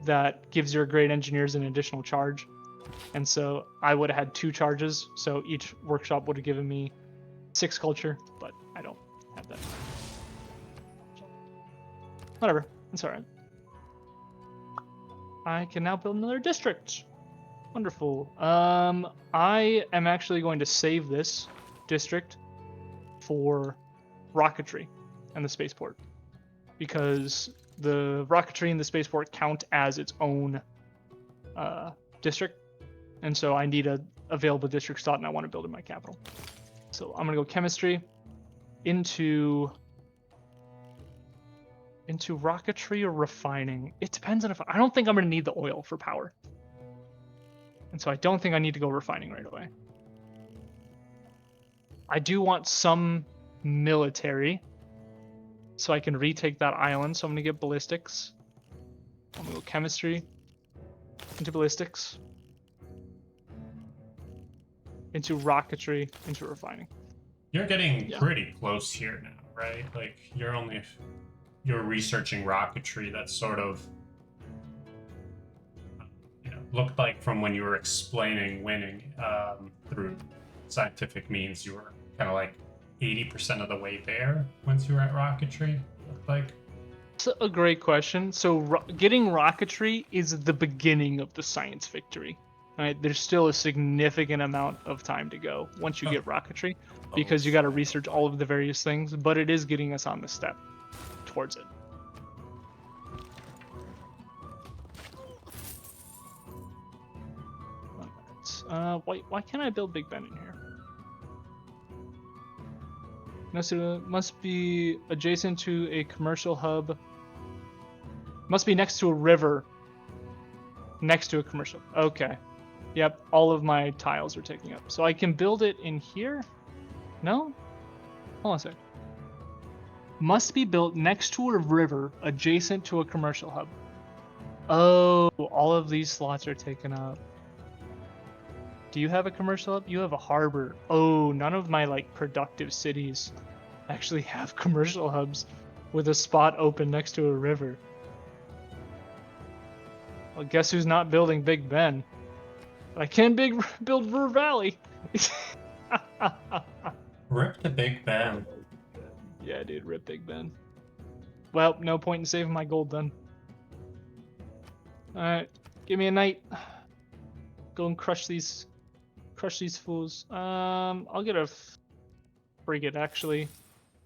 that gives your great engineers an additional charge. And so I would have had 2 charges, so each workshop would have given me 6 culture, but I don't have that. Whatever, it's alright. I can now build another district. Wonderful. I am actually going to save this district for rocketry and the spaceport, because the rocketry and the spaceport count as its own district, and so I need a available district slot, and I want to build in my capital. So I'm gonna go chemistry into rocketry or refining. It depends on if I don't think I'm gonna need the oil for power, and so I don't think I need to go refining right away. I do want some military so I can retake that island, so I'm gonna get ballistics. I'm gonna go chemistry into ballistics, into rocketry, into refining. You're getting pretty close here now, right? Like, you're researching rocketry. That's sort of, looked like from when you were explaining winning through scientific means, you were kind of like 80% of the way there once you were at rocketry, looked like. It's a great question. So getting rocketry is the beginning of the science victory. Right? There's still a significant amount of time to go once you get rocketry, because you got to research all of the various things, but it is getting us on the step towards it. Why can't I build Big Ben in here? Must be adjacent to a commercial hub. Must be next to a river Next to a commercial. Okay. Yep, all of my tiles are taking up. So I can build it in here? No? Hold on a sec. Must be built next to a river adjacent to a commercial hub. Oh, all of these slots are taken up. Do you have a commercial hub? You have a harbor. Oh, none of my like productive cities actually have commercial hubs with a spot open next to a river. Well, guess who's not building Big Ben? I can build River Valley. Rip the Big Ben. Yeah, dude, rip Big Ben. Well, no point in saving my gold then. Alright, give me a knight. Go and crush these fools. I'll get a frigate actually,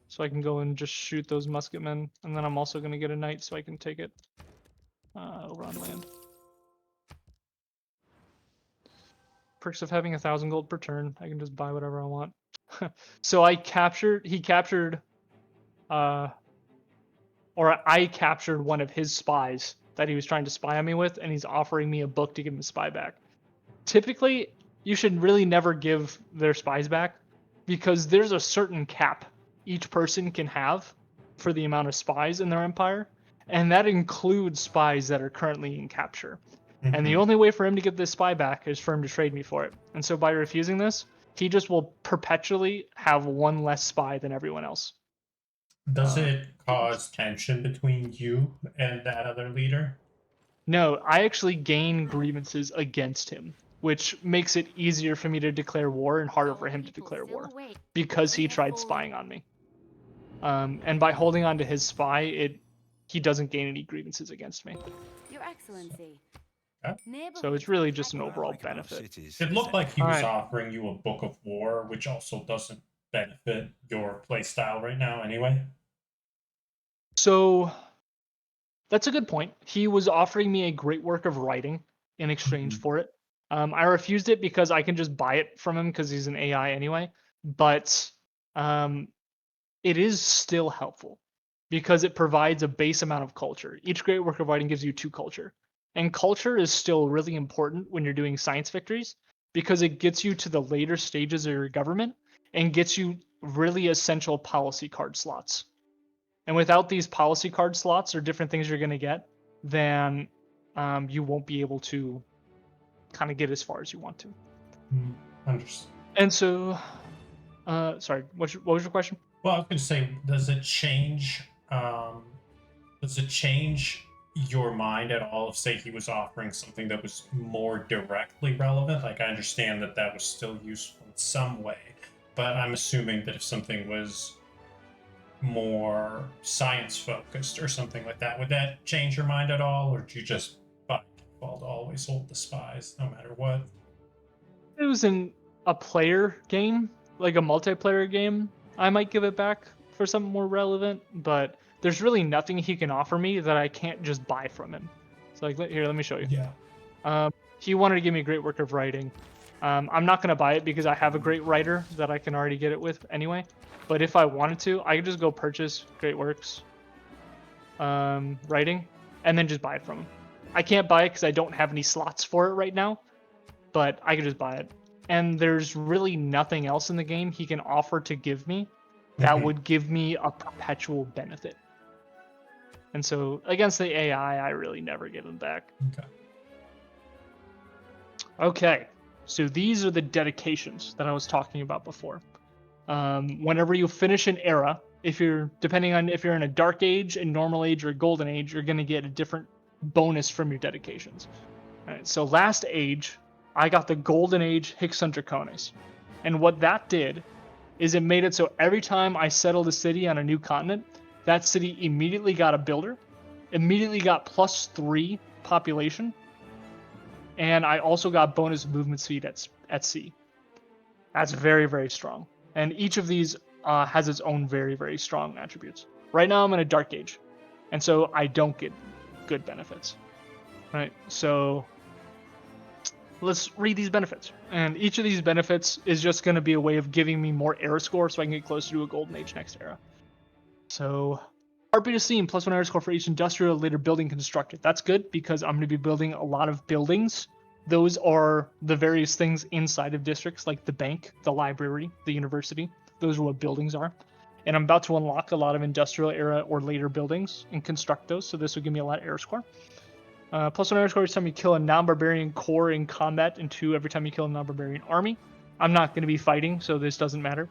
so I can go and just shoot those musketmen, and then I'm also gonna get a knight so I can take it over on land. Perks of having 1,000 gold per turn. I can just buy whatever I want. So he captured, or I captured one of his spies that he was trying to spy on me with, and he's offering me a book to give him a spy back. Typically, you should really never give their spies back, because there's a certain cap each person can have for the amount of spies in their empire, and that includes spies that are currently in capture. And the only way for him to get this spy back is for him to trade me for it. And so by refusing this, he just will perpetually have one less spy than everyone else. Does it cause tension between you and that other leader? No, I actually gain grievances against him, which makes it easier for me to declare war and harder for him to declare war, because he tried spying on me. And by holding on to his spy, he doesn't gain any grievances against me. Your Excellency. So it's really just an overall benefit. It looked like he was Alright. offering you a book of war, which also doesn't benefit your playstyle right now anyway. So that's a good point. He was offering me a great work of writing in exchange for it. I refused it because I can just buy it from him because he's an AI anyway. But it is still helpful because it provides a base amount of culture. Each great work of writing gives you 2 culture. And culture is still really important when you're doing science victories because it gets you to the later stages of your government and gets you really essential policy card slots. And without these policy card slots or different things you're going to get, then you won't be able to kind of get as far as you want to. Understood. And so, sorry, what was your question? Well, I was going to say, does it change your mind at all if, say, he was offering something that was more directly relevant? Like, I understand that was still useful in some way, but I'm assuming that if something was more science focused or something like that, would that change your mind at all, or do you just by default always hold the spies no matter what? It was in a player game, like a multiplayer game, I might give it back for something more relevant, but there's really nothing he can offer me that I can't just buy from him. So like, here, let me show you. Yeah. He wanted to give me a great work of writing. I'm not going to buy it because I have a great writer that I can already get it with anyway. But if I wanted to, I could just go purchase Great Works writing and then just buy it from him. I can't buy it because I don't have any slots for it right now, but I could just buy it. And there's really nothing else in the game he can offer to give me that would give me a perpetual benefit. And so against the AI, I really never give him back. Okay, so these are the dedications that I was talking about before. Whenever you finish an era, depending on if you're in a dark age, a normal age, or a golden age, you're going to get a different bonus from your dedications. All right, so last age, I got the golden age Hickson Draconis. And what that did is it made it so every time I settled a city on a new continent, that city immediately got a builder, immediately got +3 population, and I also got bonus movement speed at sea. That's very, very strong. And each of these has its own very, very strong attributes. Right now I'm in a dark age, and so I don't get good benefits. Right, so let's read these benefits. And each of these benefits is just going to be a way of giving me more era score so I can get closer to a golden age next era. So RP to Steam, +1 error score for each industrial later building constructed. That's good because I'm going to be building a lot of buildings. Those are the various things inside of districts, like the bank, the library, the university. Those are what buildings are. And I'm about to unlock a lot of industrial era or later buildings and construct those, so this will give me a lot of error score. +1 error score every time you kill a non-barbarian core in combat, and 2 every time you kill a non-barbarian army. I'm not going to be fighting, so this doesn't matter.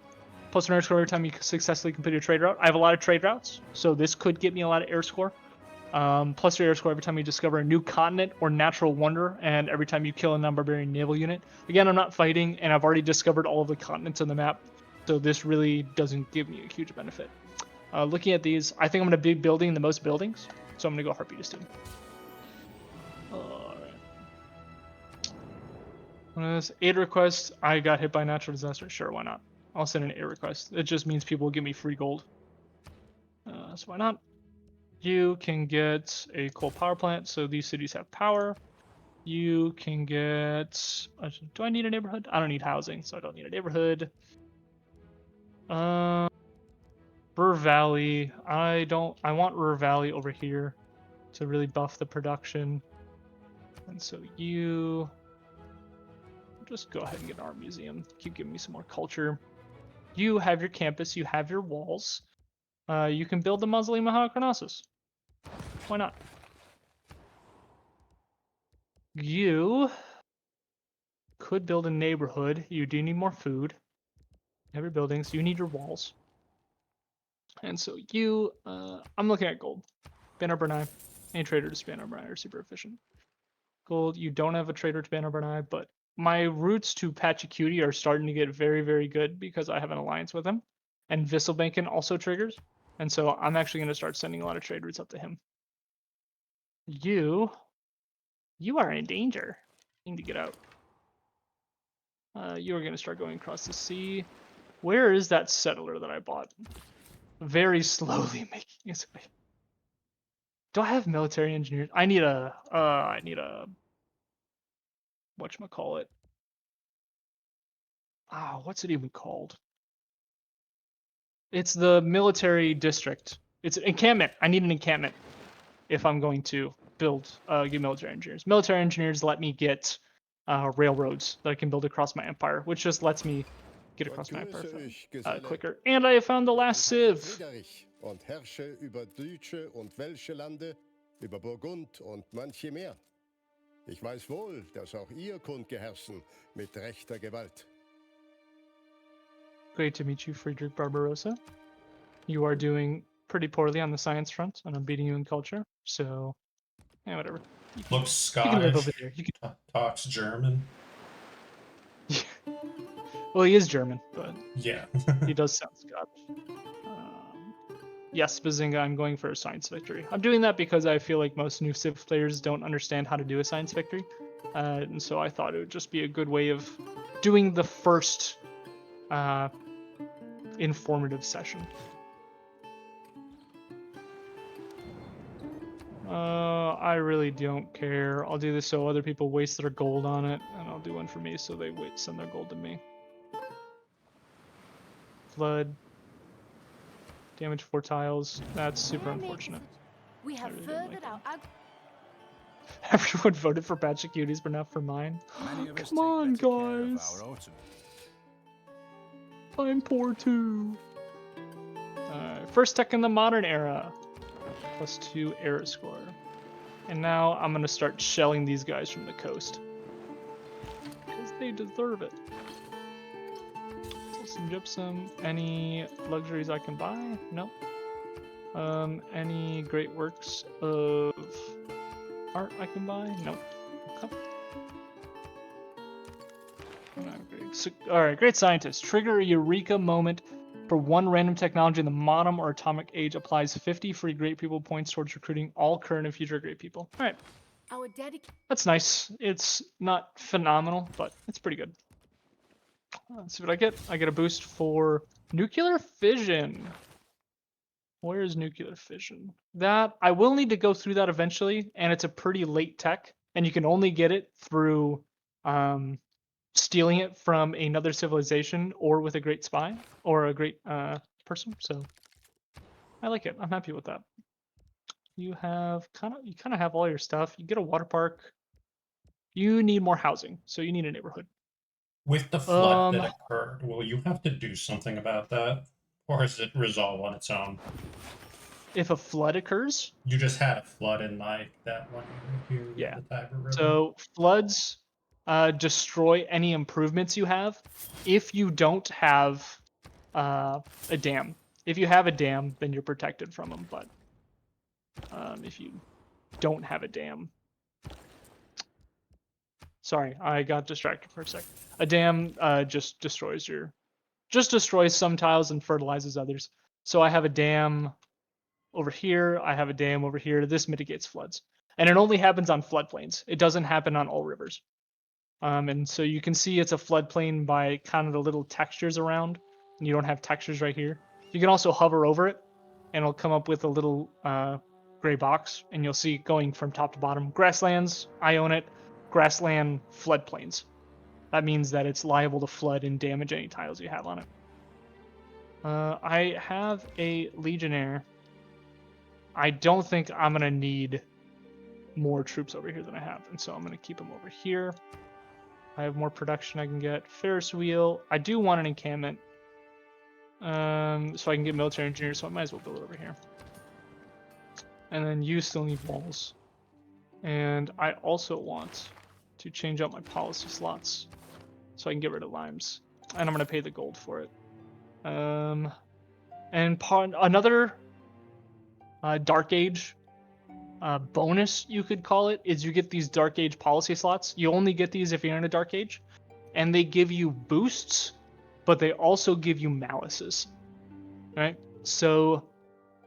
+1 error score every time you successfully complete a trade route. I have a lot of trade routes, so this could get me a lot of error score. +3 error score every time you discover a new continent or natural wonder, and every time you kill a non-barbarian naval unit. Again, I'm not fighting, and I've already discovered all of the continents on the map, so this really doesn't give me a huge benefit. Looking at these, I think I'm going to be building the most buildings, so I'm going to go Heartbeat of Steam. Alright. Aid request. I got hit by a natural disaster. Sure, why not? I'll send an aid request. It just means people will give me free gold. So why not? You can get a coal power plant, so these cities have power. You can get... Do I need a neighborhood? I don't need housing, so I don't need a neighborhood. Ruhr Valley. I want Ruhr Valley over here to really buff the production. And so you... Just go ahead and get an art museum. Keep giving me some more culture. You have your campus, you have your walls. You can build the Mausoleum of Halicarnassus. Why not? You could build a neighborhood. You do need more food. You have your buildings. You need your walls. And so you, I'm looking at gold. Banner Bernai. Any trader to Banner Bernai are super efficient. Gold, you don't have a trader to Banner Bernai, but my routes to Pachacuti are starting to get very, very good because I have an alliance with him. And Visselbanken also triggers. And so I'm actually going to start sending a lot of trade routes up to him. You are in danger. You need to get out. You are going to start going across the sea. Where is that settler that I bought? Very slowly making its way. Do I have military engineers? I need a whatchamacallit. What's it even called? It's the military district. It's an encampment. I need an encampment if I'm going to build, get military engineers. Military engineers let me get railroads that I can build across my empire, which just lets me get across my empire quicker. And I found the last civ. Und herrsche über Deutsche und Welsche Lande, über Burgund und manche mehr. Ich weiß wohl, dass auch ihr kund herrschen mit rechter Gewalt. Great to meet you, Friedrich Barbarossa. You are doing pretty poorly on the science front, and I'm beating you in culture, so yeah, whatever. Looks You can live Scottish. over there. You can... Talks German. Well, he is German, but Yeah. he does sound Scottish. Yes, Bazinga, I'm going for a science victory. I'm doing that because I feel like most new Civ players don't understand how to do a science victory. And so I thought it would just be a good way of doing the first informative session. I really don't care. I'll do this so other people waste their gold on it, and I'll do one for me so they send their gold to me. Flood. Damage 4 tiles. That's super unfortunate. We have really furthered like our Everyone voted for Pachacuties, but not for mine. Come on, guys. I'm poor too. First tech in the modern era. +2 error score. And now I'm gonna start shelling these guys from the coast. Because they deserve it. So some gypsum. Any luxuries I can buy? Nope. Any great works of art I can buy? Nope. Okay. Alright, great scientist. Trigger a eureka moment for one random technology in the modern or atomic age. Applies 50 free great people points towards recruiting all current and future great people. Alright. That's nice. It's not phenomenal, but it's pretty good. Let's see what I get. I get a boost for nuclear fission. Where is nuclear fission? That I will need to go through that eventually, and it's a pretty late tech, and you can only get it through stealing it from another civilization or with a great spy or a great person. So I like it. I'm happy with that. you kind of have all your stuff. You get a water park. You need more housing, so you need a neighborhood. With the flood that occurred, will you have to do something about that? Or does it resolve on its own? If a flood occurs, You just had a flood in like that one area here near yeah. the Tiber River. So floods destroy any improvements you have if you don't have a dam. If you have a dam, then you're protected from them. But if you don't have a dam, sorry, I got distracted for a sec. A dam just destroys some tiles and fertilizes others. So I have a dam over here. I have a dam over here. This mitigates floods, and it only happens on floodplains. It doesn't happen on all rivers. And so you can see it's a floodplain by kind of the little textures around, and you don't have textures right here. You can also hover over it, and it'll come up with a little gray box, and you'll see going from top to bottom. Grasslands, I own it. Grassland floodplains. That means that it's liable to flood and damage any tiles you have on it. I have a Legionnaire. I don't think I'm going to need more troops over here than I have, and so I'm going to keep them over here. I have more production I can get. Ferris wheel. I do want an encampment. So I can get military engineers, so I might as well build it over here. And then you still need walls. And I also want to change out my policy slots so I can get rid of limes. And I'm going to pay the gold for it. And another Dark Age bonus, you could call it, is you get these Dark Age policy slots. You only get these if you're in a Dark Age. And they give you boosts, but they also give you malices. Right? So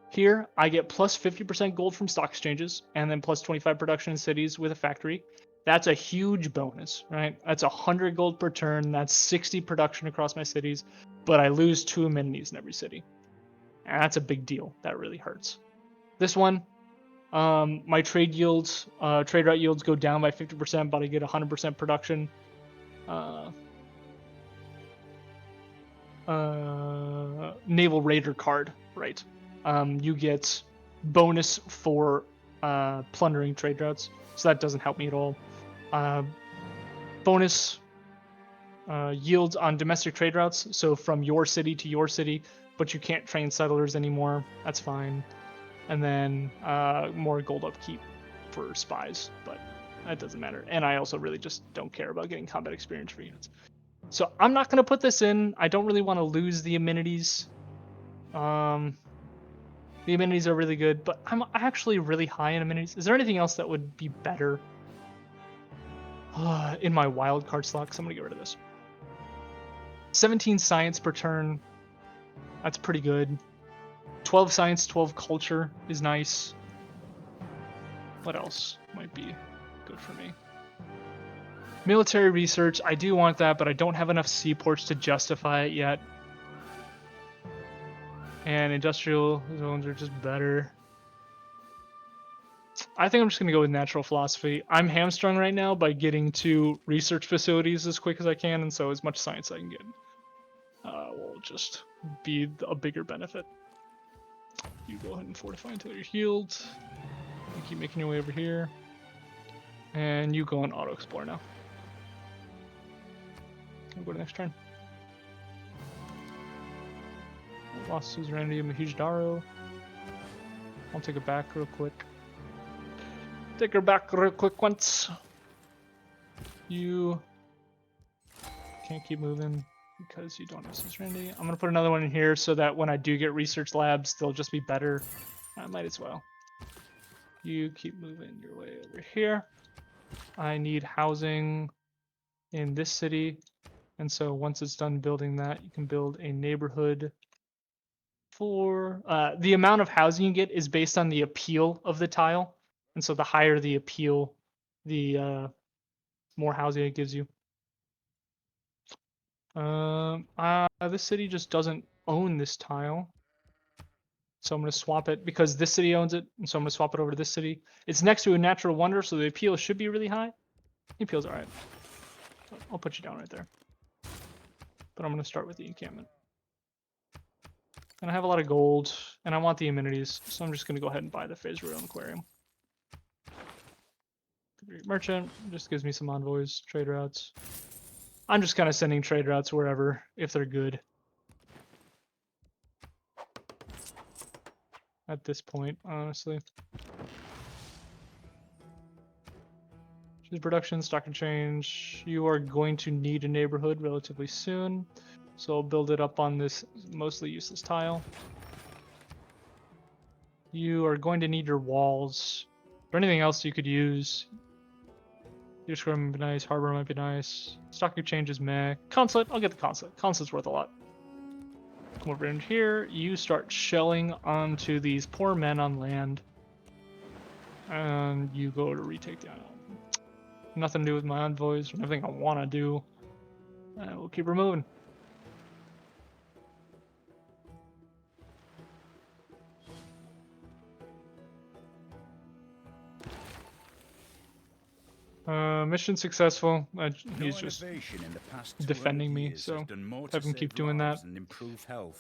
here I get plus 50% gold from stock exchanges, and then plus 25 production in cities with a factory. That's a huge bonus, right? That's 100 gold per turn. That's 60 production across my cities, but I lose 2 amenities in every city. And that's a big deal. That really hurts. This one, my trade yields, trade route yields go down by 50%, but I get 100% production. Naval Raider card, right? You get bonus for plundering trade routes, so that doesn't help me at all. Bonus yields on domestic trade routes, so from your city to your city, but you can't train settlers anymore. That's fine. And then more gold upkeep for spies, but that doesn't matter. And I also really just don't care about getting combat experience for units. So I'm not going to put this in. I don't really want to lose the amenities. The amenities are really good, but I'm actually really high in amenities. Is there anything else that would be better in my wildcard slot? Because I'm going to get rid of this. 17 science per turn. That's pretty good. 12 science, 12 culture is nice. What else might be good for me? Military research, I do want that, but I don't have enough seaports to justify it yet. And industrial zones are just better. I think I'm just going to go with natural philosophy. I'm hamstrung right now by getting to research facilities as quick as I can, and so as much science I can get will just be a bigger benefit. You go ahead and fortify until you're healed. You keep making your way over here. And you go on auto explore now. We'll go to next turn. Lost suzerainty of Mahijidaro. I'll take it back real quick. Take her back real quick once. You can't keep moving because you don't have suzerainty. I'm gonna put another one in here so that when I do get research labs, they'll just be better. I might as well. You keep moving your way over here. I need housing in this city. And so once it's done building that, you can build a neighborhood for the amount of housing you get is based on the appeal of the tile. And so the higher the appeal, the more housing it gives you. This city just doesn't own this tile. So I'm going to swap it because this city owns it. And so I'm going to swap it over to this city. It's next to a natural wonder, so the appeal should be really high. The appeal's all right. I'll put you down right there. But I'm going to start with the encampment. And I have a lot of gold, and I want the amenities, so I'm just going to go ahead and buy the Phase Realm Aquarium. Merchant just gives me some envoys, trade routes. I'm just kind of sending trade routes wherever, if they're good. At this point, honestly. Choose production, stock and change. You are going to need a neighborhood relatively soon. So I'll build it up on this mostly useless tile. You are going to need your walls. Or anything else you could use. Your square might be nice, harbor might be nice. Stock exchange is meh. Consulate, I'll get the consulate. Consulate's worth a lot. Come over in here, you start shelling onto these poor men on land. And you go to retake the island. Nothing to do with my envoys, or nothing I want to do. We'll keep her moving. Mission successful. He's just defending me, so have him keep doing that.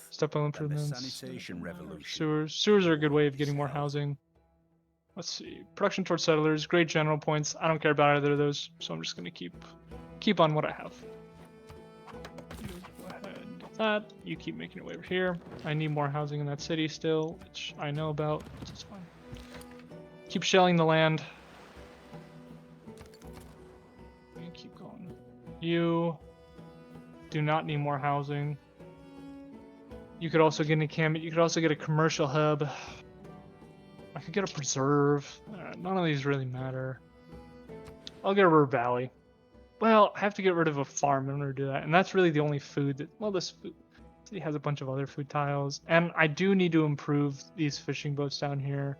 Step on improvements. Sewers. Sewers are a good way of getting more housing. Let's see. Production towards settlers. Great general points. I don't care about either of those, so I'm just gonna keep on what I have. You go ahead and do that. You keep making your way over here. I need more housing in that city still, which I know about, which is fine. Keep shelling the land. Keep going. You do not need more housing. You could also get an encampment. You could also get a commercial hub. I could get a preserve. None of these really matter. I'll get a river valley. Well, I have to get rid of a farm in order to do that, and that's really the only food that. Well, this food city has a bunch of other food tiles, and I do need to improve these fishing boats down here.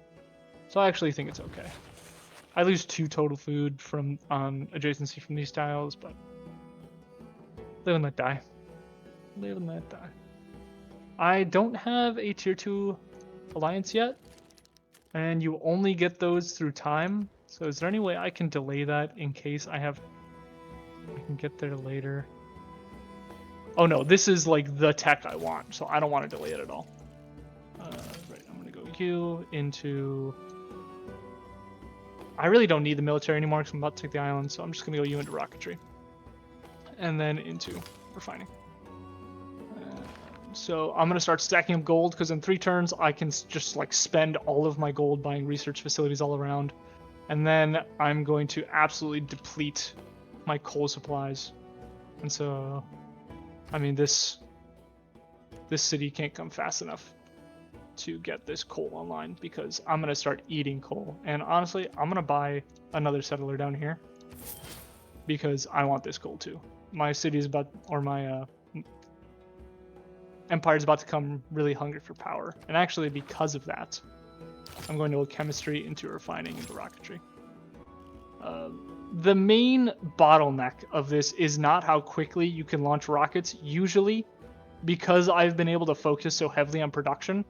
So I actually think it's okay. I lose 2 total food from adjacency from these tiles, but live and let die. Live and let die. I don't have a tier 2 alliance yet, and you only get those through time. So is there any way I can delay that in case I can get there later? Oh no, this is like the tech I want, so I don't want to delay it at all. Right, I'm gonna go you into. I really don't need the military anymore because I'm about to take the island, so I'm just gonna go you into rocketry. And then into refining. So I'm gonna start stacking up gold because in 3 turns I can just like spend all of my gold buying research facilities all around. And then I'm going to absolutely deplete my coal supplies. And so, I mean, this city can't come fast enough to get this coal online because I'm gonna start eating coal. And honestly, I'm gonna buy another settler down here because I want this coal too. My city is about, or my empire is about to come really hungry for power. And actually, because of that, I'm going to go chemistry into refining into rocketry. The main bottleneck of this is not how quickly you can launch rockets. Usually, because I've been able to focus so heavily on production,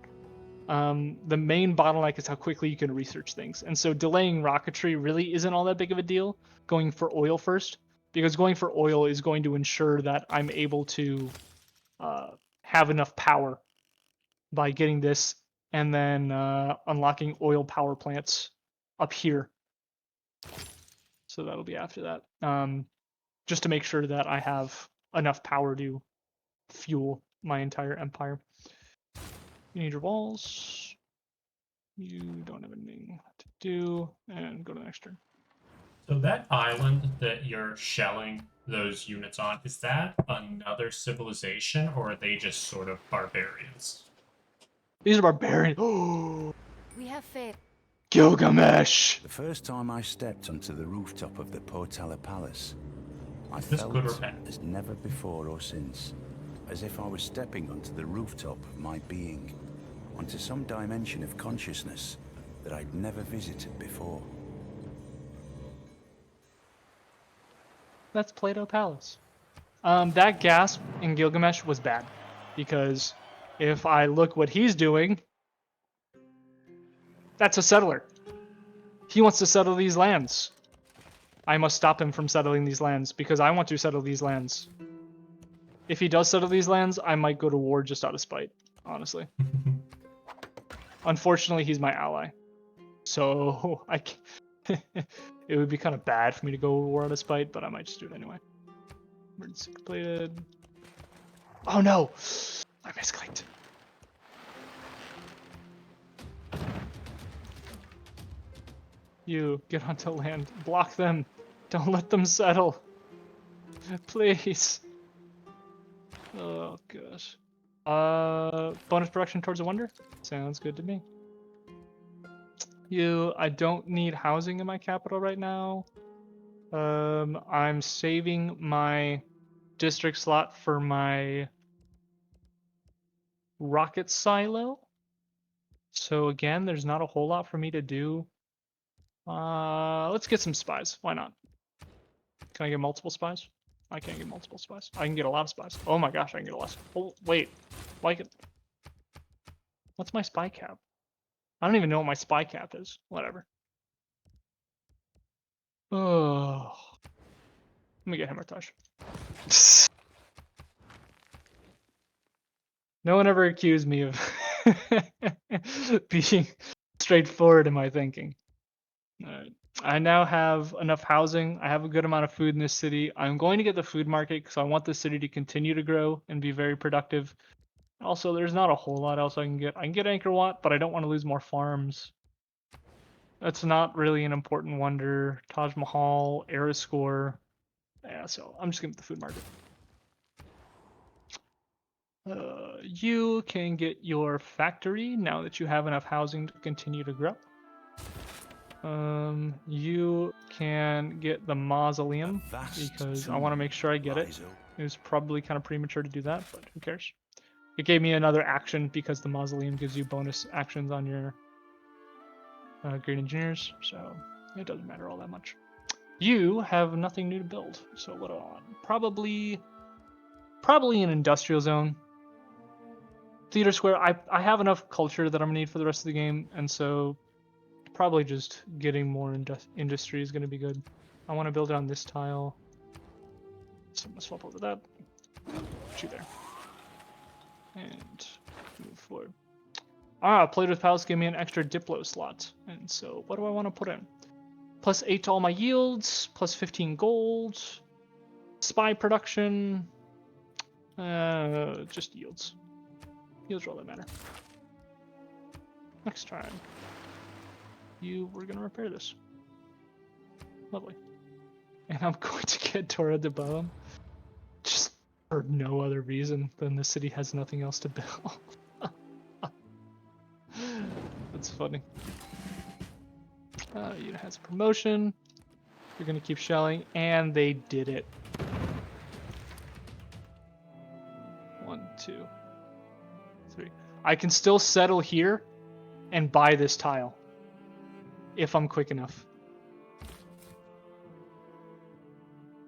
the main bottleneck is how quickly you can research things. And so delaying rocketry really isn't all that big of a deal, going for oil first, because going for oil is going to ensure that I'm able to have enough power by getting this and then unlocking oil power plants up here. So that'll be after that. Just to make sure that I have enough power to fuel my entire empire. You need your walls. You don't have anything to do, and go to the next turn. So that island that you're shelling those units on, is that another civilization, or are they just sort of barbarians? These are barbarians. Oh, We have faith. Gilgamesh! The first time I stepped onto the rooftop of the Portala Palace, I Is this felt good or bad? as never before or since, as if I was stepping onto the rooftop of my being, onto some dimension of consciousness that I'd never visited before. That's Plato Palace. That gasp in Gilgamesh was bad, because if I look what he's doing, that's a settler. He wants to settle these lands. I must stop him from settling these lands because I want to settle these lands. If he does settle these lands, I might go to war just out of spite. honestly. Unfortunately, he's my ally. So I can't, it would be kind of bad for me to go war on a spite, but I might just do it anyway. Emergency completed. Oh no! I misclicked. You get onto land. Block them. Don't let them settle. Please. Oh gosh. Bonus production towards a wonder? Sounds good to me. I don't need housing in my capital right now. I'm saving my district slot for my rocket silo. So again, there's not a whole lot for me to do. Let's get some spies. Why not? Can I get multiple spies? I can't get multiple spies. I can get a lot of spies. Oh my gosh, I can get a lot. Oh wait, what's my spy cap? I don't even know what my spy cap is. Whatever. Oh, let me get Hermitage. No one ever accused me of being straightforward in my thinking. Alright. I now have enough housing. I have a good amount of food in this city. I'm going to get the food market because I want the city to continue to grow and be very productive. Also, there's not a whole lot else I can get. I can get Angkor Wat, but I don't want to lose more farms. That's not really an important wonder. Taj Mahal, Era Score. Yeah, so I'm just gonna get the food market. You can get your factory now that you have enough housing to continue to grow. You can get the mausoleum because I want to make sure I get it. It was probably kind of premature to do that, but who cares? It gave me another action because the mausoleum gives you bonus actions on your great engineers, so it doesn't matter all that much. You have nothing new to build, so what do I want? Probably an industrial zone. Theater Square, I have enough culture that I'm gonna need for the rest of the game, and so probably just getting more industry is gonna be good. I want to build it on this tile, so I'm gonna swap over that. Put you there, and move forward. Played with Palace gave me an extra Diplo slot, and so what do I want to put in? Plus 8 to all my yields, plus 15 gold, spy production, just yields. Yields are all that matter. Next time, we're gonna repair this. Lovely. And I'm going to get Torre de Belém, just for no other reason than the city has nothing else to build. That's funny. Unit has a promotion. You're gonna keep shelling, and they did it. 1, 2, 3. I can still settle here and buy this tile if I'm quick enough.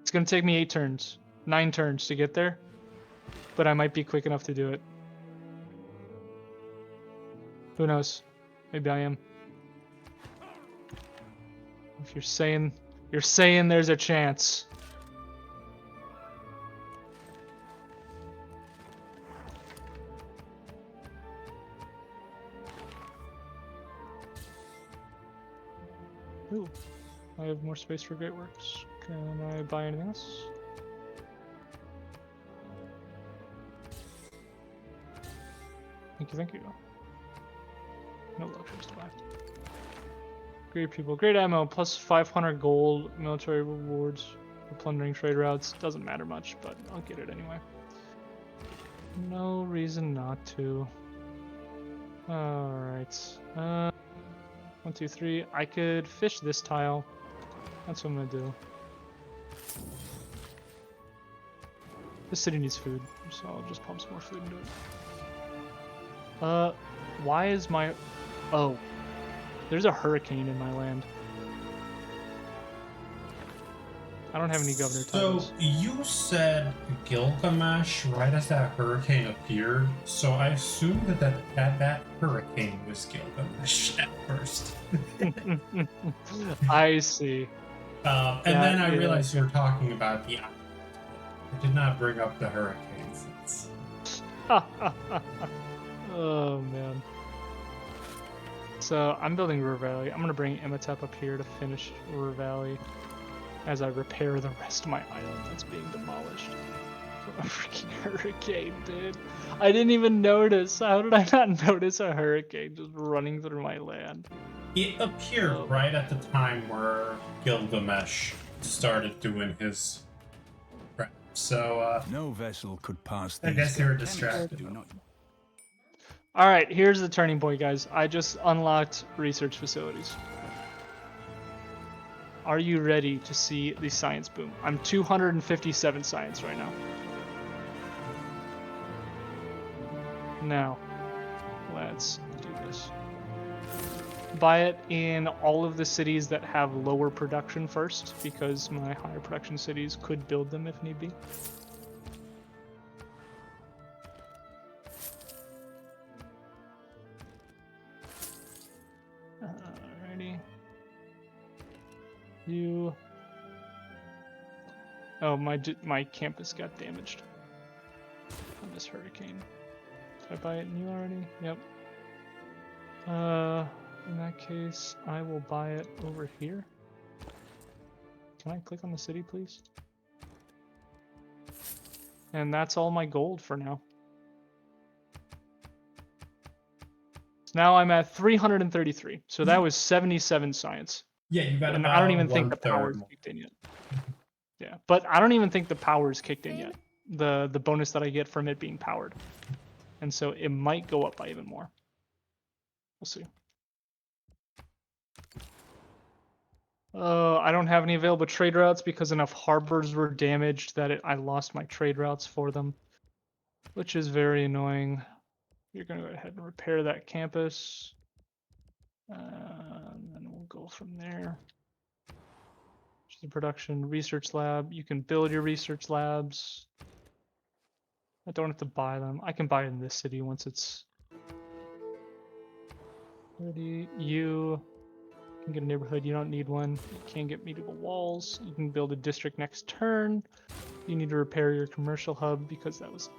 It's gonna take me 9 turns to get there, but I might be quick enough to do it. Who knows? Maybe I am. If you're saying there's a chance. Ooh, I have more space for Great Works. Can I buy anything else? Thank you. No luxuries to buy. Great people. Great ammo, plus 500 gold, military rewards for plundering trade routes. Doesn't matter much, but I'll get it anyway. No reason not to. Alright. 1, 2, 3. I could fish this tile. That's what I'm gonna do. This city needs food, so I'll just pump some more food into it. Why is my... Oh. There's a hurricane in my land. I don't have any governor titles. So you said Gilgamesh right as that hurricane appeared, so I assumed that hurricane was Gilgamesh at first. I see. And then I realized you were talking about the island. I did not bring up the hurricanes. Oh man. So I'm building River Valley. I'm gonna bring Imhotep up here to finish River Valley as I repair the rest of my island that's being demolished from a freaking hurricane, dude. I didn't even notice. How did I not notice a hurricane just running through my land? It appeared Oh. right at the time where Gilgamesh started doing his prep. So, No vessel could pass I these guess they were gates. distracted. Do not All right, here's the turning point, guys. I just unlocked research facilities. Are you ready to see the science boom? I'm 257 science right now. Now, let's do this. Buy it in all of the cities that have lower production first, because my higher production cities could build them if need be. Alrighty. You. Oh, my campus got damaged from this hurricane. Did I buy it new already? Yep. In that case, I will buy it over here. Can I click on the city, please? And that's all my gold for now. So now I'm at 333. So that was 77 science. Yeah, you got And about I don't even think the 1/3 power's more. kicked in yet. Yeah, but I don't even think the power's kicked in yet. The bonus that I get from it being powered. And so it might go up by even more. We'll see. I don't have any available trade routes because enough harbors were damaged that I lost my trade routes for them, which is very annoying. You're going to go ahead and repair that campus. And then we'll go from there. The production research lab. You can build your research labs. I don't have to buy them. I can buy it in this city once it's ready. You can get a neighborhood. You don't need one. You can get medieval walls. You can build a district next turn. You need to repair your commercial hub because that was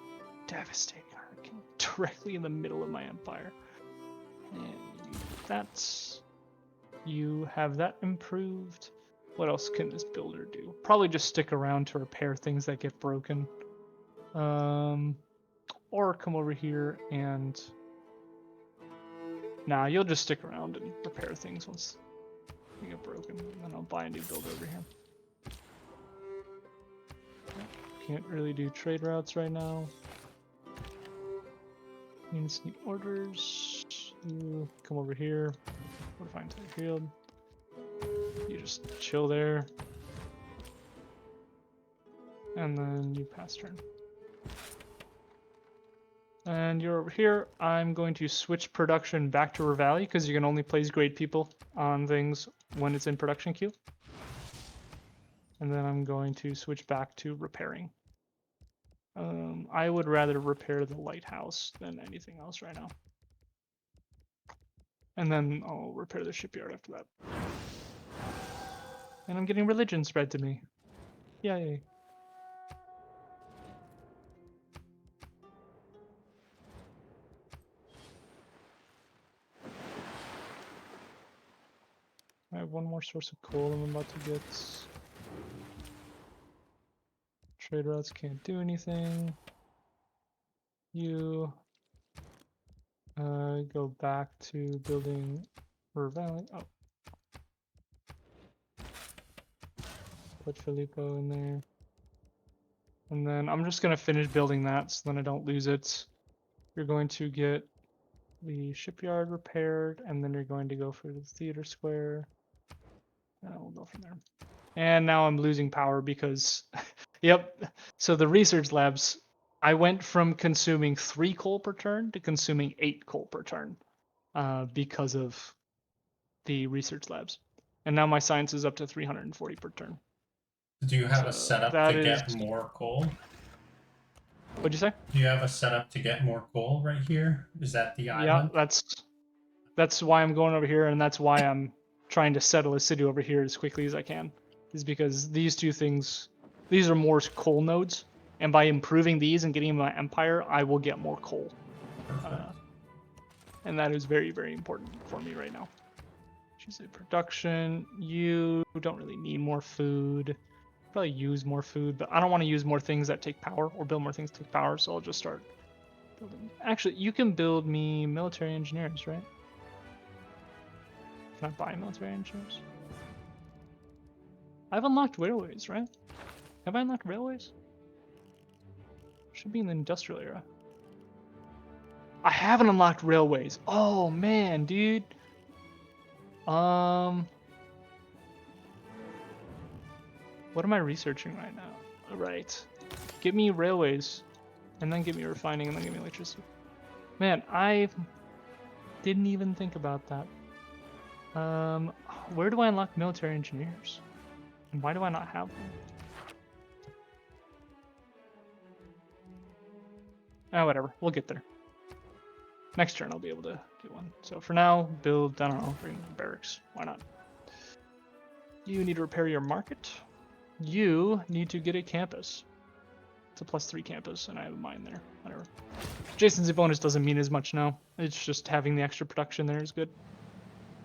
devastating hurricane directly in the middle of my empire. And that's you have that improved. What else can this builder do? Probably just stick around to repair things that get broken. Or come over here and... Nah, you'll just stick around and repair things once they get broken. And then I'll buy a new builder over here. Can't really do trade routes right now. Units need orders. You come over here. Fortify entire field. You just chill there. And then you pass turn. And you're over here. I'm going to switch production back to River Valley because you can only place grade people on things when it's in production queue. And then I'm going to switch back to repairing. I would rather repair the lighthouse than anything else right now. And then I'll repair the shipyard after that. And I'm getting religion spread to me. Yay. I have one more source of coal I'm about to get. Trade routes can't do anything. You go back to building River Valley. Oh. Put Filippo in there. And then I'm just going to finish building that so then I don't lose it. You're going to get the shipyard repaired, and then you're going to go for the theater square. And we'll go from there. And now I'm losing power because, yep. So the research labs, I went from consuming 3 coal per turn to consuming 8 coal per turn because of the research labs. And now my science is up to 340 per turn. Do you have a So setup that to is... get more coal? What'd you say? Do you have a setup to get more coal right here? Is that the island? Yeah, that's why I'm going over here, and that's why I'm trying to settle a city over here as quickly as I can. Is because these two things, these are more coal nodes, and by improving these and getting my empire, I will get more coal. Perfect. and that is very, very important for me right now. She's a production. You don't really need more food. Probably use more food, but I don't want to use more things that take power or build more things that take power, so I'll just start building. Actually, you can build me military engineers, right? Can I buy military engineers? I've unlocked railways, right? Have I unlocked railways? Should be in the industrial era. I haven't unlocked railways. Oh man, dude. What am I researching right now? Right. Give me railways, and then give me refining, and then give me electricity. Man, I didn't even think about that. Where do I unlock military engineers? And why do I not have them? Ah, whatever. We'll get there. Next turn I'll be able to get one. So for now, build, I don't know, bring barracks. Why not? You need to repair your market. You need to get a campus. It's a +3 campus, and I have a mine there. Whatever. Jason's bonus doesn't mean as much now. It's just having the extra production there is good.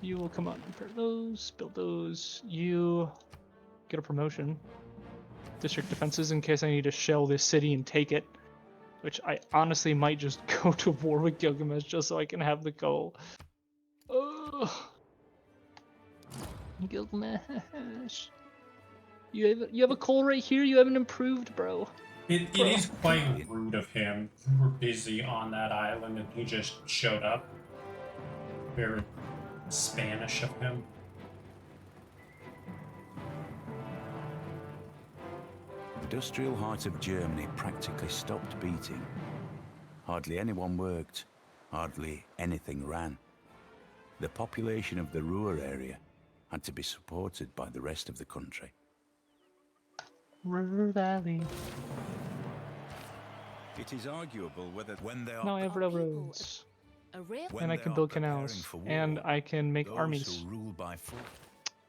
You will come out and repair those, build those. You get a promotion. District defenses in case I need to shell this city and take it. Which I honestly might just go to war with Gilgamesh just so I can have the goal. Ugh. Gilgamesh. You have a coal right here? You haven't improved, bro. It is quite rude of him. We were busy on that island and he just showed up. Very Spanish of him. The industrial heart of Germany practically stopped beating. Hardly anyone worked, hardly anything ran. The population of the Ruhr area had to be supported by the rest of the country. River Valley. It is arguable whether when they are Now I have railroads. And I can build canals. And I can make armies.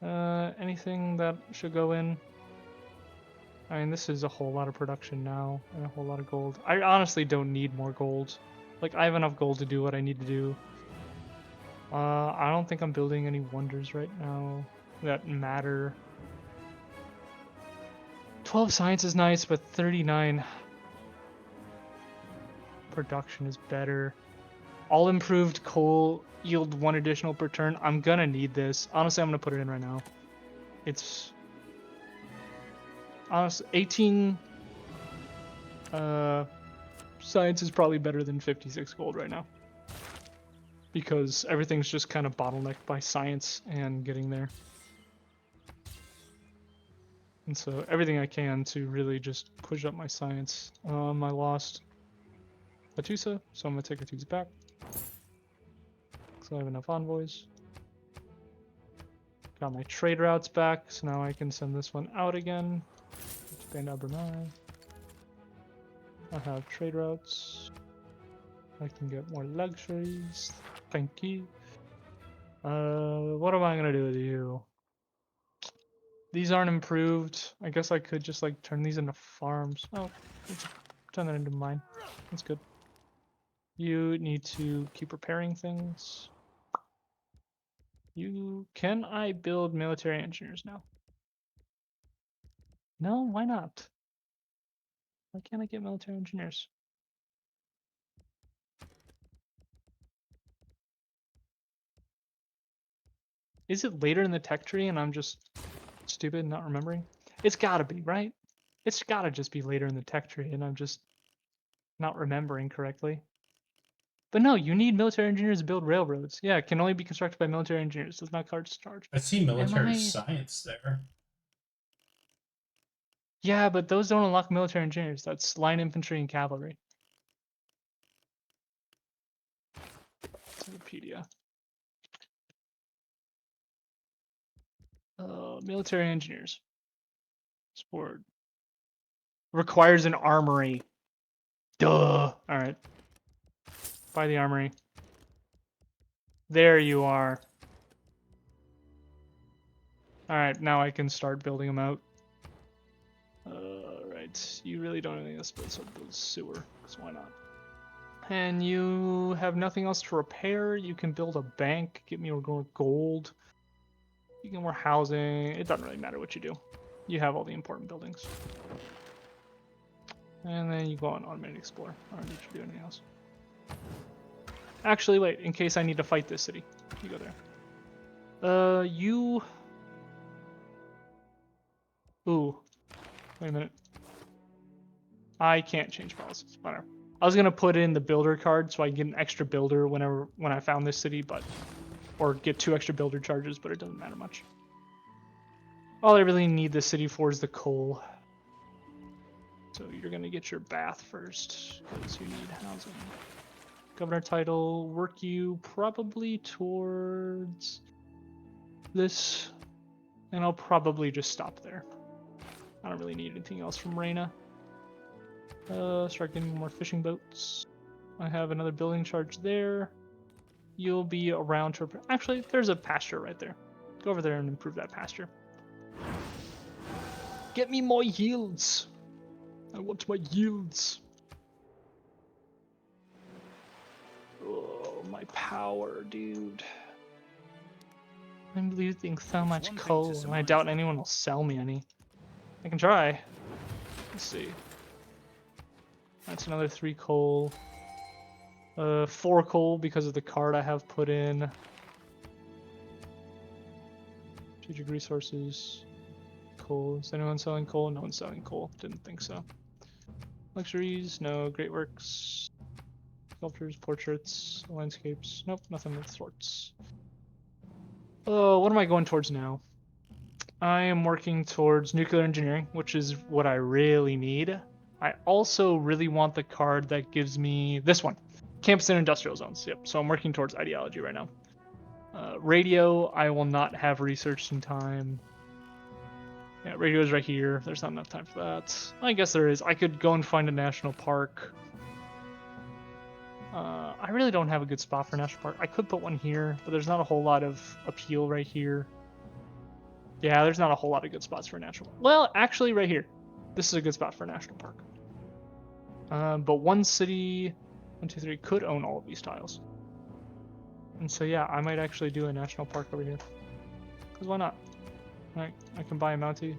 Anything that should go in? I mean, this is a whole lot of production now, and a whole lot of gold. I honestly don't need more gold. Like, I have enough gold to do what I need to do. I don't think I'm building any wonders right now that matter. 12 science is nice, but 39 production is better. All improved coal yield 1 additional per turn. I'm gonna need this. Honestly, I'm gonna put it in right now. It's... honestly, 18 science is probably better than 56 gold right now. Because everything's just kind of bottlenecked by science and getting there. And so everything I can to really just push up my science. I lost Atusa, so I'm going to take Atusa back. So I have enough envoys. Got my trade routes back, so now I can send this one out again. Expand Abernai. I have trade routes. I can get more luxuries. Thank you. What am I gonna do with you? These aren't improved. I guess I could just like turn these into farms. Oh, let's turn that into mine. That's good. You need to keep repairing things. Can I build military engineers now? No, why not? Why can't I get military engineers? Is it later in the tech tree and I'm just stupid not remembering? It's gotta be, right? It's gotta just be later in the tech tree and I'm just not remembering correctly. But no, you need military engineers to build railroads. Yeah, it can only be constructed by military engineers. Does not charge. I see military science there. Yeah, but those don't unlock military engineers. That's line infantry and cavalry. Wikipedia. Military engineers. Sport. Requires an armory. Duh. Alright. Buy the armory. There you are. Alright, now I can start building them out. Alright, you really don't have anything else to build, so build sewer, because why not? And you have nothing else to repair. You can build a bank, get me more gold. You get more housing. It doesn't really matter what you do. You have all the important buildings. And then you go on automated explore. I don't need to do anything else. Actually, wait. In case I need to fight this city, you go there. You. Ooh. Wait a minute. I can't change policies. Whatever. I was gonna put in the builder card so I get an extra builder when I found this city, but or get 2 extra builder charges, but it doesn't matter much. All I really need this city for is the coal. So you're gonna get your bath first because you need housing. Governor title, work you probably towards this, and I'll probably just stop there. I don't really need anything else from Reyna. Start getting more fishing boats. I have another building charge there. You'll be around to... Actually, there's a pasture right there. Go over there and improve that pasture. Get me more yields. I want my yields. Oh, my power, dude. I'm losing so much coal, and I doubt anyone will sell me any. I can try. Let's see. That's another 3 coal. 4 coal because of the card I have put in. Strategic resources. Coal. Is anyone selling coal? No one's selling coal. Didn't think so. Luxuries? No. Great works. Sculptures, portraits, landscapes. Nope, nothing of sorts. Oh, what am I going towards now? I am working towards nuclear engineering, which is what I really need. I also really want the card that gives me this one. Campus and industrial zones. Yep, so I'm working towards ideology right now. Radio, I will not have research in time. Yeah, radio is right here. There's not enough time for that. I guess there is. I could go and find a national park. I really don't have a good spot for national park. I could put one here, but there's not a whole lot of appeal right here. Yeah, there's not a whole lot of good spots for a national park. Well, actually, right here. This is a good spot for a national park. But one city, 1, 2, 3, could own all of these tiles. And so yeah, I might actually do a national park over here. Because why not? I can buy a Mountie.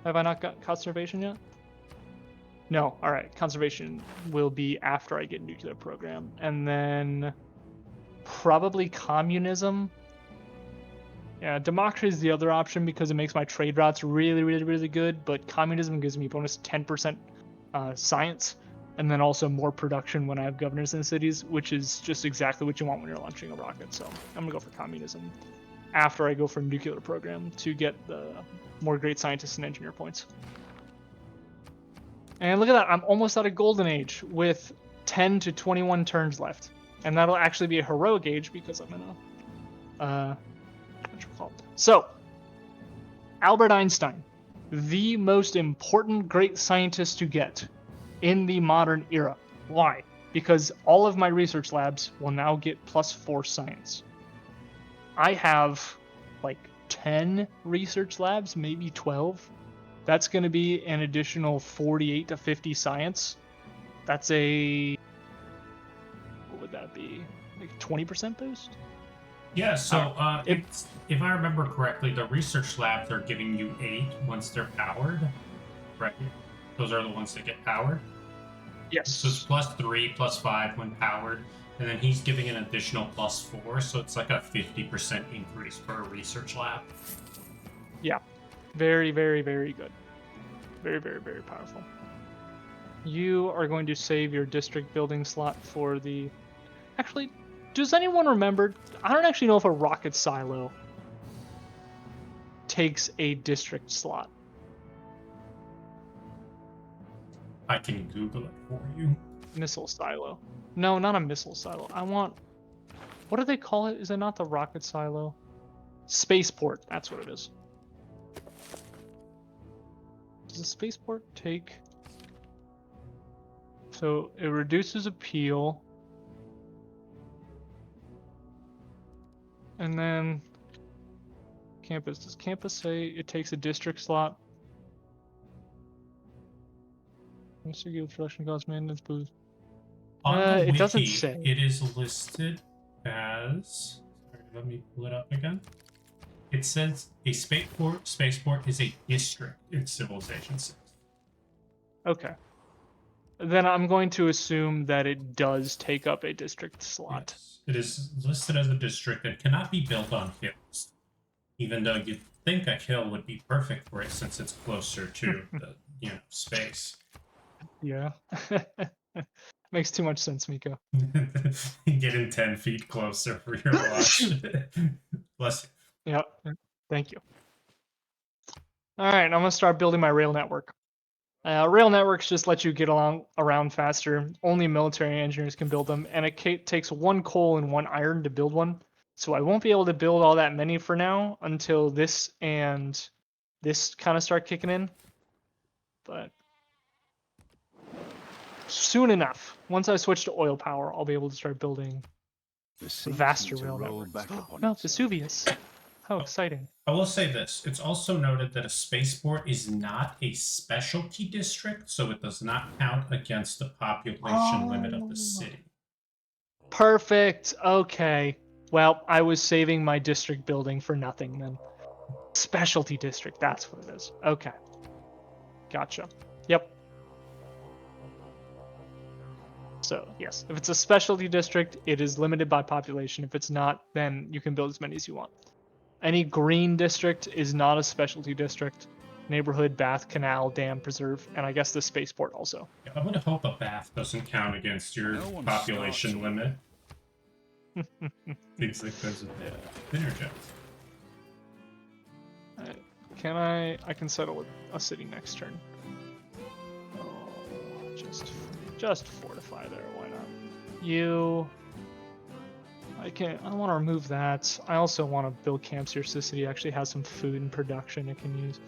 Have I not got conservation yet? No, alright. Conservation will be after I get nuclear program. And then probably communism. Yeah, democracy is the other option because it makes my trade routes really, really, really good. But communism gives me bonus 10% science. And then also more production when I have governors in the cities, which is just exactly what you want when you're launching a rocket. So I'm going to go for communism after I go for nuclear program to get the more great scientists and engineer points. And look at that, I'm almost out of golden age with 10 to 21 turns left. And that'll actually be a heroic age because I'm in a... what's it called? So, Albert Einstein, the most important great scientist to get in the modern era. Why? Because all of my research labs will now get +4 science. I have like 10 research labs, maybe 12. That's going to be an additional 48 to 50 science. That's a... what would that be? Like 20% boost? Yeah, so if I remember correctly, the research labs are giving you 8 once they're powered, right? Those are the ones that get powered. Yes. So it's +3, +5 when powered, and then he's giving an additional +4, so it's like a 50% increase per research lab. Yeah. Very, very, very good. Very, very, very powerful. You are going to save your district building slot for the... Actually, does anyone remember? I don't actually know if a rocket silo takes a district slot. I can Google it for you. Missile silo. No, not a missile silo. I want... what do they call it? Is it not the rocket silo? Spaceport. That's what it is. Does a spaceport take... so it reduces appeal. And then... campus. Does campus say it takes a district slot? Mr. Guild production cost maintenance boost. On the It doesn't wiki, say. it is listed as. Sorry, let me pull it up again. It says a spaceport is a district in Civilization 6. Okay. Then I'm going to assume that it does take up a district slot. Yes. It is listed as a district and cannot be built on hills. Even though you'd think a hill would be perfect for it since it's closer to the space. Yeah. Makes too much sense, Miko. Getting 10 feet closer for your watch. Bless you. Yep. Thank you. All right, I'm gonna start building my rail network. Rail networks just let you get around faster. Only military engineers can build them, and it takes 1 coal and 1 iron to build one. So I won't be able to build all that many for now until this and this kind of start kicking in. But soon enough, once I switch to oil power, I'll be able to start building The sea vaster seemed to rail roll networks. back upon Mount itself. Vesuvius. How exciting. I will say this. It's also noted that a spaceport is not a specialty district, so it does not count against the population limit of the city. Perfect. Okay. Well, I was saving my district building for nothing then. Specialty district, that's what it is. Okay. Gotcha. Yep. So, yes, if it's a specialty district, it is limited by population. If it's not, then you can build as many as you want. Any green district is not a specialty district. Neighborhood, bath, canal, dam, preserve, and I guess the spaceport also. Yeah, I would hope a bath doesn't count against your No one population starts limit. Things like those interjects. Can I can settle a city next turn. Oh, just fortify there, why not? You I want to remove that. I also want to build camps here so the city actually has some food and production it can use.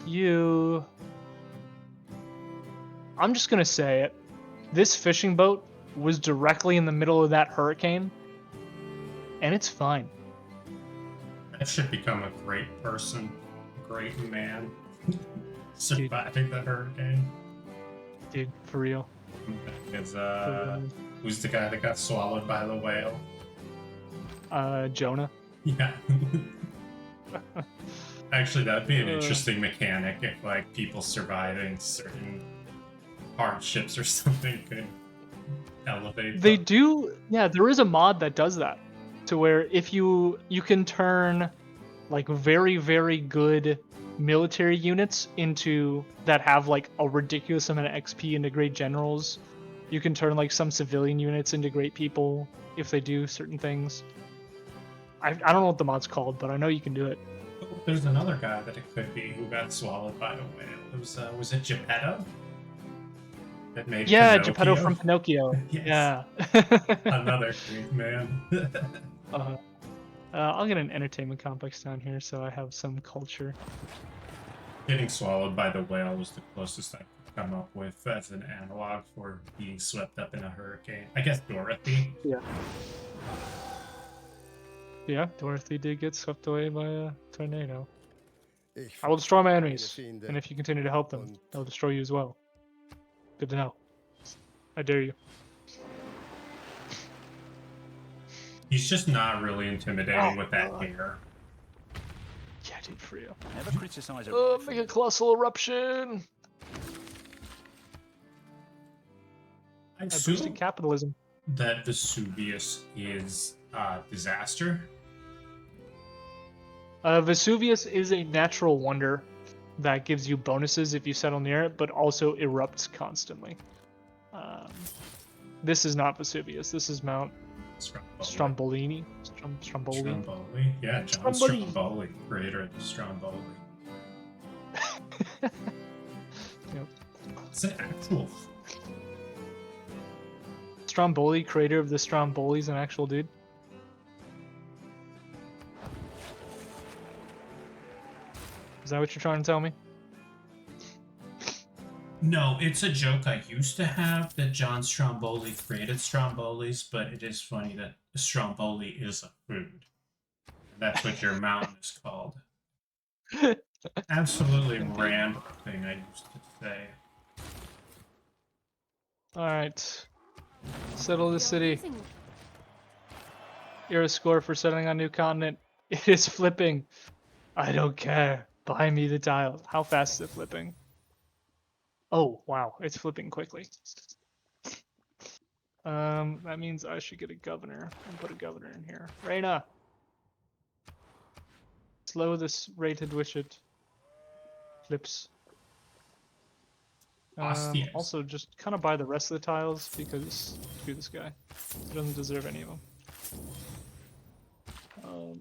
You I'm just gonna say it. This fishing boat was directly in the middle of that hurricane, and it's fine. That should become a great person, a great man, surviving the hurricane. Dude, for real. Because who's the guy that got swallowed by the whale? Jonah. Yeah. Actually, that'd be an interesting mechanic if like people surviving certain hardships or something could elevate. They do, yeah, there is a mod that does that. To where if you can turn like very, very good military units into that have like a ridiculous amount of XP into great generals. You can turn like some civilian units into great people if they do certain things. I don't know what the mod's called, but I know you can do it. There's another guy that it could be who got swallowed by a whale. It was it Geppetto? That made Geppetto from Pinocchio. Yes. Yeah. Another great man. I'll get an entertainment complex down here so I have some culture. Getting swallowed by the whale was the closest I could come up with as an analog for being swept up in a hurricane. I guess Dorothy. Yeah, Dorothy did get swept away by a tornado. I will destroy my enemies, and if you continue to help them, they'll destroy you as well. Good to know. I dare you. He's just not really intimidating with that hair. Yeah, dude, for real. Never criticize a Make rifle. a colossal eruption! I Boosting assume capitalism. that Vesuvius is a disaster. Vesuvius is a natural wonder that gives you bonuses if you settle near it, but also erupts constantly. This is not Vesuvius. This is Mount Stromboli. Stromboli? Yeah, John Stromboli. Stromboli, creator of the Stromboli. Yep. It's an actual. Stromboli, creator of the Stromboli, is an actual dude. Is that what you're trying to tell me? No, it's a joke I used to have that John Stromboli created Strombolis, but it is funny that Stromboli is a food. That's what your mountain is called. Absolutely random thing I used to say. Alright. Settle the We are city. losing. You're a score for settling on new continent. It is flipping. I don't care. Buy me the tiles. How fast is it flipping? Oh, wow. It's flipping quickly. That means I should get a governor and put a governor in here. Reina! Slow this rated wish it flips. Ostias. Also, just kind of buy the rest of the tiles because screw this guy. He doesn't deserve any of them.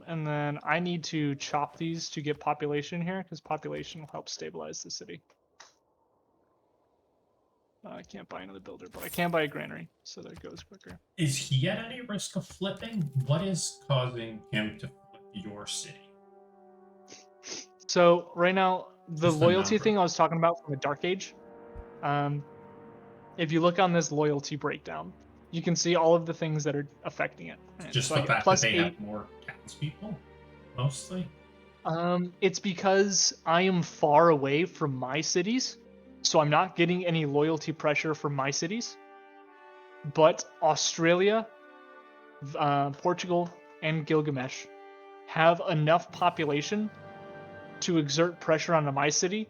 And then I need to chop these to get population here because population will help stabilize the city. I can't buy another builder, but I can buy a granary, so that it goes quicker. Is he at any risk of flipping? What is causing him to flip your city? So right now, the Just the loyalty number. thing I was talking about from the Dark Age. If you look on this loyalty breakdown, you can see all of the things that are affecting it. Right? Just So the I get fact that plus they 8. have more townspeople, mostly. It's because I am far away from my cities, so I'm not getting any loyalty pressure from my cities. But Australia, Portugal, and Gilgamesh have enough population to exert pressure onto my city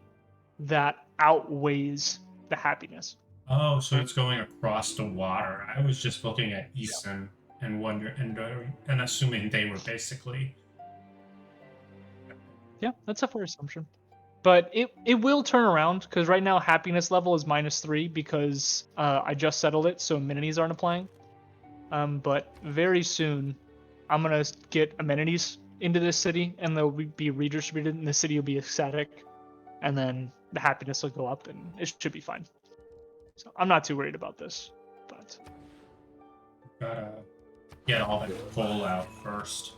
that outweighs the happiness. Oh, so it's going across the water. I was just looking at Eason and and assuming they were basically. Yeah, that's a fair assumption. But it will turn around because right now happiness level is -3 because I just settled it, so amenities aren't applying. But very soon, I'm gonna get amenities into this city, and they'll be redistributed, and the city will be ecstatic, and then the happiness will go up, and it should be fine. So I'm not too worried about this, but Gotta get all that coal out first.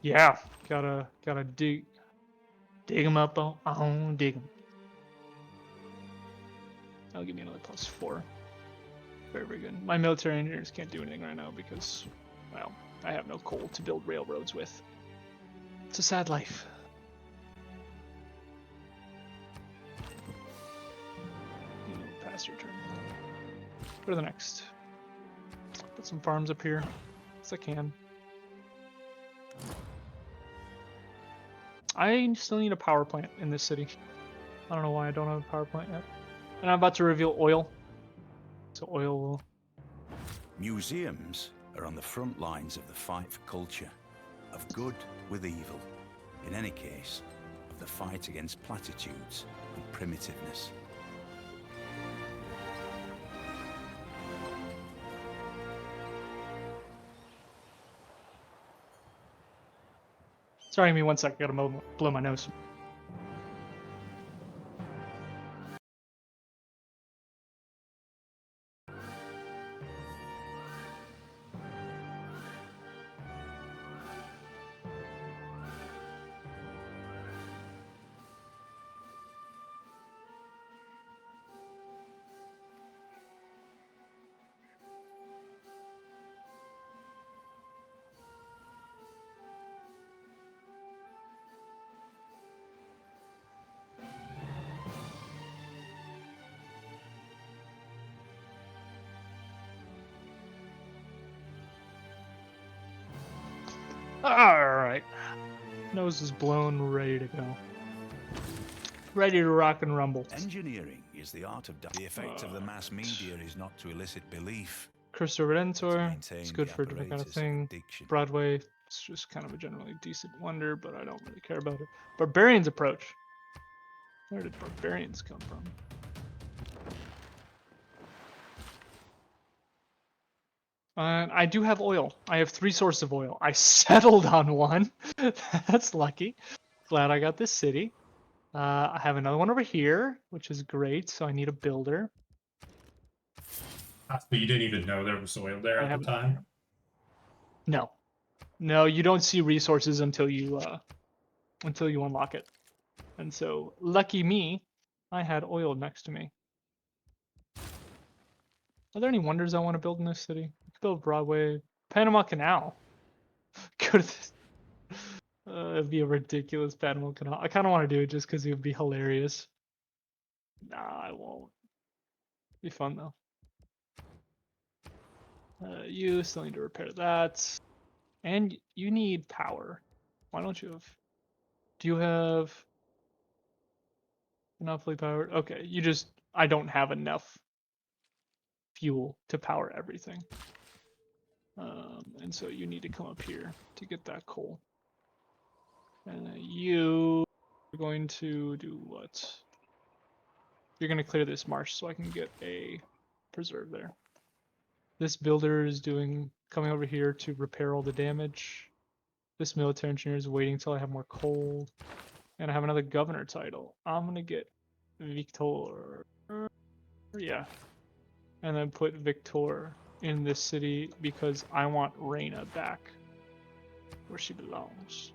yeah, gotta dig them up. Dig them. That'll give me another +4. Very, very good. My military engineers can't do anything right now because, well, I have no coal to build railroads with. It's a sad life. You know, pass your turn. Go to the next. Put some farms up here, as I can. I still need a power plant in this city. I don't know why I don't have a power plant yet. And I'm about to reveal oil. So oil will... Museums are on the front lines of the fight for culture, of good with evil. In any case, of the fight against platitudes and primitiveness. Sorry, give me 1 sec. I gotta blow my nose. Alright. Nose is blown, ready to go. Ready to rock and rumble. Engineering is the art of... The effect of the mass media is not to elicit belief. Cristo Redentor, maintain it's good the for a different kind of apparatus of thing. addiction. Broadway, it's just kind of a generally decent wonder, but I don't really care about it. Barbarians approach. Where did barbarians come from? And I do have oil. I have 3 sources of oil. I settled on one. That's lucky. Glad I got this city. I have another one over here, which is great. So I need a builder. But you didn't even know there was oil there I at have the time. No, no, you don't see resources until you unlock it. And so, lucky me, I had oil next to me. Are there any wonders I want to build in this city? I could build Broadway, Panama Canal. Go to this. It'd be a ridiculous Panama Canal. I kind of want to do it just because it would be hilarious. Nah, I won't. Be fun though. You still need to repair that. And you need power. Why don't you have... Do you have... Not fully powered? Okay, you just... I don't have enough fuel to power everything. And so you need to come up here to get that coal. And you are going to do what? You're going to clear this marsh so I can get a preserve there. This builder is coming over here to repair all the damage. This military engineer is waiting until I have more coal. And I have another governor title. I'm going to get Victor. Yeah. And then put Victor in this city because I want Reina back where she belongs.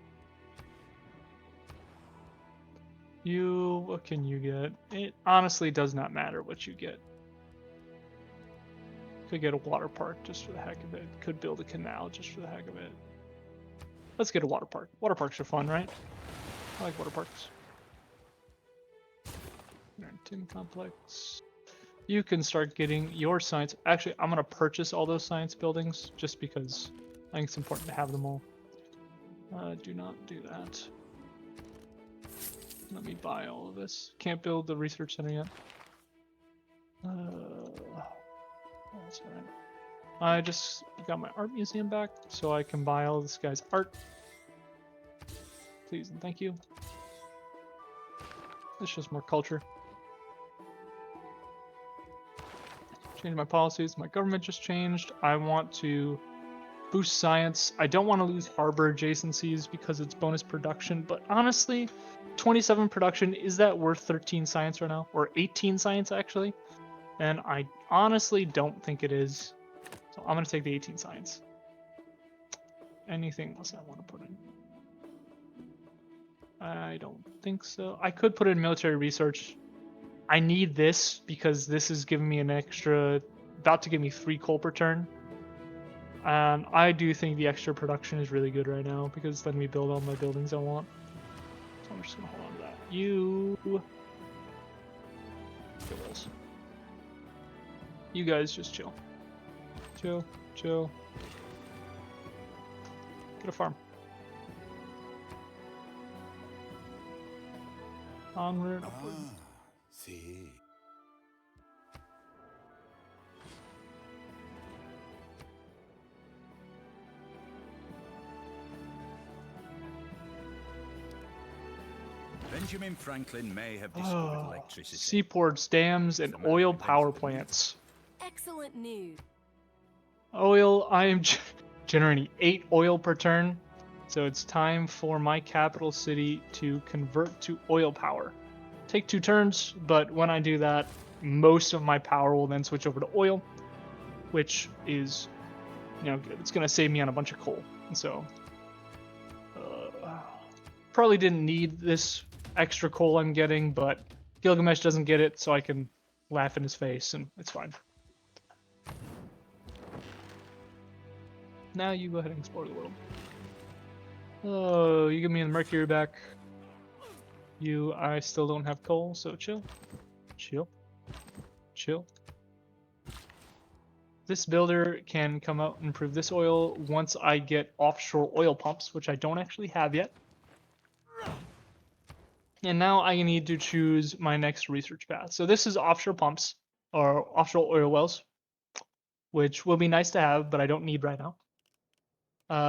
What can you get? It honestly does not matter what you get. Could get a water park just for the heck of it. Could build a canal just for the heck of it. Let's get a water park. Water parks are fun, right? I like water parks. Tin complex. You can start getting your science. Actually, I'm gonna purchase all those science buildings just because I think it's important to have them all. Do not do that. Let me buy all of this. Can't build the research center yet. That's alright. I just got my art museum back, so I can buy all this guy's art. Please and thank you. It's just more culture. Change my policies. My government just changed. I want to boost science. I don't want to lose harbor adjacencies because it's bonus production, but honestly, 27 production, is that worth 13 science right now? Or 18 science, actually? And I honestly don't think it is. So I'm going to take the 18 science. Anything else I want to put in? I don't think so. I could put in military research. I need this because this is giving me an extra, about to give me 3 coal per turn. And I do think the extra production is really good right now because it's letting me build all my buildings I want. So I'm just going to hold on to that. You guys just chill. Chill, chill. Get a farm. Onward, upward. See. Benjamin Franklin may have discovered electricity. Seaports, dams, and oil power plants. Excellent news. Oil, I am generating 8 oil per turn. So it's time for my capital city to convert to oil power. Take 2 turns, but when I do that, most of my power will then switch over to oil, which is, it's going to save me on a bunch of coal. And so, probably didn't need this extra coal I'm getting, but Gilgamesh doesn't get it, so I can laugh in his face, and it's fine. Now you go ahead and explore the world. Oh, you give me the Mercury back. I still don't have coal, so chill. Chill. Chill. This builder can come out and improve this oil once I get offshore oil pumps, which I don't actually have yet. And now I need to choose my next research path. So this is offshore pumps, or offshore oil wells, which will be nice to have, but I don't need right now.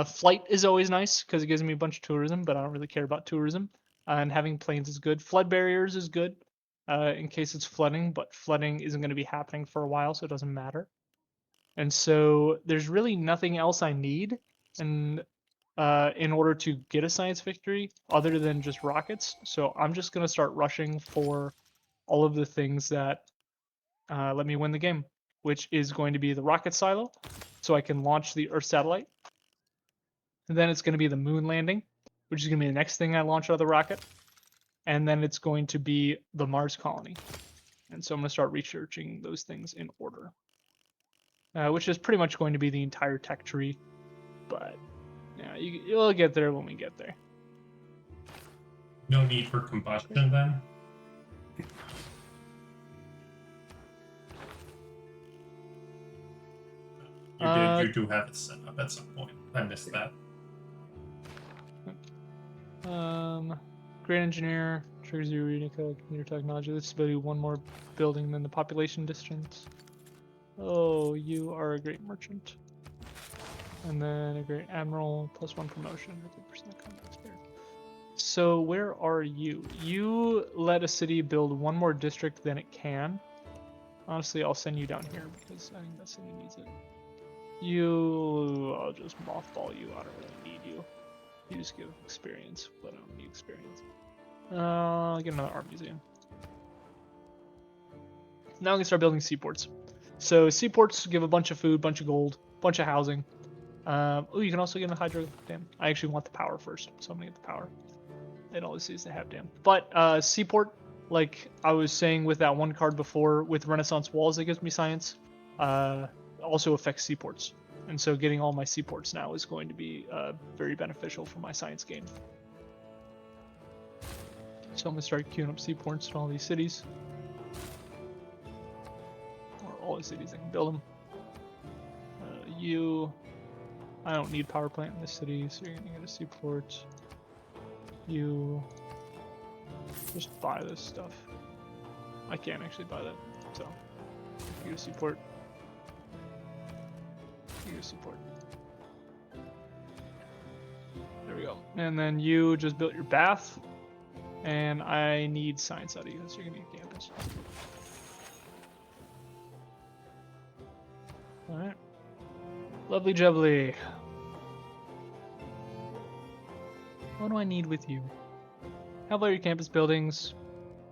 Flight is always nice because it gives me a bunch of tourism, but I don't really care about tourism. And having planes is good. Flood barriers is good in case it's flooding, but flooding isn't going to be happening for a while, so it doesn't matter. And so there's really nothing else I need in order to get a science victory other than just rockets. So I'm just going to start rushing for all of the things that let me win the game, which is going to be the rocket silo, so I can launch the Earth satellite. And then it's going to be the moon landing, which is going to be the next thing I launch out of the rocket. And then it's going to be the Mars colony. And so I'm going to start researching those things in order. Which is pretty much going to be the entire tech tree. But yeah, you'll get there when we get there. No need for combustion then? You do have it set up at some point. I missed that. Great engineer triggers your reading code, computer technology. This ability one more building than the population distance. Oh, you are a great merchant. And then a great admiral, +1 promotion, 50% combat experience. So where are you? You let a city build one more district than it can. Honestly, I'll send you down here because I think that city needs it. I'll just mothball you. I don't really need you. You just give experience, but I don't need experience. I'll get another art museum. Now we can start building seaports. So seaports give a bunch of food, bunch of gold, bunch of housing. Oh, you can also get a hydro dam. I actually want the power first, so I'm gonna get the power. It always sees the have dam. But seaport, like I was saying with that one card before, with Renaissance Walls that gives me science, also affects seaports. And so getting all my seaports now is going to be very beneficial for my science gain. So I'm gonna start queuing up seaports in all these cities. Or all the cities I can build them. I don't need power plant in this city, so you're gonna get a seaport. You just buy this stuff. I can't actually buy that, so you get a seaport. You get a seaport. There we go. And then you just built your bath, and I need science out of you, so you're gonna need a campus. All right. Lovely jubbly. What do I need with you? How about your campus buildings?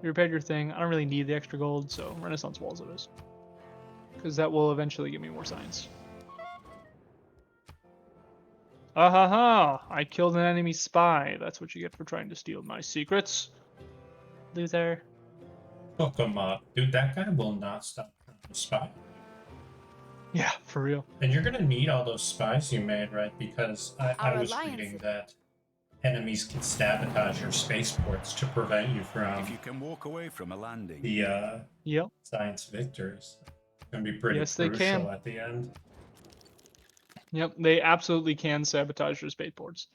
You repaired your thing. I don't really need the extra gold, so Renaissance Walls it is. Because that will eventually give me more science. Ah ha ha! I killed an enemy spy. That's what you get for trying to steal my secrets. Loser. Hook 'em up. Dude, that guy will not stop trying to spy. Yeah, for real. And you're gonna need all those spies you made, right? Because I Our was alliance reading is- that enemies can sabotage your spaceports to prevent you If from you can walk away from a landing, the Yep. science victories. It's gonna be pretty Yes, they crucial can. at the end. Yep, they absolutely can sabotage your spaceports,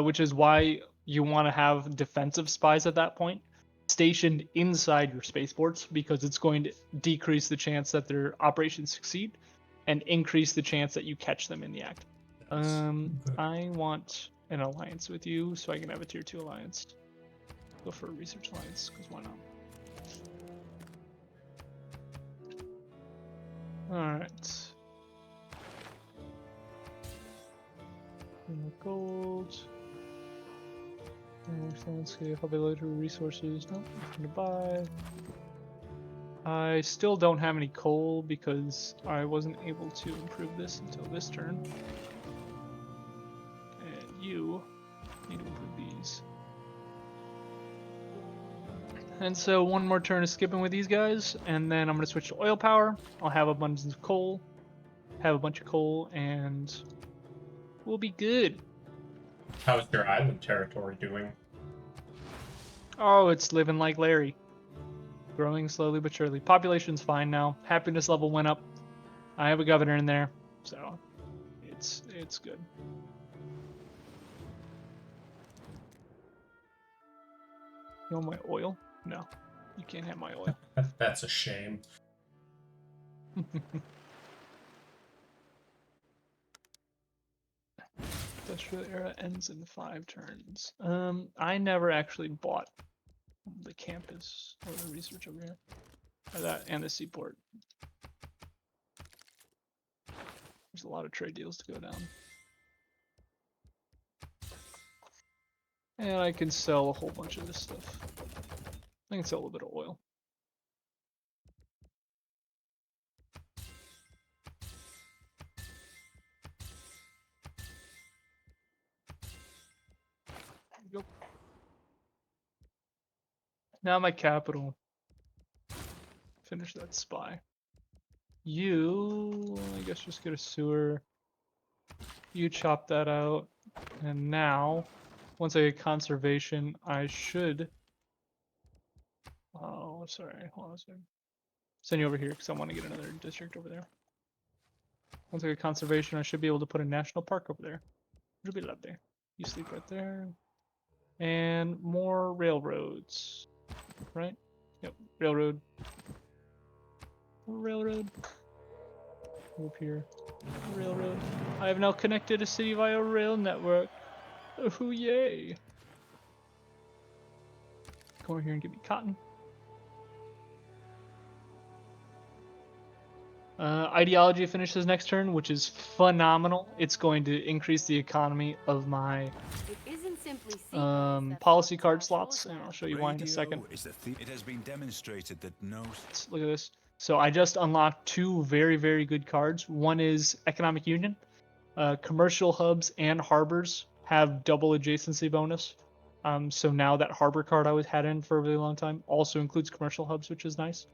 which is why you want to have defensive spies at that point stationed inside your spaceports because it's going to decrease the chance that their operations succeed and increase the chance that you catch them in the act. That's good. I want an alliance with you so I can have a tier 2 alliance. Go for a research alliance because why not? Alright. Gold. Landscape, availability resources. Nope, nothing to buy. I still don't have any coal because I wasn't able to improve this until this turn. And you need to improve these. And so one more turn of skipping with these guys, and then I'm going to switch to oil power. I'll have abundance of coal, have a bunch of coal, and we'll be good. How's your island territory doing? Oh, it's living like Larry. Growing slowly but surely. Population's fine now. Happiness level went up. I have a governor in there, so it's good. You want my oil? No, you can't have my oil. That's a shame. Industrial era ends in 5 turns. I never actually bought the campus or the research over here. Or that and the seaport. There's a lot of trade deals to go down. And I can sell a whole bunch of this stuff. I can sell a little bit of oil. There we go. Now my capital. Finish that spy. You, I guess, just get a sewer. You chop that out. And now, once I get conservation, I should. Oh, sorry. Hold on a second. Send you over here because I want to get another district over there. Once I get conservation, I should be able to put a national park over there. It'll be lovely. You sleep right there. And more railroads. Right? Yep, railroad. Railroad. Up here. Railroad. I have now connected a city via rail network. Oh, yay. Come over here and give me cotton. Ideology finishes next turn, which is phenomenal. It's going to increase the economy of my It isn't simply sequels that policy folks card watch slots, shows and I'll at. show you why in a second. Is it has been demonstrated that no. Look at this. So I just unlocked two very, very good cards. One is Economic Union. Commercial hubs and harbors have double adjacency bonus. So now that harbor card I had in for a really long time also includes commercial hubs, which is nice.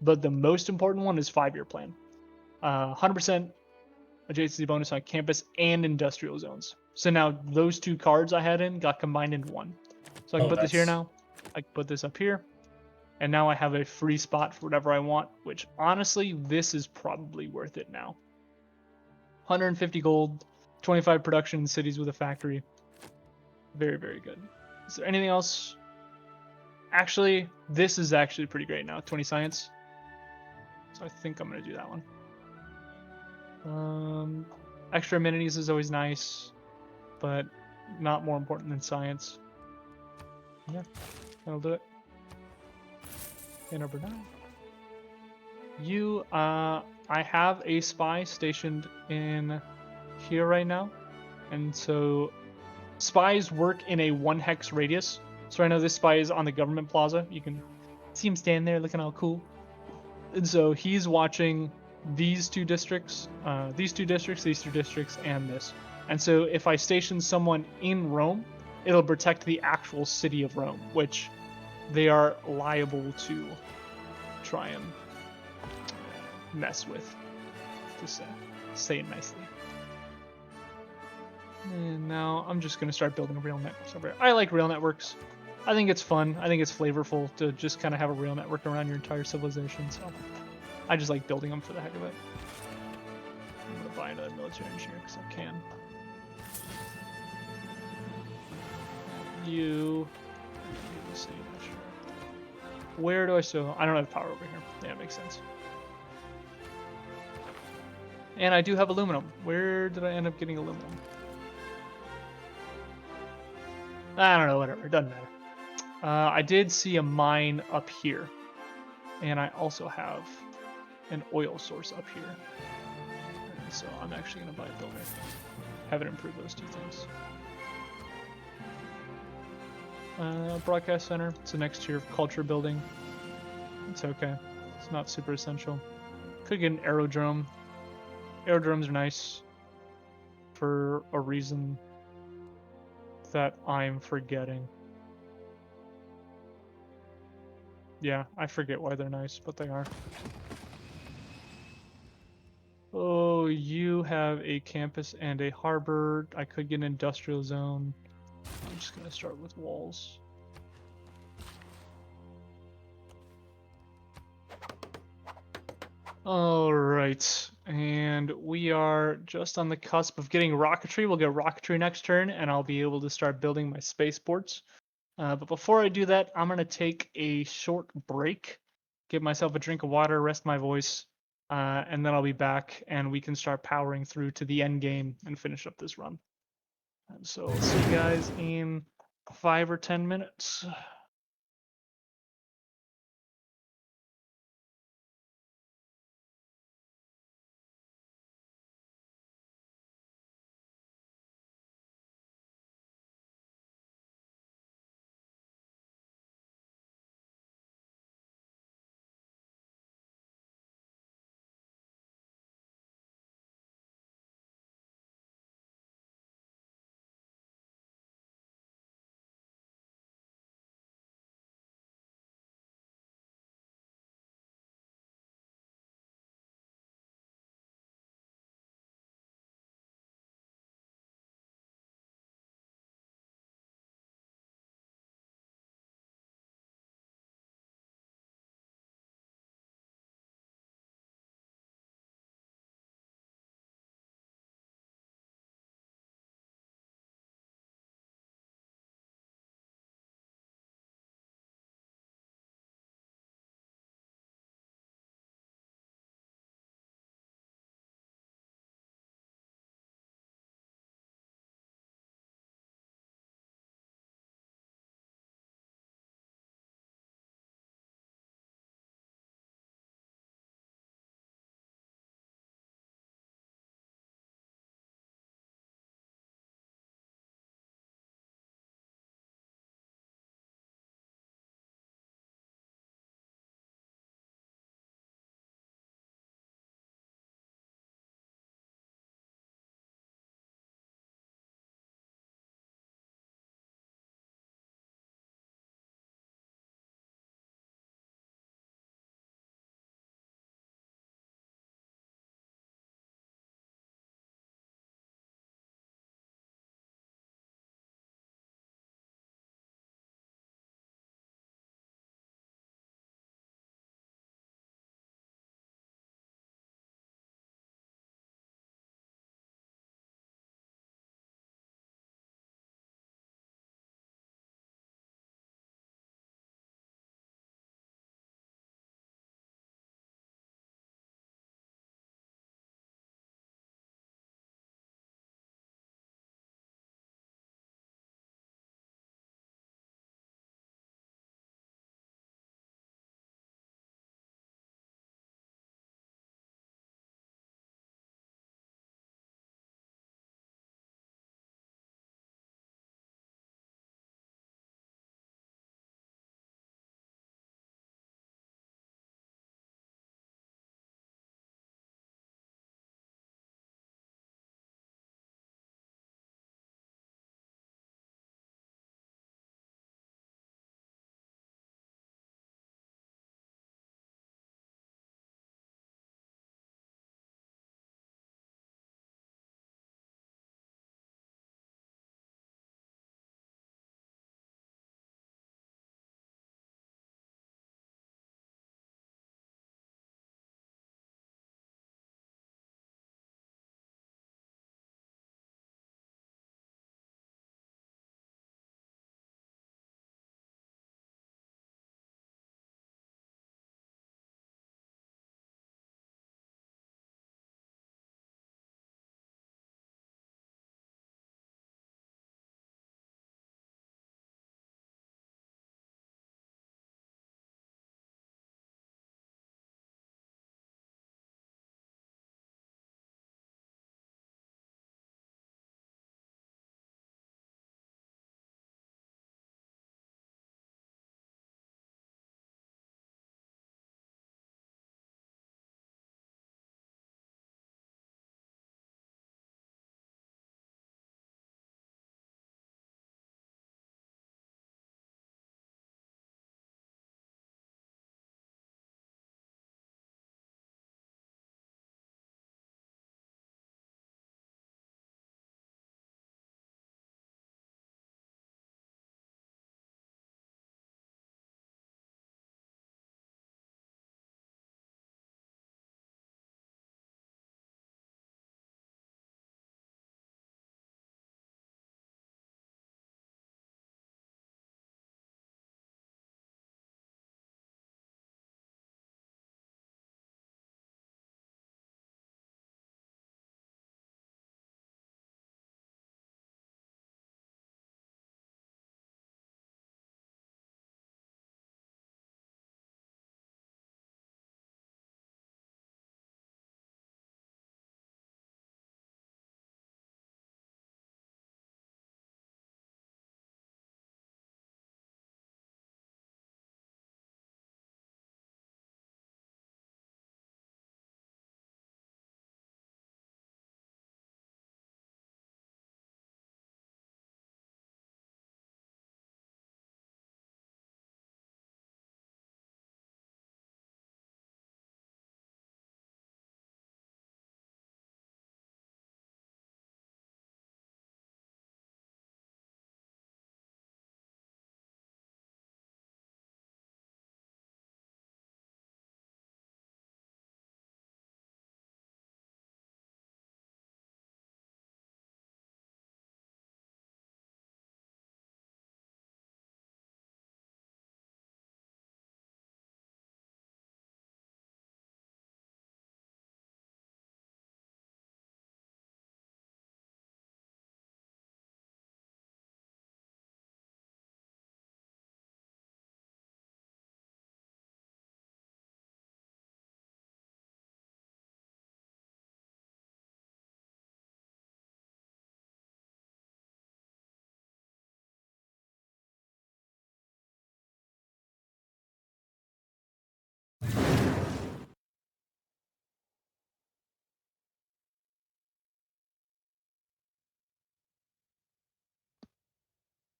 But the most important one is 5-year plan. 100% adjacency bonus on campus and industrial zones. So now those two cards I had in got combined into one. So I can put this here now. I can put this up here. And now I have a free spot for whatever I want, which honestly, this is probably worth it now. 150 gold, 25 production in cities with a factory. Very, very good. Is there anything else? Actually, this is actually pretty great now. 20 science. So I think I'm going to do that one. Extra amenities is always nice, but not more important than science. Yeah, that'll do it. Okay, number 9. I have a spy stationed in here right now, and so spies work in a 1 hex radius. So I know this spy is on the government plaza. You can see him standing there looking all cool. And so he's watching these two districts, these two districts, and this. And so if I station someone in Rome, it'll protect the actual city of Rome, which they are liable to try and mess with, to say it nicely. And now I'm just going to start building rail networks over here. I like rail networks. I think it's fun. I think it's flavorful to just kind of have a rail network around your entire civilization. So I just like building them for the heck of it. I'm going to buy another military engineer because I can. You. Let's see, not sure. Where do I still? I don't have power over here. Yeah, it makes sense. And I do have aluminum. Where did I end up getting aluminum? I don't know, whatever. It doesn't matter. I did see a mine up here. And I also have an oil source up here. And so I'm actually going to buy a builder. Have it improve those two things. Broadcast center. It's the next tier of culture building. It's okay. It's not super essential. Could get an aerodrome. Aerodromes are nice for a reason that I'm forgetting. Yeah, I forget why they're nice, but they are. Oh, you have a campus and a harbor. I could get an industrial zone. I'm just gonna start with walls. Alright, and we are just on the cusp of getting rocketry. We'll get rocketry next turn, and I'll be able to start building my spaceports. But before I do that, I'm going to take a short break, give myself a drink of water, rest my voice, and then I'll be back, and we can start powering through to the end game and finish up this run. And so I'll see you guys in 5 or 10 minutes.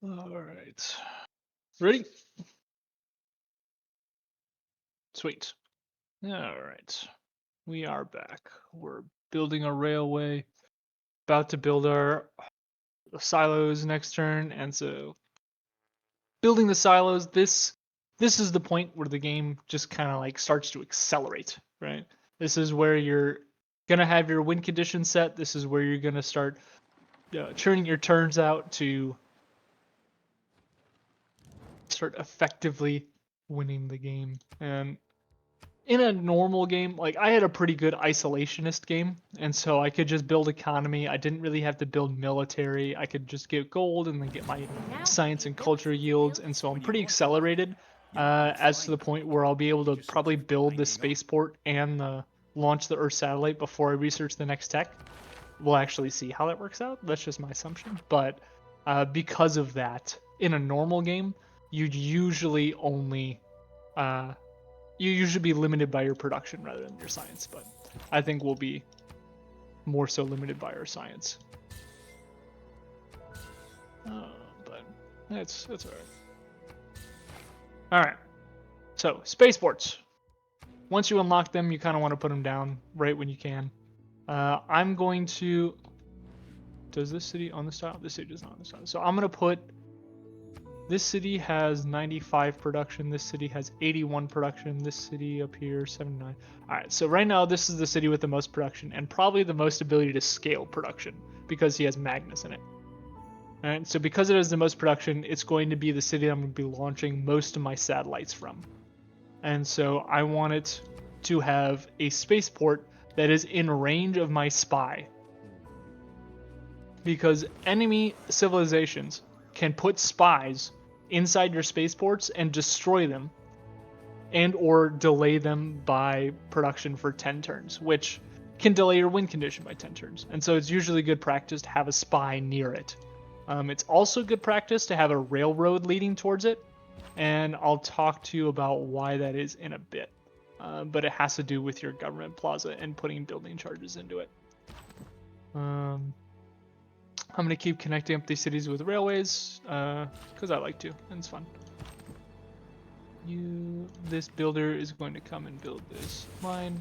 All right. Ready? Sweet. All right. We are back. We're building a railway. About to build our silos next turn, and so building the silos, this is the point where the game just kind of like starts to accelerate, right? This is where you're gonna have your win condition set. This is where you're gonna start churning your turns out to start effectively winning the game. And in a normal game, like I had a pretty good isolationist game, and so I could just build economy. I didn't really have to build military. I could just get gold and then get my science and culture yields, and so I'm pretty accelerated as to the point where I'll be able to probably build the spaceport and launch the Earth satellite before I research the next tech. We'll actually see how that works out. That's just my assumption. But because of that, in a normal game, you'd usually only you usually be limited by your production rather than your science, but I think we'll be more so limited by our science. But that's all right. All right. So spaceports. Once you unlock them, you kind of want to put them down right when you can. I'm going to. Does this city own the style? This city does not own the style. So I'm gonna put. This city has 95 production. This city has 81 production. This city up here, 79. All right, so right now this is the city with the most production and probably the most ability to scale production because he has Magnus in it. All right, so because it has the most production, it's going to be the city I'm going to be launching most of my satellites from. And so I want it to have a spaceport that is in range of my spy. Because enemy civilizations can put spies inside your spaceports and destroy them and or delay them by production for 10 turns, which can delay your win condition by 10 turns. And so it's usually good practice to have a spy near it. It's also good practice to have a railroad leading towards it, and I'll talk to you about why that is in a bit. But it has to do with your government plaza and putting building charges into it. I'm going to keep connecting up these cities with railways, because I like to, and it's fun. This builder is going to come and build this line,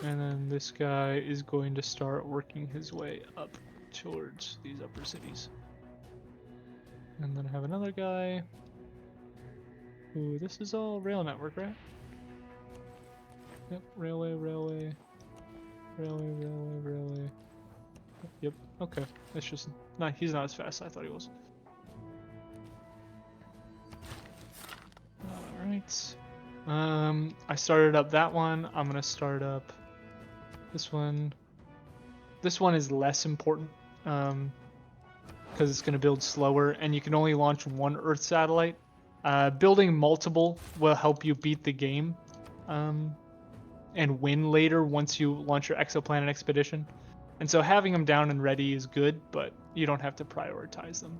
and then this guy is going to start working his way up towards these upper cities. And then I have another guy. Ooh, this is all rail network, right? Yep, railway. Yep, okay. That's just not, he's not as fast as I thought he was. Alright. I started up that one. I'm gonna start up this one. This one is less important, because it's gonna build slower and you can only launch one Earth satellite. Building multiple will help you beat the game, and win later once you launch your exoplanet expedition. And so having them down and ready is good, but you don't have to prioritize them.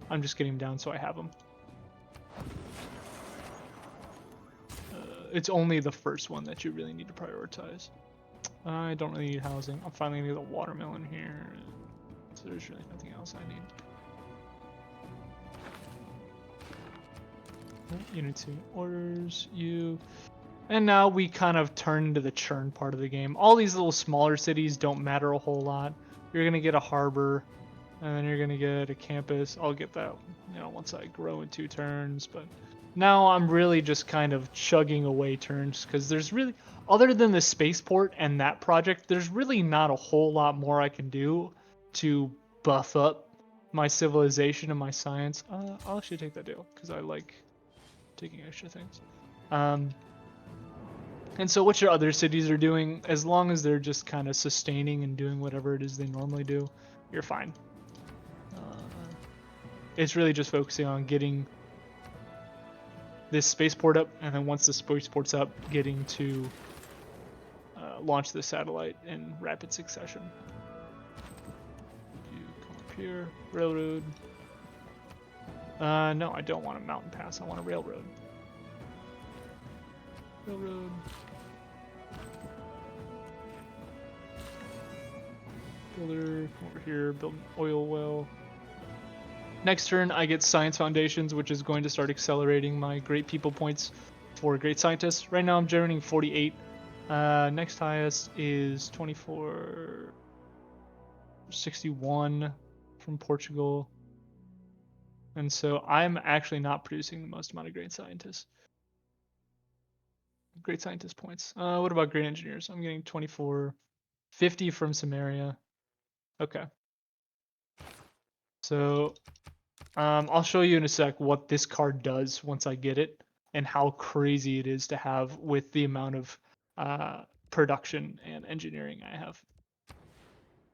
I'm just getting them down so I have them. It's only the first one that you really need to prioritize. I don't really need housing. I'm finally gonna get a watermelon here. So there's really nothing else I need. Unity orders you. And now we kind of turn into the churn part of the game. All these little smaller cities don't matter a whole lot. You're going to get a harbor, and then you're going to get a campus. I'll get that, once I grow in 2 turns. But now I'm really just kind of chugging away turns because there's really, other than the spaceport and that project, there's really not a whole lot more I can do to buff up my civilization and my science. I'll actually take that deal because I like taking extra things. And so what your other cities are doing, as long as they're just kind of sustaining and doing whatever it is they normally do, you're fine. It's really just focusing on getting this spaceport up, and then once the spaceport's up, getting to launch the satellite in rapid succession. You come up here, railroad. No, I don't want a mountain pass, I want a railroad. Railroad. Builder over here, build an oil well. Next turn, I get Science Foundations, which is going to start accelerating my Great People points for Great Scientists. Right now, I'm generating 48. Next highest is 24, 61 from Portugal. And so I'm actually not producing the most amount of Great Scientists. Great Scientist points. What about Great Engineers? I'm getting 24, 50 from Samaria. Okay. So I'll show you in a sec what this card does once I get it and how crazy it is to have with the amount of production and engineering I have.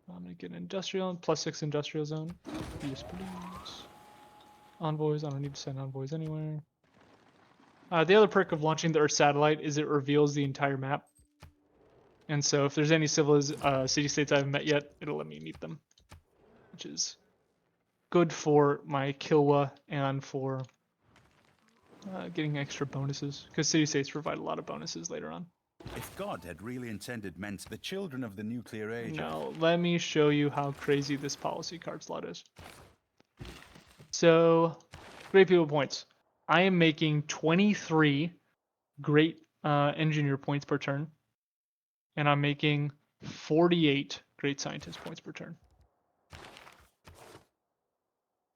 I'm gonna get an industrial +6 industrial zone. Use produce. Envoys. I don't need to send envoys anywhere. The other perk of launching the Earth satellite is it reveals the entire map. And so if there's any city-states I haven't met yet, it'll let me meet them, which is good for my Kilwa and for getting extra bonuses, because city-states provide a lot of bonuses later on. If God had really intended meant the children of the nuclear age... Now, let me show you how crazy this policy card slot is. So, Great People points. I am making 23 Great Engineer points per turn, and I'm making 48 Great Scientist points per turn.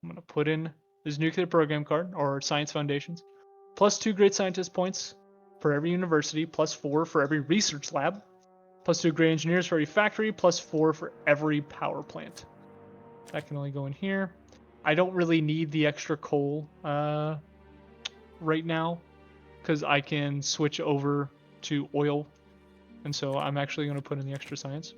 I'm going to put in this nuclear program card, or Science Foundations, +2 Great Scientist points for every university, +4 for every research lab, +2 Great Engineers for every factory, +4 for every power plant. That can only go in here. I don't really need the extra coal right now, because I can switch over to oil, and so I'm actually going to put in the extra science.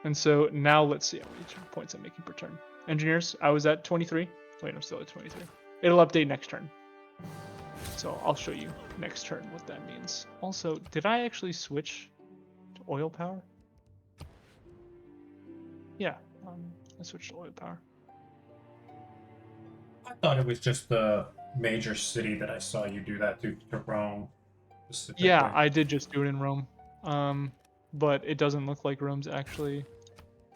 And so now let's see how many points I'm making per turn. Engineers, I was at 23. Wait, I'm still at 23. It'll update next turn. So I'll show you next turn what that means. Also, did I actually switch to oil power? Yeah, I switched to oil power. I thought it was just the major city that I saw you do that to Rome. Yeah, I did just do it in Rome. But it doesn't look like Rome's actually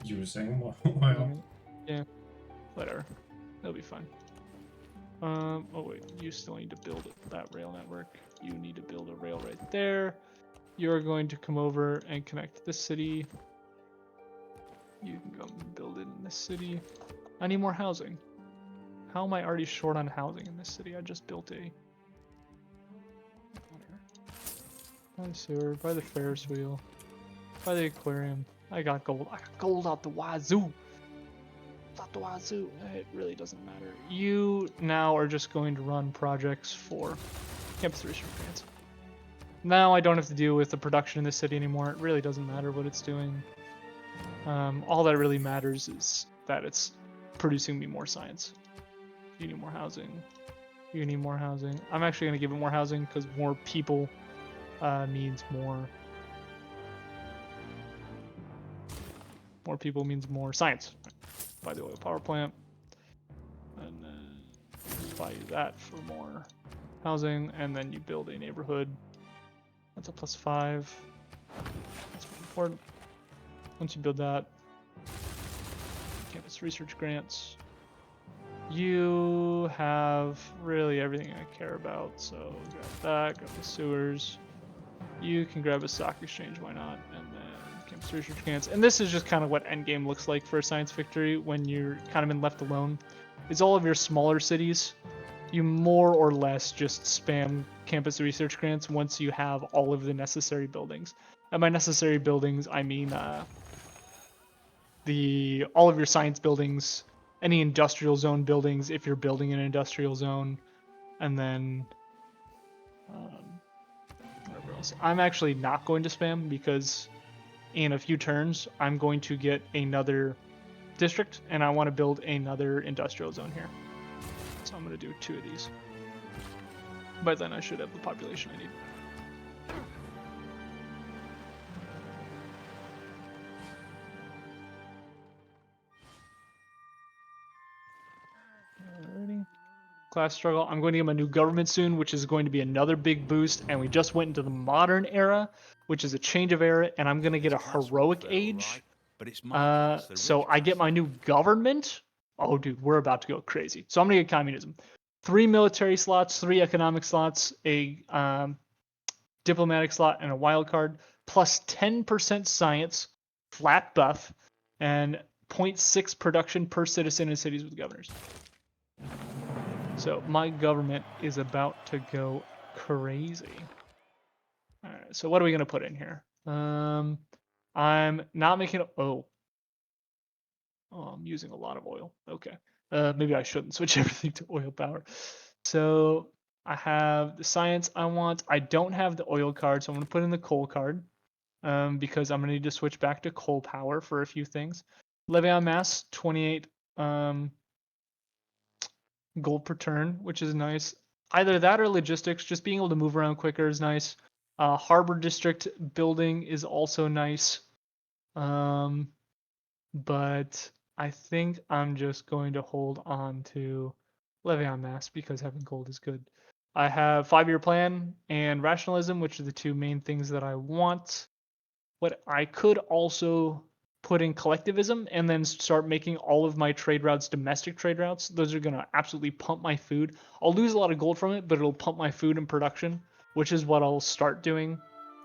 using oil. Yeah, whatever. That'll be fine. Oh wait, you still need to build that rail network. You need to build a rail right there. You're going to come over and connect this city. You can go and build it in this city. I need more housing. How am I already short on housing in this city? I just built a... By the sewer, by the Ferris wheel, by the aquarium. I got gold. I got gold out the wazoo. Out the wazoo. It really doesn't matter. You now are just going to run projects for campus research grants. Now I don't have to deal with the production in this city anymore. It really doesn't matter what it's doing. All that really matters is that it's producing me more science. You need more housing. You need more housing. I'm actually going to give it more housing because more people means more. More people means more science. Buy the oil power plant. And then buy you that for more housing. And then you build a neighborhood. That's a +5. That's really important. Once you build that, campus research grants. You have really everything I care about. So grab that, grab the sewers. You can grab a stock exchange, why not? And then campus research grants. And this is just kind of what endgame looks like for a science victory when you're kind of been left alone. Is all of your smaller cities, you more or less just spam campus research grants once you have all of the necessary buildings. And by necessary buildings, I mean all of your science buildings, any industrial zone buildings if you're building an industrial zone, and then whatever else. I'm actually not going to spam because in a few turns I'm going to get another district and I want to build another industrial zone here. So I'm going to do 2 of these. By then I should have the population I need. Alrighty. Class struggle. I'm going to get my new government soon, which is going to be another big boost. And we just went into the modern era, which is a change of era. And I'm going to get a heroic age but it's my class, the So rich I get class. my new government. Oh, dude, we're about to go crazy. So I'm gonna get communism. 3 military slots, 3 economic slots, a diplomatic slot, and a wild card, plus 10% science, flat buff, and 0.6 production per citizen in cities with governors. So my government is about to go crazy. All right, so what are we gonna put in here? I'm not making. Oh, I'm using a lot of oil. Okay. Maybe I shouldn't switch everything to oil power. So I have the science I want. I don't have the oil card, so I'm gonna put in the coal card. Because I'm gonna need to switch back to coal power for a few things. Levy on mass, 28 gold per turn, which is nice. Either that or logistics, just being able to move around quicker is nice. Harbor district building is also nice. But I think I'm just going to hold on to levy on mass because having gold is good. I have 5-year plan and rationalism, which are the 2 main things that I want. What I could also put in collectivism and then start making all of my trade routes domestic trade routes. Those are going to absolutely pump my food. I'll lose a lot of gold from it, but it'll pump my food and production, which is what I'll start doing.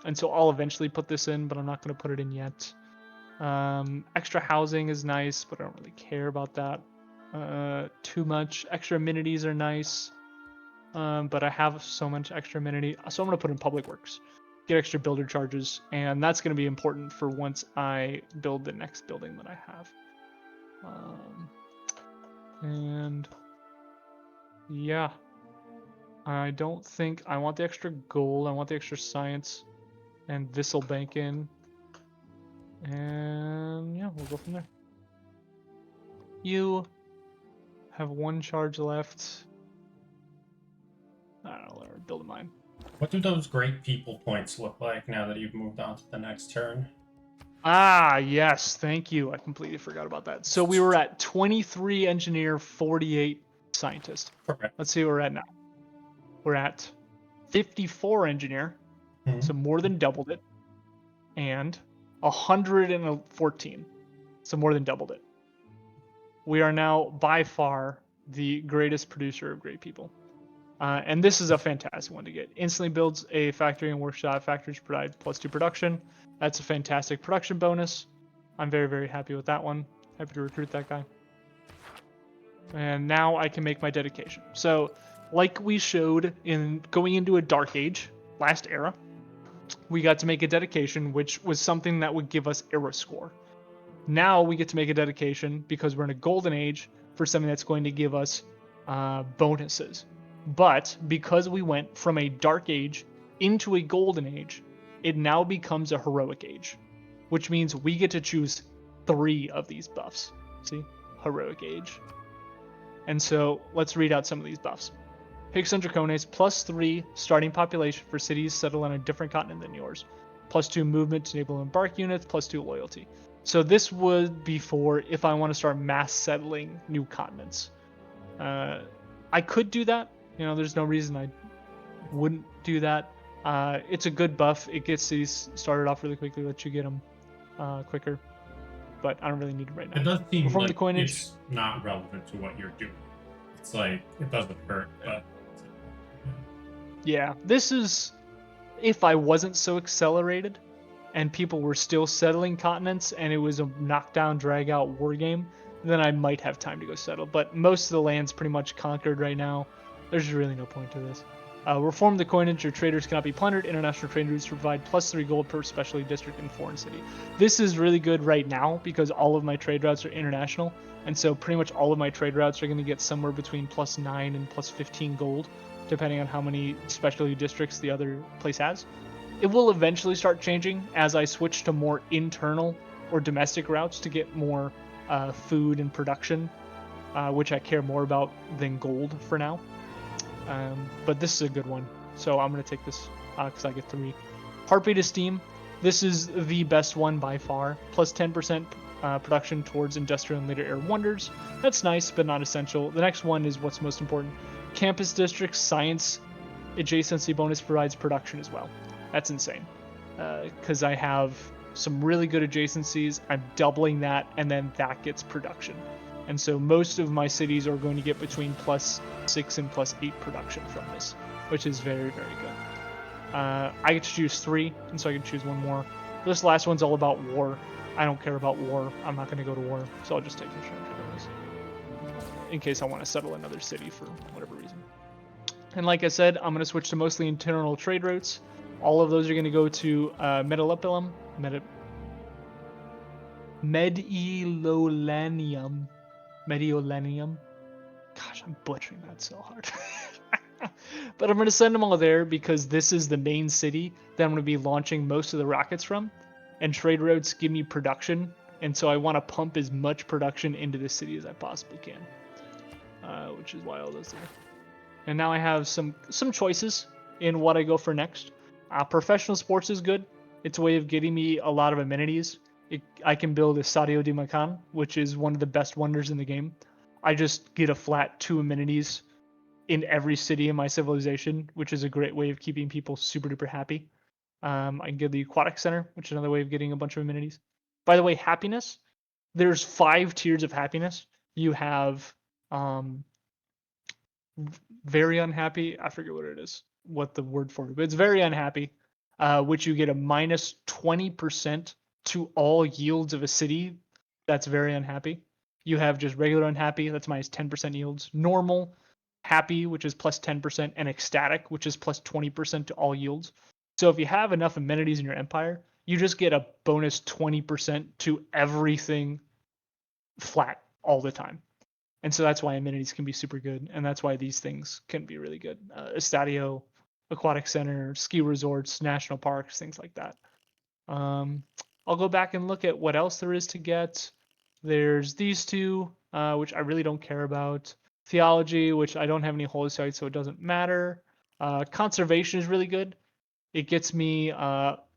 And so I'll eventually put this in, but I'm not going to put it in yet. Extra housing is nice, but I don't really care about that too much. Extra amenities are nice, but I have so much extra amenity, so I'm going to put in public works. Get extra builder charges, and that's going to be important for once I build the next building that I have. And yeah, I don't think I want the extra gold. I want the extra science, and this'll bank in. And yeah, we'll go from there. You have 1 charge left. I don't know, let her build a mine. What do those great people points look like now that you've moved on to the next turn? Ah, yes, thank you. I completely forgot about that. So we were at 23 engineer, 48 scientist. Correct. Let's see where we're at now. We're at 54 engineer, so more than doubled it, and 114, so more than doubled it. We are now by far the greatest producer of great people. And this is a fantastic one to get. Instantly builds a factory and workshop. Factories provide +2 production. That's a fantastic production bonus. I'm very, very happy with that one. Happy to recruit that guy. And now I can make my dedication. So, like we showed in going into a Dark Age, last era, we got to make a dedication, which was something that would give us era score. Now we get to make a dedication because we're in a Golden Age for something that's going to give us bonuses. But because we went from a Dark Age into a Golden Age, it now becomes a Heroic Age, which means we get to choose 3 of these buffs. See? Heroic Age. And so let's read out some of these buffs. Hicks and Dracones, +3 starting population for cities settled on a different continent than yours. +2 movement to enable embark units, +2 loyalty. So this would be for if I want to start mass settling new continents. I could do that. You know, there's no reason I wouldn't do that. It's a good buff. It gets cities started off really quickly, lets you get them quicker. But I don't really need it right now. It does seem Reform like the coinage. it's not relevant to what you're doing. It's like, it doesn't hurt, but... Yeah, this is if I wasn't so accelerated and people were still settling continents and it was a knockdown, drag out war game, then I might have time to go settle. But most of the land's pretty much conquered right now. There's really no point to this. Reform the coinage. Your traders cannot be plundered. International trade routes provide +3 gold per specialty district in foreign city. This is really good right now because all of my trade routes are international. And so pretty much all of my trade routes are going to get somewhere between +9 and +15 gold, depending on how many specialty districts the other place has. It will eventually start changing as I switch to more internal or domestic routes to get more food and production, which I care more about than gold for now. But this is a good one, so I'm going to take this because I get 3. Heartbeat Esteem. This is the best one by far. +10% production towards industrial and later era wonders. That's nice, but not essential. The next one is what's most important. Campus District Science Adjacency bonus provides production as well. That's insane. Because I have some really good adjacencies. I'm doubling that, and then that gets production. And so most of my cities are going to get between +6 and +8 production from this, which is very, very good. I get to choose 3, and so I can choose one more. This last one's all about war. I don't care about war. I'm not going to go to war, so I'll just take insurance for this, in case I want to settle another city for whatever reason. And like I said, I'm going to switch to mostly internal trade routes. All of those are going to go to Mediolanium. Gosh, I'm butchering that so hard. But I'm going to send them all there because this is the main city that I'm going to be launching most of the rockets from. And trade routes give me production. And so I want to pump as much production into this city as I possibly can. Which is why all those there. And now I have some choices in what I go for next. Professional sports is good. It's a way of getting me a lot of amenities. I can build a Stadio di Macan, which is one of the best wonders in the game. I just get a flat 2 amenities in every city in my civilization, which is a great way of keeping people super duper happy. I can get the aquatic center, which is another way of getting a bunch of amenities. By the way, happiness. There's 5 tiers of happiness. You have very unhappy. I forget what it is, what the word for it, but it's very unhappy, which you get a -20% to all yields of a city. That's very unhappy. You have just regular unhappy. That's -10% yields. Normal happy, which is +10%, and ecstatic, which is +20% to all yields. So if you have enough amenities in your empire, you just get a bonus 20% to everything flat all the time. And so that's why amenities can be super good, and that's why these things can be really good. Estadio, aquatic center, ski resorts, national parks, things like that. I'll go back and look at what else there is to get. There's these two, which I really don't care about. Theology, which I don't have any holy sites, so it doesn't matter. Conservation is really good. It gets me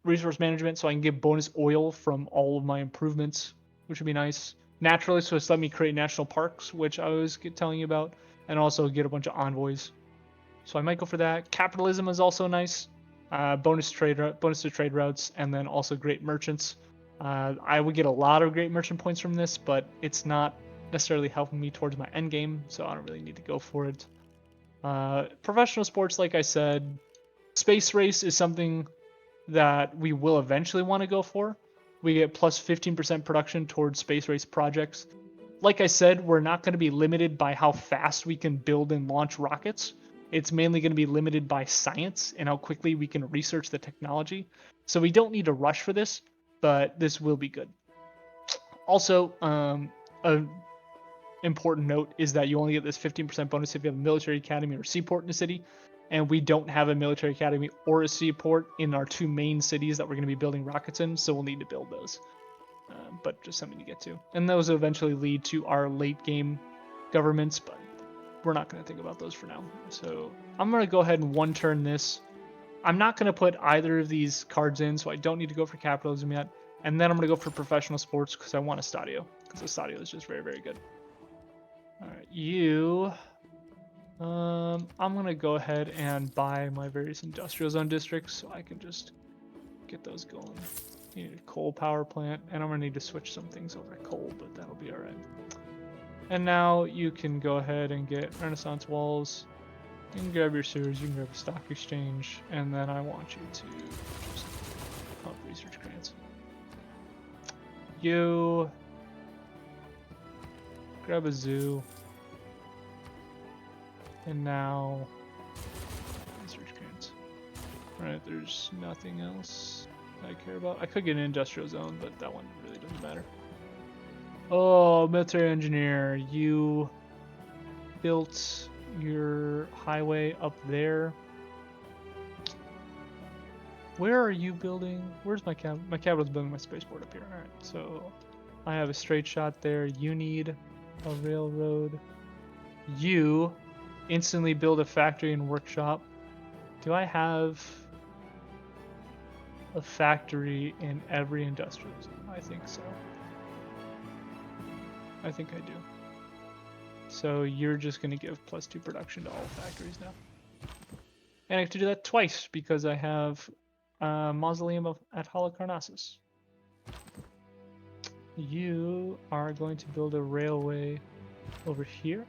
resource management, so I can get bonus oil from all of my improvements, which would be nice. Naturally, so it's let me create national parks, which I was telling you about, and also get a bunch of envoys. So I might go for that. Capitalism is also nice. Bonus to trade routes, and then also great merchants. I would get a lot of great merchant points from this, but it's not necessarily helping me towards my end game, so I don't really need to go for it. Professional sports, like I said, space race is something that we will eventually want to go for. We get plus 15% production towards space race projects. Like I said, we're not going to be limited by how fast we can build and launch rockets. It's mainly going to be limited by science and how quickly we can research the technology. So we don't need to rush for this, but this will be good. Also, an important note is that you only get this 15% bonus if you have a military academy or seaport in the city. And we don't have a military academy or a seaport in our 2 main cities that we're going to be building rockets in, so we'll need to build those. But just something to get to. And those will eventually lead to our late game governments, but we're not going to think about those for now. So I'm going to go ahead and one turn this. I'm not going to put either of these cards in, so I don't need to go for capitalism yet. And then I'm going to go for professional sports because I want a Stadio, because the Stadio is just very, very good. All right, you... I'm gonna go ahead and buy my various industrial zone districts so I can just get those going. You need a coal power plant, and I'm gonna need to switch some things over to coal, but that'll be alright. And now you can go ahead and get Renaissance walls. You can grab your sewers, you can grab a stock exchange, and then I want you to just pump research grants. You grab a zoo. And now, research grants. Alright, there's nothing else I care about. I could get an industrial zone, but that one really doesn't matter. Oh, military engineer, you built your highway up there. Where are you building? Where's my capital? My capital's building my spaceport up here. Alright, so I have a straight shot there. You need a railroad. You instantly build a factory and workshop. Do I have a factory in every industrial zone? I think so. I think I do. So you're just going to give +2 production to all factories now. And I have to do that twice because I have Mausoleum at Halicarnassus. You are going to build a railway over here.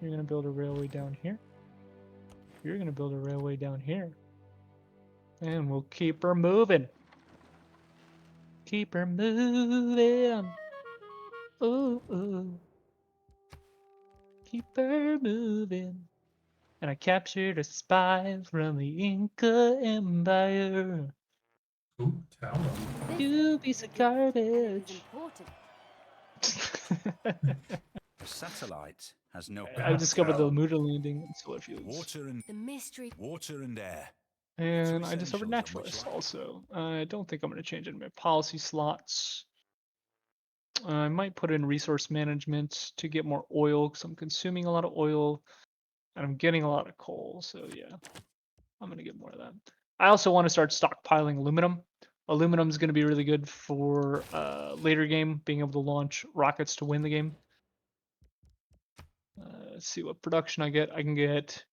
You're going to build a railway down here. You're going to build a railway down here. And we'll keep her moving. Keep her moving. Ooh, ooh. Keep her moving. And I captured a spy from the Inca Empire. Ooh, tell them. You piece of garbage. Important. The satellite has no I discovered the Tell 'em. lunar landing in solar fields. The mystery. water and air. And I discovered essentials on which naturalist line? also. I don't think I'm going to change any of my policy slots. I might put in resource management to get more oil because I'm consuming a lot of oil and I'm getting a lot of coal. So yeah, I'm going to get more of that. I also want to start stockpiling aluminum. Aluminum is going to be really good for later game, being able to launch rockets to win the game. Let's see what production I get. I can get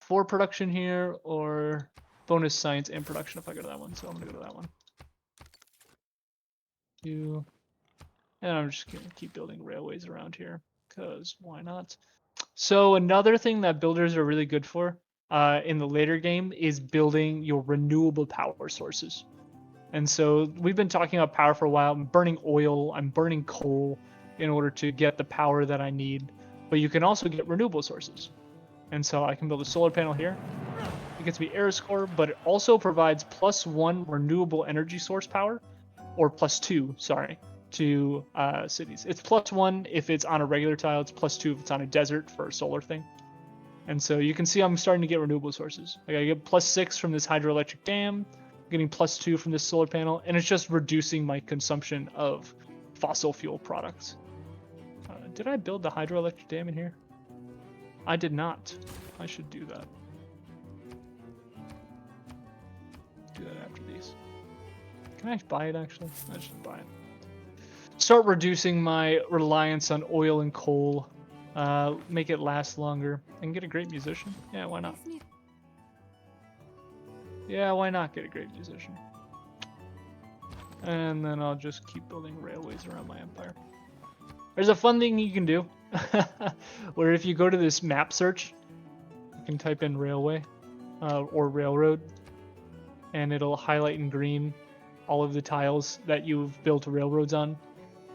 4 production here or bonus science and production if I go to that one. So I'm going to go to that one. 2. And I'm just going to keep building railways around here because why not? So another thing that builders are really good for in the later game is building your renewable power sources. And so we've been talking about power for a while. I'm burning oil, I'm burning coal in order to get the power that I need. But you can also get renewable sources. And so I can build a solar panel here. It gets me air score, but it also provides +1 renewable energy source power, or +2, sorry, to cities. It's +1 if it's on a regular tile, it's +2 if it's on a desert for a solar thing. And so you can see I'm starting to get renewable sources. Like I get +6 from this hydroelectric dam, getting +2 from this solar panel, and it's just reducing my consumption of fossil fuel products. Did I build the hydroelectric dam in here? I did not. I should do that. Do that after these. Can I buy it actually? I should buy it. Start reducing my reliance on oil and coal. Make it last longer. And get a great musician. Yeah, why not? Yeah, why not get a great musician? And then I'll just keep building railways around my empire. There's a fun thing you can do. Where if you go to this map search, you can type in railway or railroad. And it'll highlight in green all of the tiles that you've built railroads on.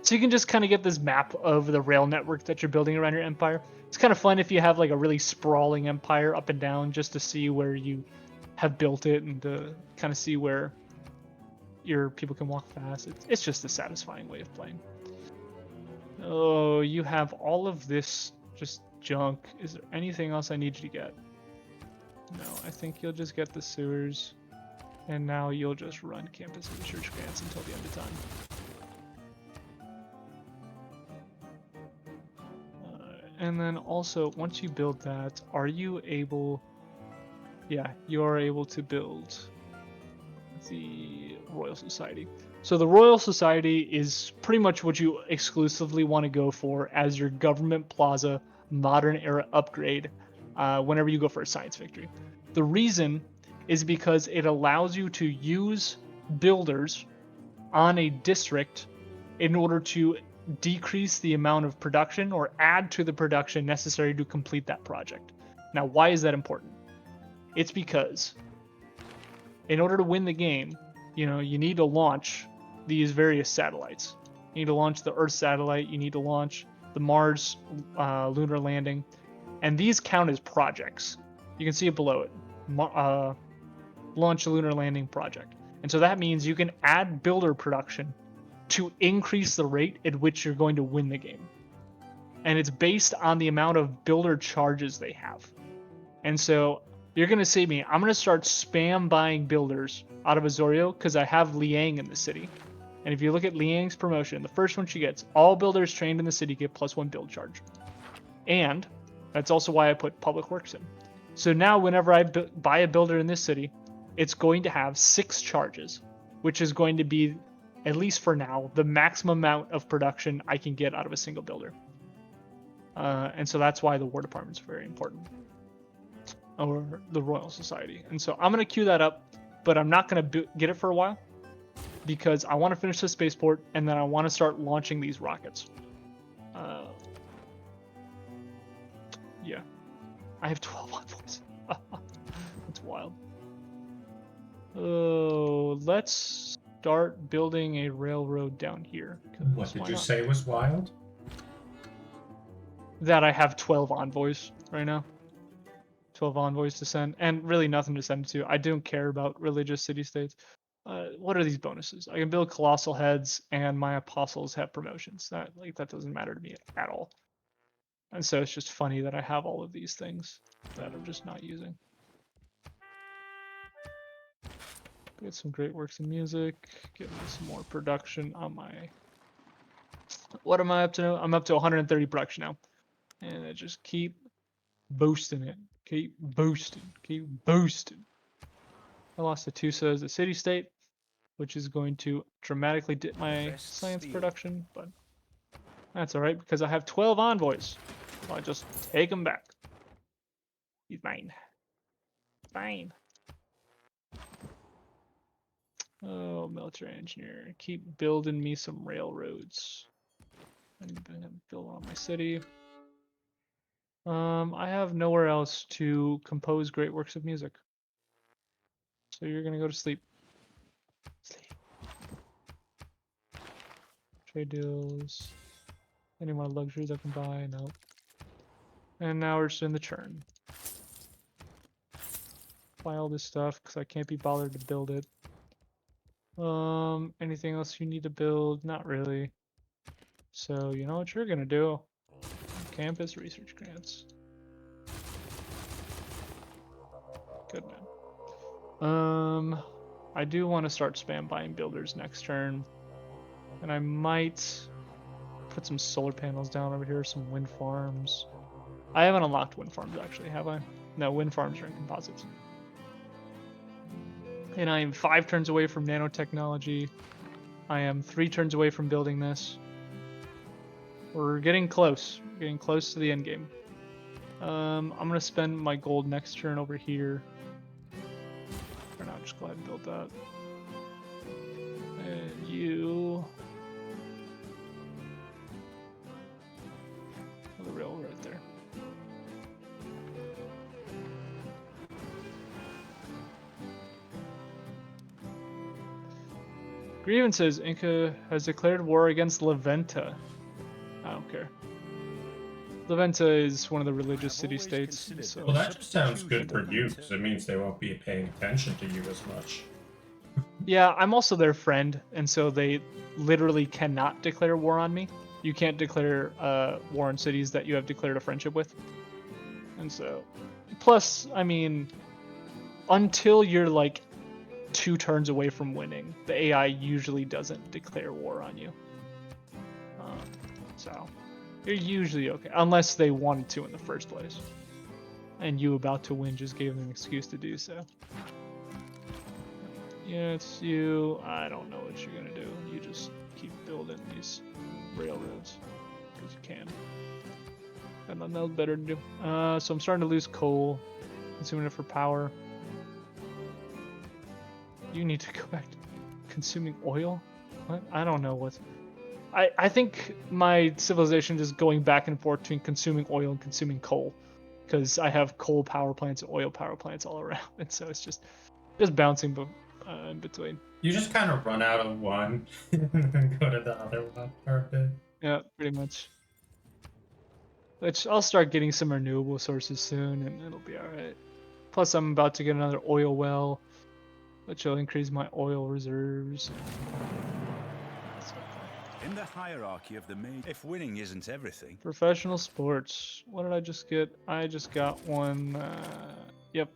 So you can just kind of get this map of the rail network that you're building around your empire. It's kind of fun if you have like a really sprawling empire up and down just to see where you have built it and to kind of see where your people can walk fast. It's just a satisfying way of playing. Oh, you have all of this just junk. Is there anything else I need you to get? No, I think you'll just get the sewers. And now you'll just run campus research grants until the end of time. And then also, once you build that, are you able... Yeah, you are able to build the Royal Society. So the Royal Society is pretty much what you exclusively want to go for as your government plaza modern era upgrade whenever you go for a science victory. The reason is because it allows you to use builders on a district in order to decrease the amount of production or add to the production necessary to complete that project. Now, why is that important? It's because in order to win the game, you need to launch these various satellites. You need to launch the Earth satellite, you need to launch the Mars lunar landing, and these count as projects. You can see it below it. Launch a lunar landing project. And so that means you can add builder production to increase the rate at which you're going to win the game. And it's based on the amount of builder charges they have. And so you're going to see me, I'm going to start spam buying builders out of Azorio because I have Liang in the city. And if you look at Liang's promotion, the first one she gets, all builders trained in the city get +1 build charge. And that's also why I put public works in. So now whenever I buy a builder in this city, it's going to have 6 charges, which is going to be, at least for now, the maximum amount of production I can get out of a single builder. And so that's why the War Department is very important. Or the Royal Society. And so I'm going to queue that up, but I'm not going to get it for a while. because I want to finish the spaceport and then I want to start launching these rockets. Yeah, I have 12 envoys. That's wild. Oh, let's start building a railroad down here. What did why you not? say was wild? That I have 12 envoys right now. 12 envoys to send, and really nothing to send to. I don't care about religious city-states. What are these bonuses? I can build colossal heads, and my apostles have promotions. That doesn't matter to me at all. And so it's just funny that I have all of these things that I'm just not using. Get some great works of music. Get me some more production on my. What am I up to now? I'm up to 130 production now, and I just keep boosting it. Keep boosting. Keep boosting. I lost to Tusa as a city-state, which is going to dramatically dip my Best science steel. production, but that's alright because I have 12 envoys. So I just take them back. He's mine. Fine. Oh, military engineer. Keep building me some railroads. I'm gonna build on my city. I have nowhere else to compose great works of music. So you're gonna go to sleep. Sleep. Trade deals. Any more luxuries I can buy? No. And now we're just in the churn. Buy all this stuff because I can't be bothered to build it. Anything else you need to build? Not really. So you know what you're gonna do? Campus research grants. Good man. I do want to start spam buying builders next turn, and I might put some solar panels down over here, some wind farms. I haven't unlocked wind farms actually, have I? No, wind farms are in composites. And I am 5 turns away from nanotechnology. I am 3 turns away from building this. We're getting close. Getting close to the end game. I'm gonna spend my gold next turn over here. Or not, just go ahead and build that. And you. Oh, the railroad right there. Grievances. Inca has declared war against Leventa. I don't care. Leventa is one of the religious city-states. So Well, that just sounds good for you, because it means they won't be paying attention to you as much. yeah, I'm also their friend, and so they literally cannot declare war on me. You can't declare war on cities that you have declared a friendship with. And so, plus, I mean, until you're like 2 turns away from winning, the AI usually doesn't declare war on you. So, you're usually okay, unless they wanted to in the first place. And you about to win just gave them an excuse to do so. Yeah, it's you. I don't know what you're gonna do. You just keep building these railroads because you can. Got nothing else better to do. So I'm starting to lose coal, consuming it for power. You need to go back to consuming oil. What? I don't know what. I think my civilization is going back and forth between consuming oil and consuming coal, because I have coal power plants and oil power plants all around, and so it's just bouncing in between. You just kind of run out of one and then go to the other one for a bit. Yeah, pretty much. Which I'll start getting some renewable sources soon, and it'll be all right. Plus, I'm about to get another oil well, which will increase my oil reserves. In the hierarchy of the main, if winning isn't everything, Professional sports. What did I just get? I just got one. Yep.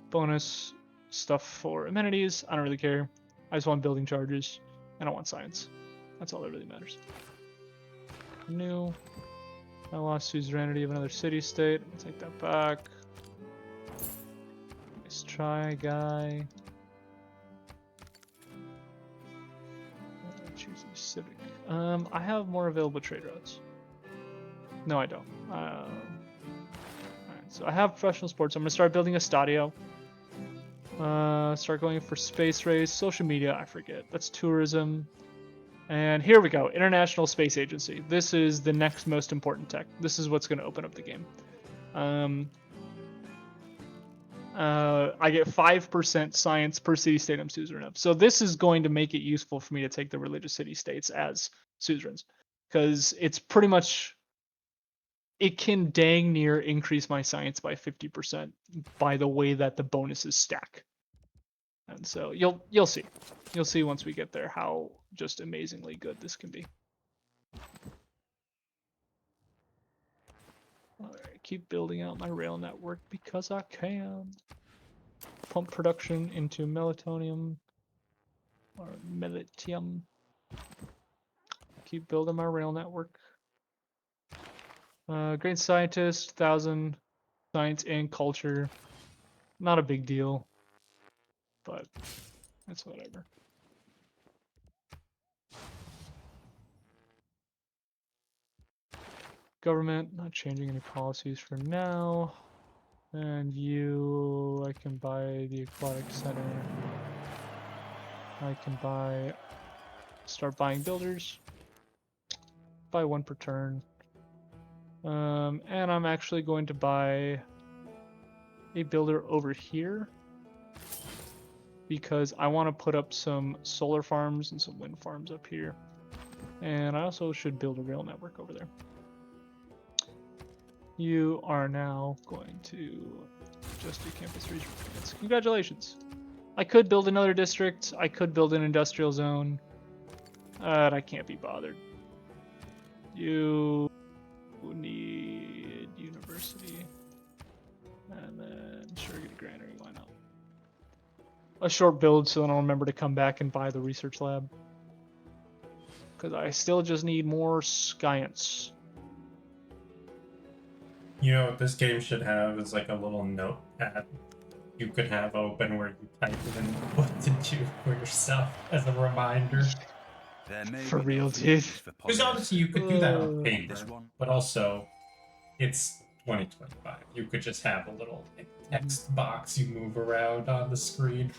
Bonus stuff for amenities. I don't really care. I just want building charges, and I want science. That's all that really matters. New. I lost suzerainty of another city-state. I'm gonna take that back. Nice try, guy. Choose a civic. I have more available trade routes. No, I don't. Alright, so I have professional sports. I'm gonna start building a stadio. Start going for space race, social media, I forget. That's tourism. And here we go, International Space Agency. This is the next most important tech. This is what's going to open up the game. I get 5% science per city state I'm suzerain of. So this is going to make it useful for me to take the religious city states as suzerains, because it's pretty much, it can dang near increase my science by 50% by the way that the bonuses stack. And so you'll see once we get there how just amazingly good this can be. Alright, keep building out my rail network because I can. Pump production into melatonin or melitium. Keep building my rail network. Great scientist, 1,000 science and culture. Not a big deal, but it's whatever. Government, not changing any policies for now. And you, I can buy the aquatic center. I can start buying builders. Buy one per turn. And I'm actually going to buy a builder over here because I want to put up some solar farms and some wind farms up here. And I also should build a rail network over there. You are now going to just do campus region. Congratulations. I could build another district. I could build an industrial zone. But I can't be bothered. You need university. And then sure, get a granary, why not? A short build so then I'll remember to come back and buy the research lab. Because I still just need more science. You know what this game should have is like a little notepad you could have open where you type in what to do for yourself as a reminder. For real, dude. Because honestly, you could do that on paper, but also it's 2025. You could just have a little text box you move around on the screen.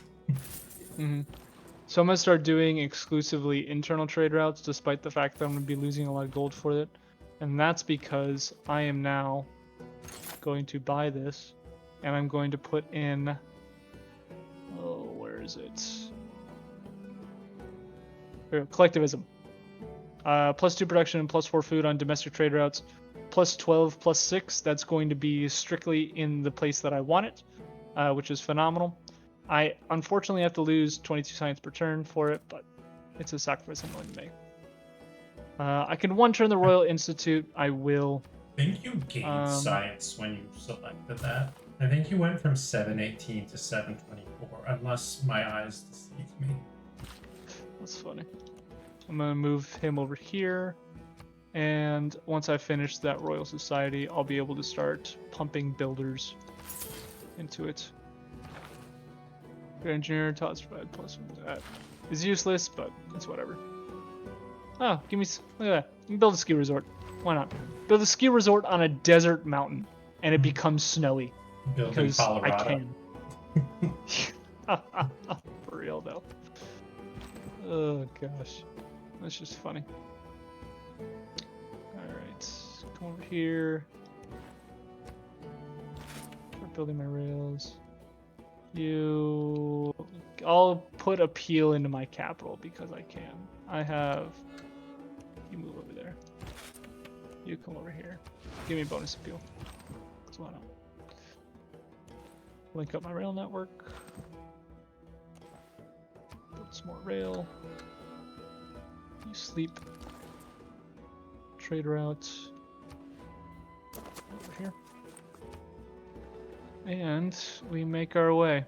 So I'm going to start doing exclusively internal trade routes, despite the fact that I'm going to be losing a lot of gold for it. And that's because I am now going to buy this, and I'm going to put in... Oh, where is it? Here, collectivism. +2 production and +4 food on domestic trade routes. +12, +6. That's going to be strictly in the place that I want it, which is phenomenal. I unfortunately have to lose 22 science per turn for it, but it's a sacrifice I'm willing to make. I can one turn the Royal Institute. I will. I think you gained science when you selected that. I think you went from 718 to 724, unless my eyes deceive me. That's funny. I'm going to move him over here. And once I finish that Royal Society, I'll be able to start pumping builders into it. Good engineer, taught provide +1. That is useless, but it's whatever. Oh, give me... Look at that. You can build a ski resort. Why not? Build a ski resort on a desert mountain, and it becomes snowy. Build because in Colorado. I can. For real, though. Oh, gosh. That's just funny. Alright. Come over here. Start building my rails. I'll put appeal into my capital because I can. I have... You move over there. You come over here. Give me bonus appeal. Because why not? Link up my rail network. Build some more rail. You sleep. Trade routes. Over here. And we make our way.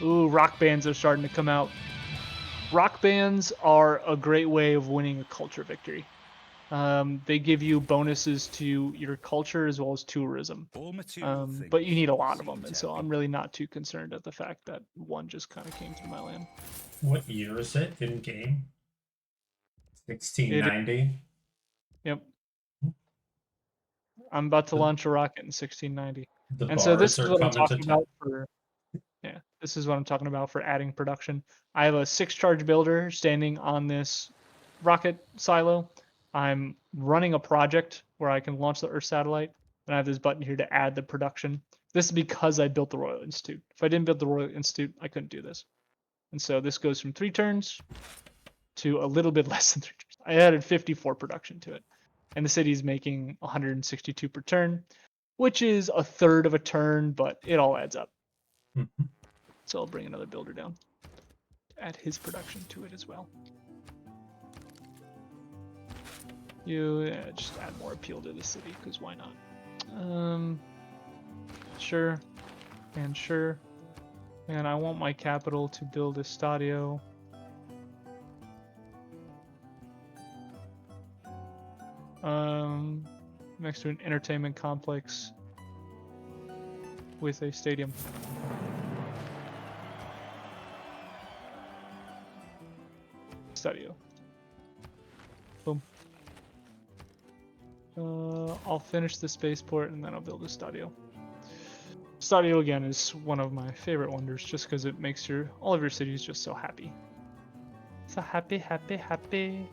Ooh, rock bands are starting to come out. Rock bands are a great way of winning a culture victory. They give you bonuses to your culture as well as tourism. But you need a lot of them, and so I'm really not too concerned at the fact that one just kind of came through my land. What year is it in game? 1690? Yep. I'm about to The- launch a rocket in 1690. The And so this bars is are what I'm coming to talking town. about for this is what I'm talking about for adding production. I have a 6-charge builder standing on this rocket silo. I'm running a project where I can launch the Earth satellite, and I have this button here to add the production. This is because I built the Royal Institute. If I didn't build the Royal Institute, I couldn't do this. And so this goes from 3 turns to a little bit less than 3 turns. I added 54 production to it. And the city's making 162 per turn, which is a third of a turn, but it all adds up. Mhm. So I'll bring another builder down to add his production to it as well. You just add more appeal to the city, because why not? Sure, and sure. And I want my capital to build a stadio. Next to an entertainment complex with a stadium. Stadio. Boom. I'll finish the spaceport and then I'll build a stadio. Stadio again is one of my favorite wonders, just because it makes all of your cities just so happy. So happy, happy, happy.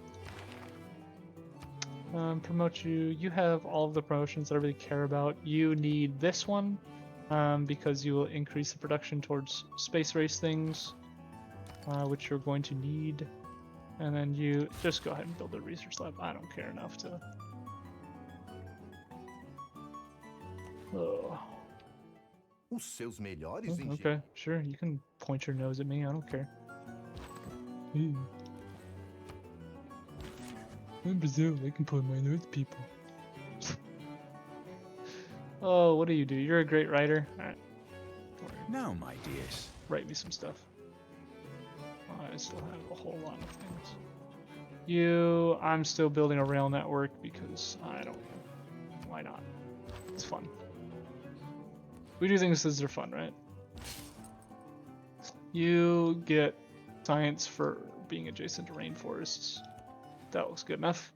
Promote you. You have all of the promotions that I really care about. You need this one because you will increase the production towards space race things, which you're going to need. And then you just go ahead and build a research lab. I don't care enough to. Oh. Os seus melhores Oh, engenheiros. okay, sure. You can point your nose at me. I don't care. In Brazil, I can point my nose at people. Oh, what do? You're a great writer. Alright. Now, my dears. Write me some stuff. I still have a whole lot of things. I'm still building a rail network because I don't know. Why not? It's fun. We do things because they're fun, right? You get science for being adjacent to rainforests. That looks good enough.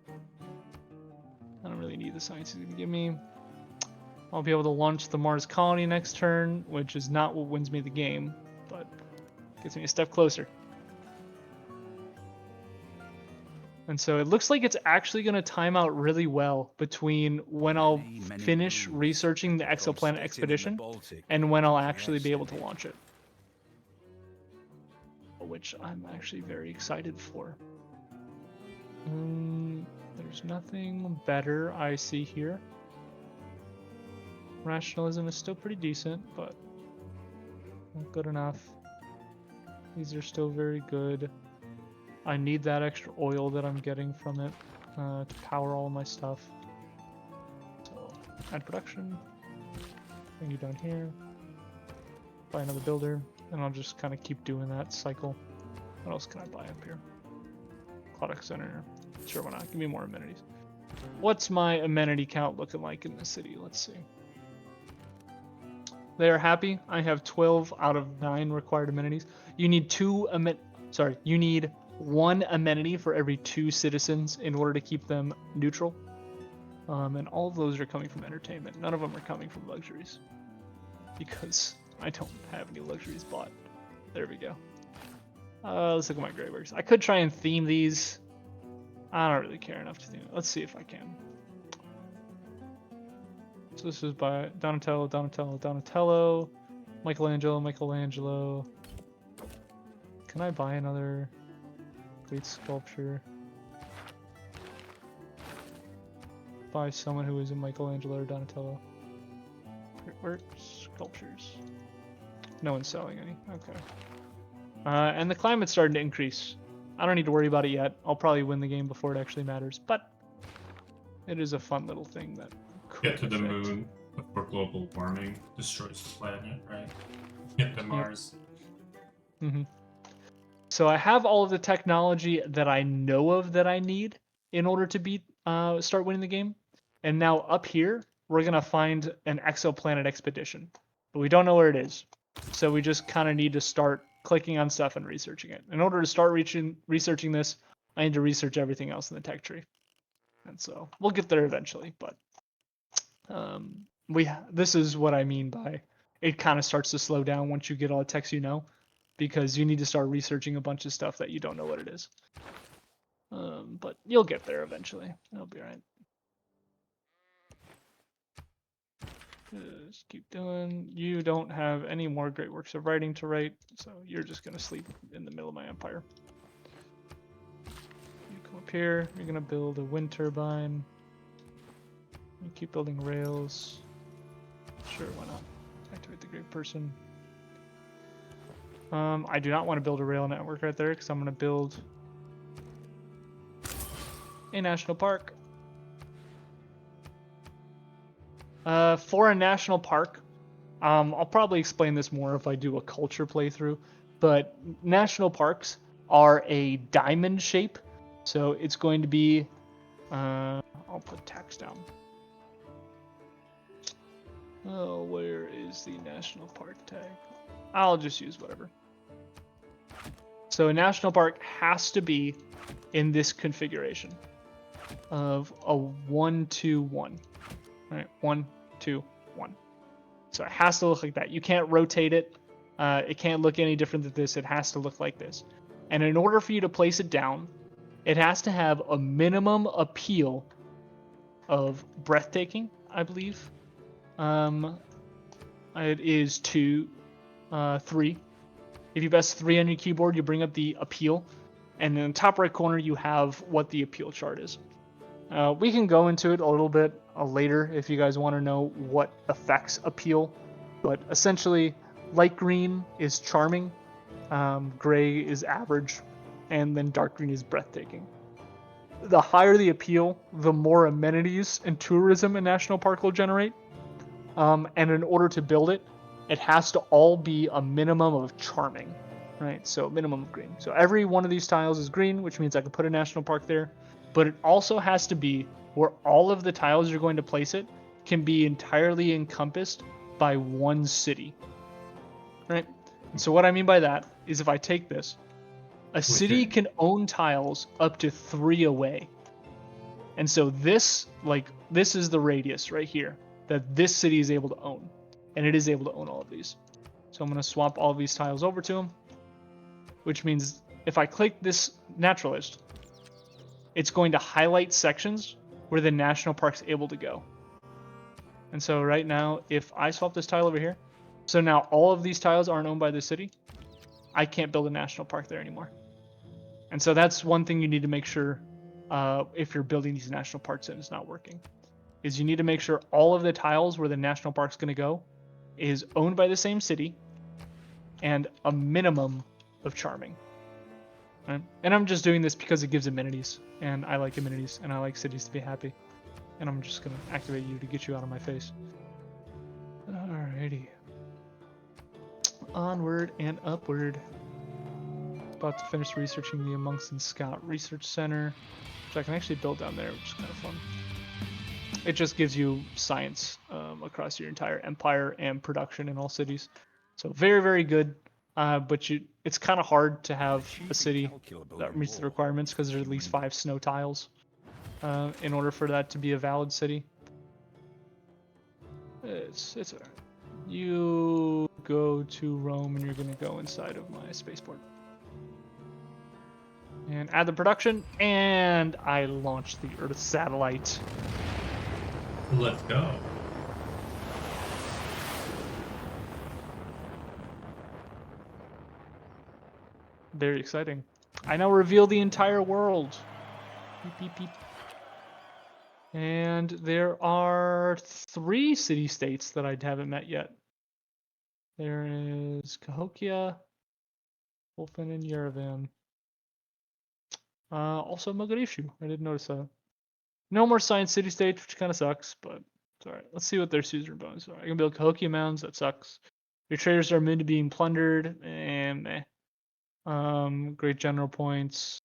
I don't really need the science he's gonna give me. I'll be able to launch the Mars colony next turn, which is not what wins me the game, but gets me a step closer. And so it looks like it's actually going to time out really well between when I'll finish researching the exoplanet expedition and when I'll actually be able to launch it. Which I'm actually very excited for. There's nothing better I see here. Rationalism is still pretty decent, but not good enough. These are still very good. I need that extra oil that I'm getting from it to power all my stuff. So, add production. Bring you down here. Buy another builder. And I'll just kind of keep doing that cycle. What else can I buy up here? Aquatic Center. Sure, why not? Give me more amenities. What's my amenity count looking like in the city? Let's see. They are happy. I have 12 out of 9 required amenities. You need you need 1 amenity for every 2 citizens in order to keep them neutral. And all of those are coming from entertainment. None of them are coming from luxuries. Because I don't have any luxuries bought. There we go. Let's look at my gray works. I could try and theme these. I don't really care enough to theme it. Let's see if I can. So this is by Donatello, Donatello, Donatello, Michelangelo, Michelangelo. Can I buy another great sculpture? By someone who isn't Michelangelo or Donatello. Where sculptures? No one's selling any. Okay. And the climate's starting to increase. I don't need to worry about it yet. I'll probably win the game before it actually matters, but it is a fun little thing that could Get to the affect. moon before global warming destroys the planet, right? Get to Mars. Mm-hmm. So I have all of the technology that I know of that I need in order to start winning the game. And now up here, we're gonna find an exoplanet expedition, but we don't know where it is. So we just kind of need to start clicking on stuff and researching it. In order to start researching this, I need to research everything else in the tech tree. And so we'll get there eventually, but This is what I mean by it kind of starts to slow down once you get all the text you know, because you need to start researching a bunch of stuff that you don't know what it is. But you'll get there eventually. It'll be alright. Just keep doing. You don't have any more great works of writing to write, so you're just gonna sleep in the middle of my empire. You come up here. You're gonna build a wind turbine. You keep building rails. Sure, why not? Activate the great person. I do not want to build a rail network right there because I'm gonna build a national park. For a national park, I'll probably explain this more if I do a culture playthrough, but national parks are a diamond shape, so it's going to be, I'll put tax down. Oh, where is the national park tag? I'll just use whatever. So a national park has to be in this configuration of a 1, 2, 1. All right, 1, 2, 1. So it has to look like that. You can't rotate it. It can't look any different than this. It has to look like this. And in order for you to place it down, it has to have a minimum appeal of breathtaking, I believe. It is 2, 3. If you press 3 on your keyboard, you bring up the appeal. And in the top right corner, you have what the appeal chart is. We can go into it a little bit later if you guys want to know what affects appeal. But essentially, light green is charming, gray is average, and then dark green is breathtaking. The higher the appeal, the more amenities and tourism a national park will generate. And in order to build it, it has to all be a minimum of charming, right? So minimum of green. So every one of these tiles is green, which means I can put a national park there. But it also has to be where all of the tiles you're going to place it can be entirely encompassed by one city, right? And so what I mean by that is if I take this, a city can own tiles up to 3 away. And so this is the radius right here that this city is able to own. And it is able to own all of these. So I'm going to swap all of these tiles over to them, which means if I click this naturalist, it's going to highlight sections where the national park's able to go. And so right now, if I swap this tile over here, so now all of these tiles aren't owned by the city, I can't build a national park there anymore. And so that's one thing you need to make sure if you're building these national parks and it's not working, is you need to make sure all of the tiles where the national park's going to go is owned by the same city and a minimum of charming. Right? And I'm just doing this because it gives amenities, and I like amenities, and I like cities to be happy. And I'm just going to activate you to get you out of my face. Alrighty. Onward and upward. About to finish researching the Amundsen Scout Research Center, which I can actually build down there, which is kind of fun. It just gives you science across your entire empire and production in all cities. So very, very good. But it's kind of hard to have a city that meets the requirements because there's at least 5 snow tiles in order for that to be a valid city. It's alright. You go to Rome and you're going to go inside of my spaceport. And add the production, and I launched the Earth satellite. Let's go. Very exciting. I now reveal the entire world. Beep, beep, beep. And there are 3 city-states that I haven't met yet. There is Cahokia, Wolfen, and Yerevan. Also Mogadishu. I didn't notice that. No more science city-states, which kind of sucks, but it's alright. Let's see what their suzerain bonuses are. I can build Cahokia Mounds. That sucks. Your traders are immune to being plundered. Meh. Great general points.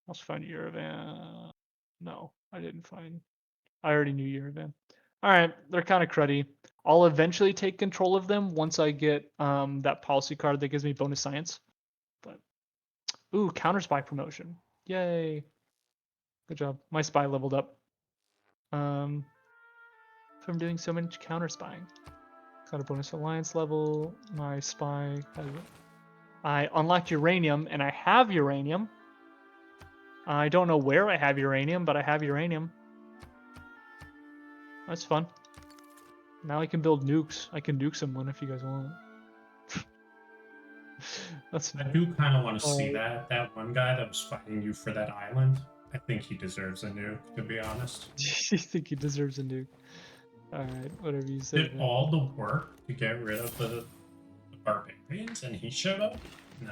Also found Yerevan. No, I didn't find. I already knew Yerevan. Alright, they're kind of cruddy. I'll eventually take control of them once I get that policy card that gives me bonus science. But ooh, counter spy promotion. Yay. Good job. My spy leveled up. If I'm doing so much counter spying. Got a bonus alliance level. My spy has. I unlocked uranium, and I have uranium. I don't know where I have uranium, but I have uranium. That's fun. Now I can build nukes. I can nuke someone if you guys want. That's I do kind of want to see Alright. that one guy that was fighting you for that island. I think he deserves a nuke, to be honest. You think he deserves a nuke? Alright, whatever you say. Did all the work to get rid of the barbarians, and he showed up? No.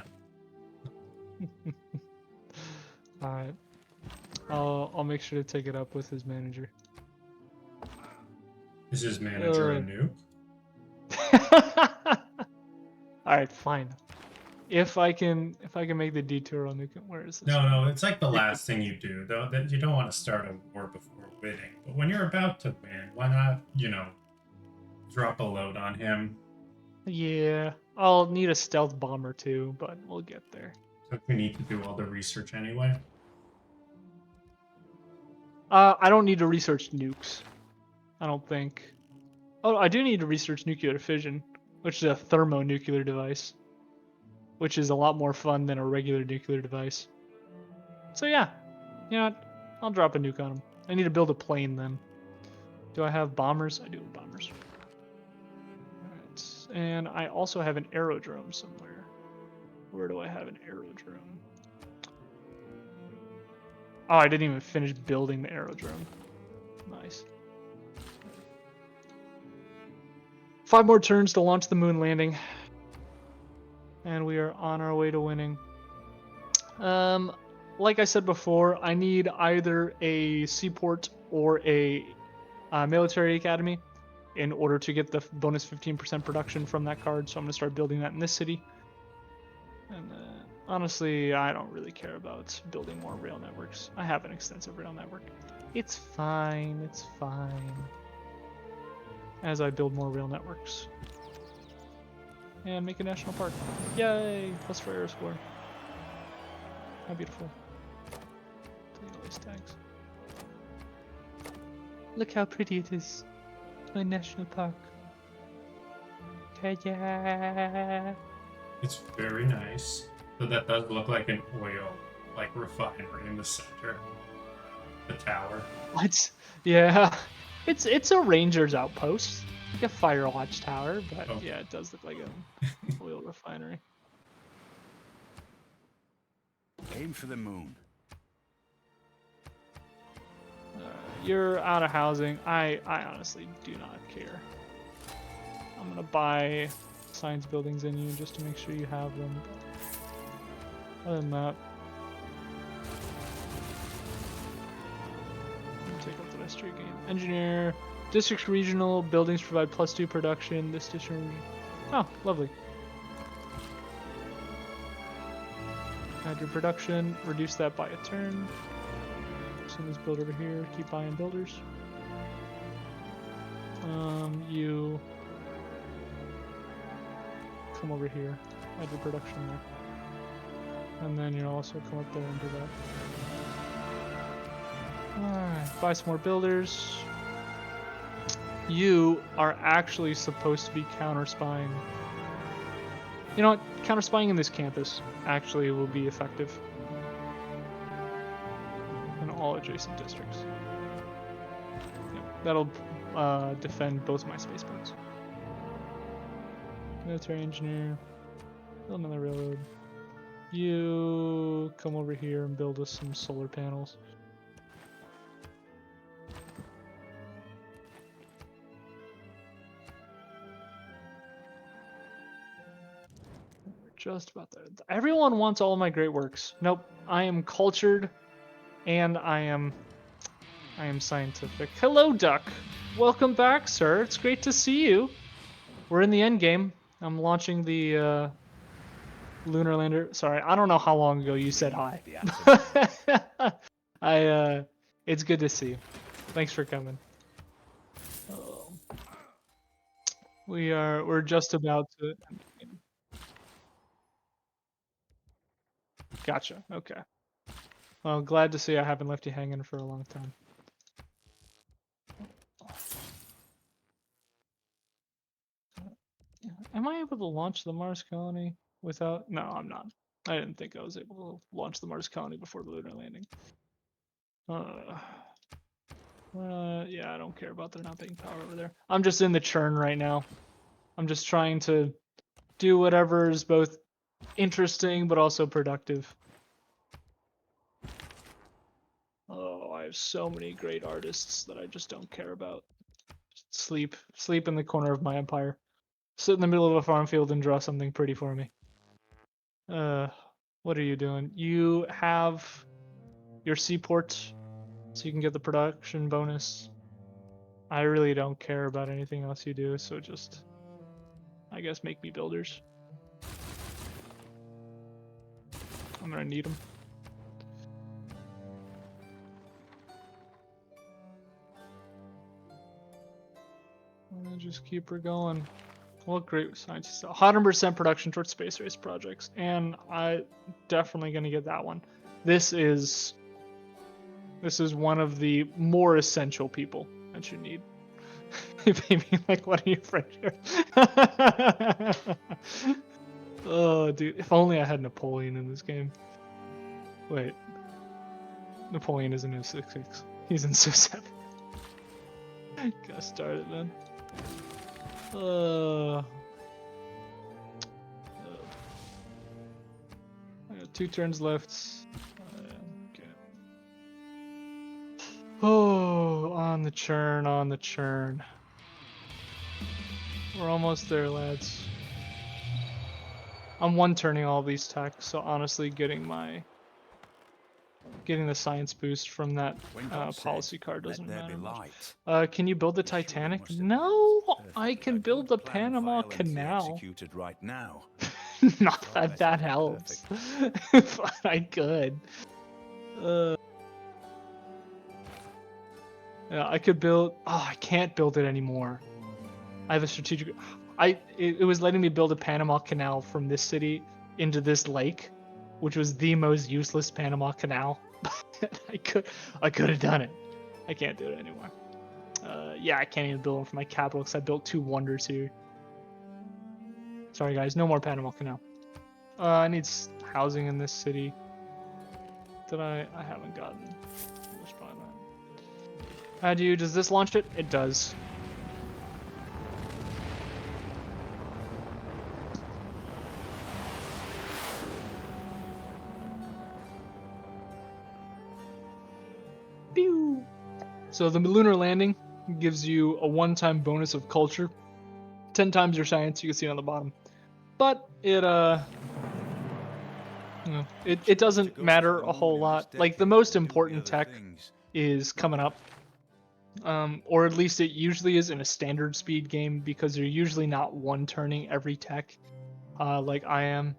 Alright. I'll make sure to take it up with his manager. Is his manager a nuke? Alright, fine. If I can make the detour on nuke, where is this? No, it's like the last thing you do, though. That you don't want to start a war before winning. But when you're about to win, why not, drop a load on him? Yeah, I'll need a stealth bomber too, but we'll get there. So we need to do all the research anyway. I don't need to research nukes. I don't think. Oh, I do need to research nuclear fission, which is a thermonuclear device, which is a lot more fun than a regular nuclear device. So yeah, I'll drop a nuke on him. I need to build a plane then. Do I have bombers? I do have bombers. Alright, and I also have an aerodrome somewhere. Where do I have an aerodrome? Oh, I didn't even finish building the aerodrome. Nice. 5 more turns to launch the moon landing. And we are on our way to winning. Like I said before, I need either a seaport or a military academy in order to get the bonus 15% production from that card. So I'm going to start building that in this city. And honestly, I don't really care about building more rail networks. I have an extensive rail network. It's fine. It's fine. As I build more rail networks. And make a national park. Yay! Plus for air score. How beautiful. Delete all these tags. Look how pretty it is. It's my national park. Yeah. It's very nice. So that does look like an oil, refinery in the center. The tower. What? Yeah. It's a ranger's outpost. Like a fire watch tower, but Oh. yeah, it does look like an oil refinery. Aim for the moon. You're out of housing. I honestly do not care. I'm gonna buy science buildings in you just to make sure you have them. Other than that, take up the rest of your game. Engineer, districts regional buildings provide +2 production. This district. Oh, lovely. Add your production. Reduce that by a turn. Send this build over here. Keep buying builders. You come over here. Add your production there. And then you also come up there and do that. Alright, buy some more builders. You are actually supposed to be counter-spying. You know what? Counter-spying in this campus actually will be effective. In all adjacent districts. Yep, that'll defend both my spaceports. Military engineer. Build another railroad. You come over here and build us some solar panels. Just about there. Everyone wants all of my great works. Nope. I am cultured and I am scientific. Hello, Duck. Welcome back, sir. It's great to see you. We're in the end game. I'm launching the lunar lander. Sorry, I don't know how long ago you said hi. It's good to see you. Thanks for coming. We're just about to. Gotcha. Okay. Well, glad to see I haven't left you hanging for a long time. to launch the Mars colony without? No, I'm not. I didn't think I was able to launch the Mars colony before the lunar landing. Yeah, I don't care about there not being power over there. I'm just in the churn right now. I'm just trying to do whatever is both interesting but also productive. Oh, I have so many great artists that I just don't care about. Just sleep in the corner of my empire. Sit in the middle of a farm field and draw something pretty for me. What are you doing? You have your seaport, so you can get the production bonus. I really don't care about anything else you do, so just, I guess, make me builders. I'm gonna need them. I'm gonna just keep her going. What great scientists. 100% production towards space race projects, and I definitely gonna get that one. This is one of the more essential people that you need. Maybe like one of your friends here. Oh, dude! If only I had Napoleon in this game. Wait, Napoleon isn't in 6-6. He's in 7. Gotta start it then. I got 2 turns left. Okay. Oh, on the churn, on the churn. We're almost there, lads. I'm 1-turning all these techs, so honestly, getting the science boost from that policy card doesn't matter much. Can you build the Titanic? No, I can build the Panama Canal. Executed right now. Not that that helps, but I could. Yeah, I could build. Oh, I can't build it anymore. I have a strategic. It was letting me build a Panama Canal from this city into this lake, which was the most useless Panama Canal. I could have done it. I can't do it anymore. Yeah, I can't even build them for my capital because I built 2 wonders here. Sorry guys, no more Panama Canal. I need housing in this city that I haven't gotten. Does this launch it? It does. Pew! So the lunar landing gives you a 1-time bonus of culture. 10 times your science, you can see it on the bottom. But it it doesn't matter a whole lot. Like the most important tech is coming up. Or at least it usually is in a standard speed game because you're usually not 1-turning every tech like I am.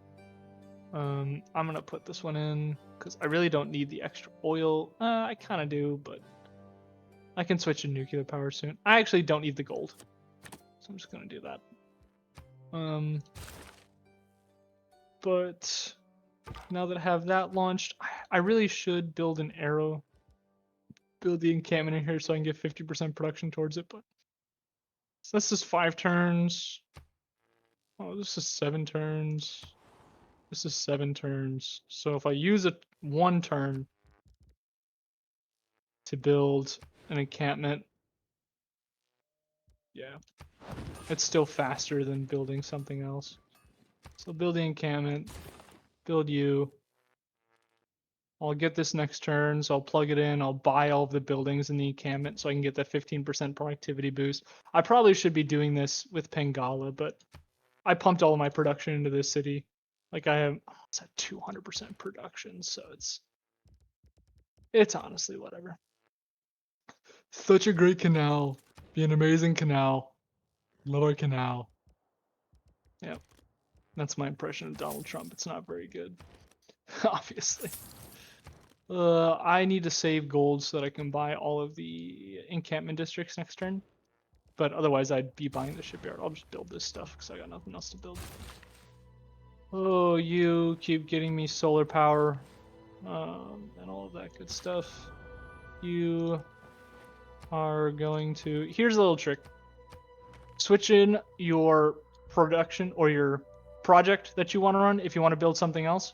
I'm gonna put this one in because I really don't need the extra oil. I kind of do, but I can switch to nuclear power soon. I actually don't need the gold, so I'm just gonna do that. But now that I have that launched, I really should build an arrow. Build the encampment in here so I can get 50% production towards it, but so that's just 5 turns. Oh, this is 7 turns. This is 7 turns. So if I use a 1 turn to build an encampment, yeah, it's still faster than building something else. So build the encampment, build you. I'll get this next turn, so I'll plug it in. I'll buy all of the buildings in the encampment so I can get that 15% productivity boost. I probably should be doing this with Pengala, but I pumped all of my production into this city. Like I have almost at 200% production, so it's honestly whatever. Such a great canal. Be an amazing canal. Love our canal. Yep. That's my impression of Donald Trump. It's not very good. Obviously. I need to save gold so that I can buy all of the encampment districts next turn. But otherwise, I'd be buying the shipyard. I'll just build this stuff because I got nothing else to build. Oh, you keep getting me solar power and all of that good stuff. You are going to... Here's a little trick. Switch in your production or your project that you want to run if you want to build something else.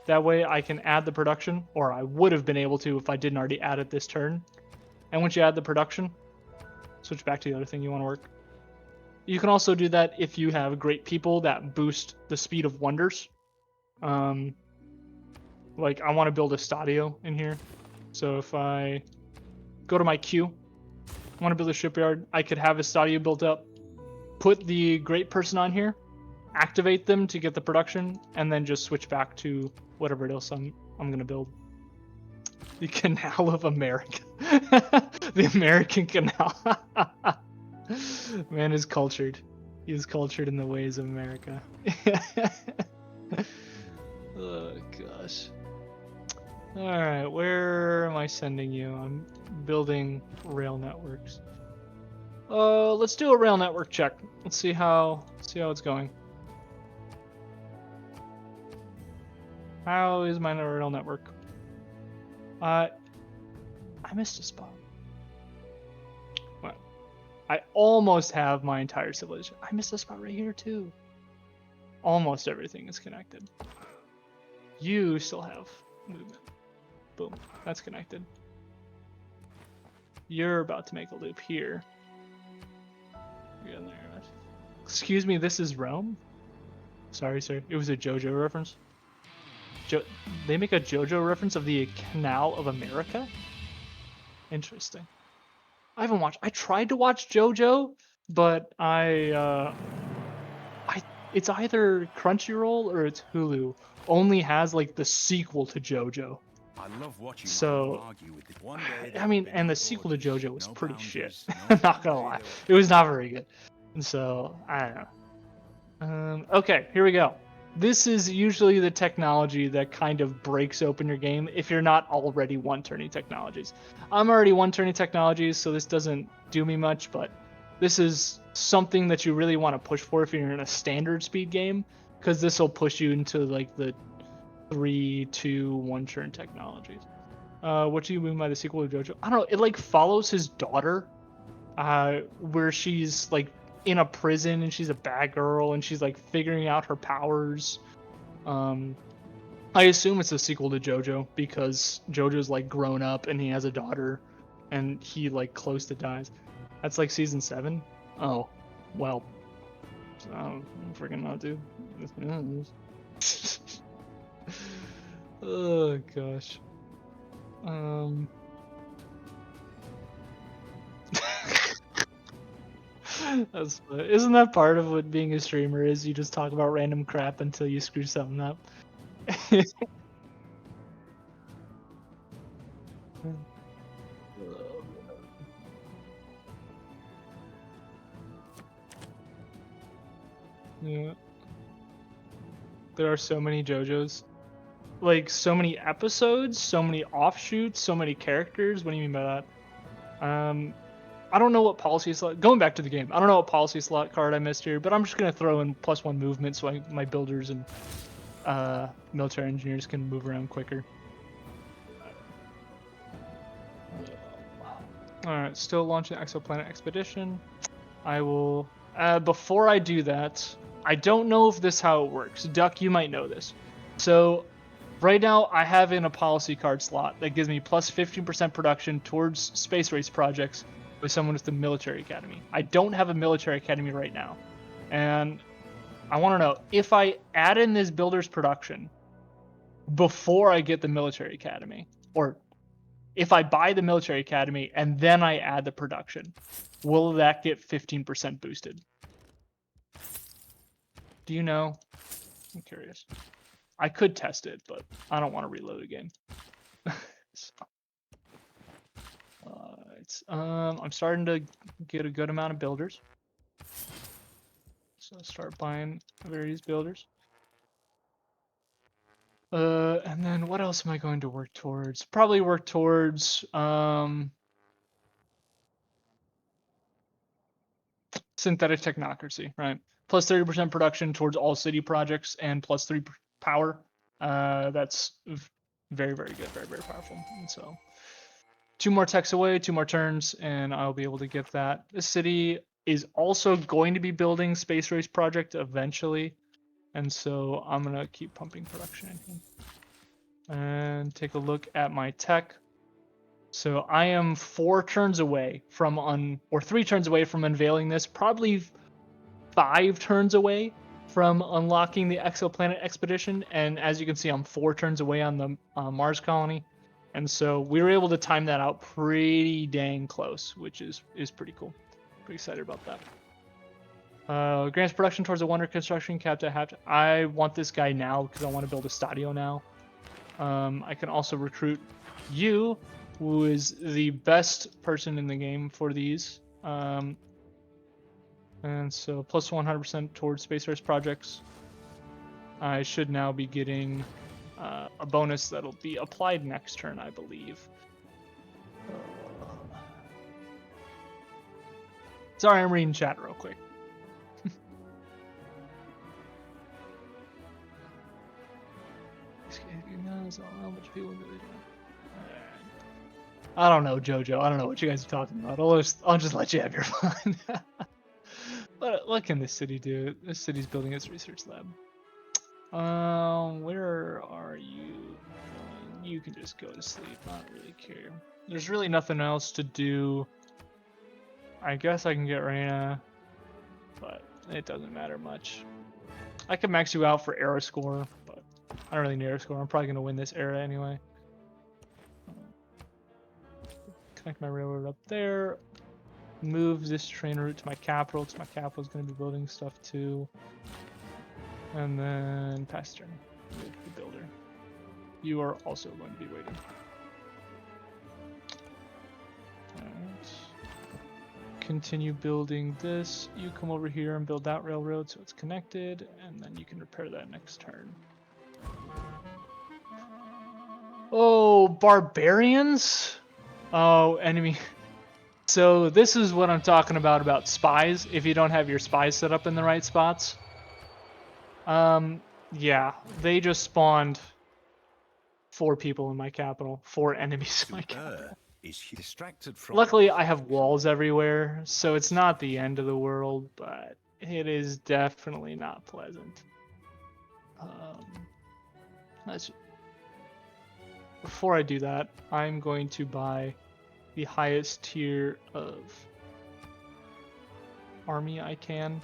That way I can add the production, or I would have been able to if I didn't already add it this turn. And once you add the production, switch back to the other thing you want to work. You can also do that if you have great people that boost the speed of wonders. Like I want to build a stadio in here. So if I go to my queue, I want to build a shipyard, I could have a stadio built up, put the great person on here, activate them to get the production, and then just switch back to whatever else I'm gonna build. The Canal of America. The American Canal. Man is cultured. He is cultured in the ways of America. Oh gosh. Alright, where am I sending you? I'm building rail networks. Let's do a rail network check. Let's see how it's going. How is my rail network? I missed a spot. Well, I almost have my entire civilization. I missed a spot right here too. Almost everything is connected. You still have movement. Boom, that's connected. You're about to make a loop here. Get in there. Excuse me, this is Rome? Sorry, sir. It was a JoJo reference. They make a JoJo reference of the Canal of America? Interesting. I haven't watched. I tried to watch JoJo, but it's either Crunchyroll or it's Hulu. Only has like the sequel to JoJo. I love watching So, argue with it. One day I mean, and the sequel to JoJo was pretty shit. Not gonna lie, it was not very good. And so I don't know. Okay, here we go. This is usually the technology that kind of breaks open your game if you're not already one-turning technologies. I'm already one-turning technologies, so this doesn't do me much, but this is something that you really want to push for if you're in a standard speed game, because this will push you into like the 3, 2, 1-turn technologies. What do you mean by the sequel to JoJo? I don't know. It like follows his daughter, where she's like in a prison and she's a bad girl and she's like figuring out her powers. I assume it's a sequel to JoJo because JoJo's like grown up and he has a daughter and he like close to dies. That's like season 7. Oh, well, I don't freaking know, dude. Oh gosh. That's isn't that part of what being a streamer is? You just talk about random crap until you screw something up. Yeah. There are so many JoJos. Like so many episodes, so many offshoots, so many characters. What do you mean by that? I don't know what policy slot. Going back to the game, I don't know what policy slot card I missed here, but I'm just gonna throw in +1 movement so my builders and military engineers can move around quicker. All right, still launching exoplanet expedition. I will. Before I do that, I don't know if this how it works. Duck, you might know this. So right now, I have in a policy card slot that gives me +15% production towards space race projects with someone with the military academy. I don't have a military academy right now. And I want to know if I add in this builder's production before I get the military academy, or if I buy the military academy and then I add the production, will that get 15% boosted? Do you know? I'm curious. I could test it, but I don't want to reload again. So. I'm starting to get a good amount of builders. So start buying various builders. And then what else am I going to work towards? Probably work towards synthetic technocracy, right? Plus 30% production towards all city projects and +3 power. That's very, very good, very, very powerful. And so 2 more techs away, 2 more turns, and I'll be able to get that. This city, is also going to be building Space Race Project eventually. And so I'm going to keep pumping production in here. And take a look at my tech. So I am 4 turns away from or 3 turns away from unveiling this, probably 5 turns away from unlocking the exoplanet expedition. And as you can see, I'm 4 turns away on the Mars colony. And so we were able to time that out pretty dang close, which is pretty cool. Pretty excited about that. Grants production towards a wonder construction capped at half. I want this guy now because I want to build a stadio now. I can also recruit you, who is the best person in the game for these. And so plus 100% towards space race projects. I should now be getting a bonus that'll be applied next turn, I believe. Sorry, I'm reading chat real quick. I don't know, Jojo. I don't know what you guys are talking about. I'll just let you have your fun. What can this city do? This city's building its research lab. Where are you? You can just go to sleep. I don't really care. There's really nothing else to do. I guess I can get Reyna, but it doesn't matter much. I can max you out for era score, but I don't really need era score. I'm probably gonna win this era anyway. Connect my railroad up there. Move this train route to my capital, because my capital is going to be building stuff too. And then pass turn. The builder. You are also going to be waiting. Alright. Continue building this. You come over here and build that railroad so it's connected, and then you can repair that next turn. Oh, barbarians? Oh, enemy. So this is what I'm talking about spies, if you don't have your spies set up in the right spots. Yeah, they just spawned 4 people in my capital, 4 enemies in my capital. Is distracted from. Luckily, I have walls everywhere, so it's not the end of the world, but it is definitely not pleasant. Before I do that, I'm going to buy the highest tier of army I can.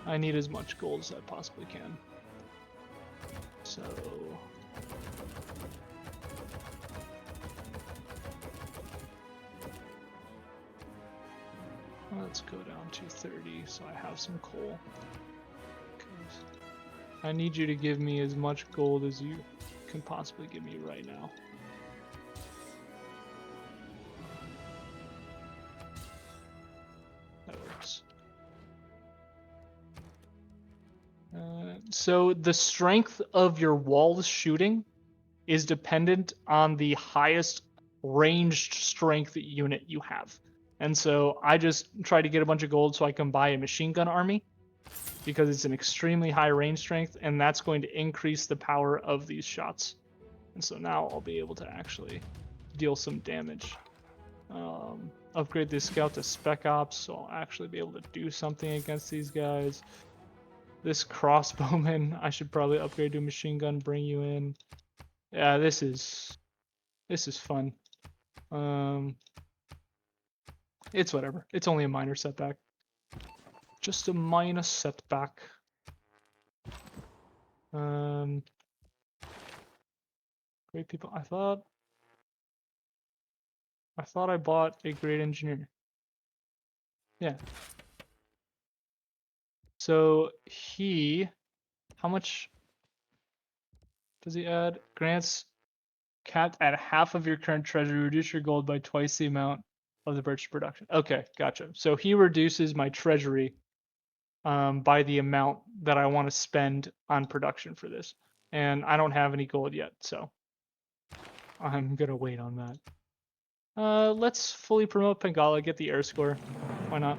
I need as much gold as I possibly can. So let's go down to 30 so I have some coal. I need you to give me as much gold as you can possibly give me right now. That works. So the strength of your walls shooting is dependent on the highest ranged strength unit you have. And so I just try to get a bunch of gold so I can buy a machine gun army, because it's an extremely high range strength, and that's going to increase the power of these shots. And so now I'll be able to actually deal some damage. Upgrade this scout to spec ops, so I'll actually be able to do something against these guys. This crossbowman, I should probably upgrade to a machine gun, bring you in. Yeah, this is fun. It's whatever. It's only a minor setback. Just a minor setback. Great people. I thought I bought a great engineer. Yeah. So how much does he add? Grants capped at half of your current treasury. Reduce your gold by twice the amount of the purchase production. Okay, gotcha. So he reduces my treasury by the amount that I want to spend on production for this. And I don't have any gold yet, so I'm gonna wait on that. Let's fully promote Pangala, get the air score. Why not?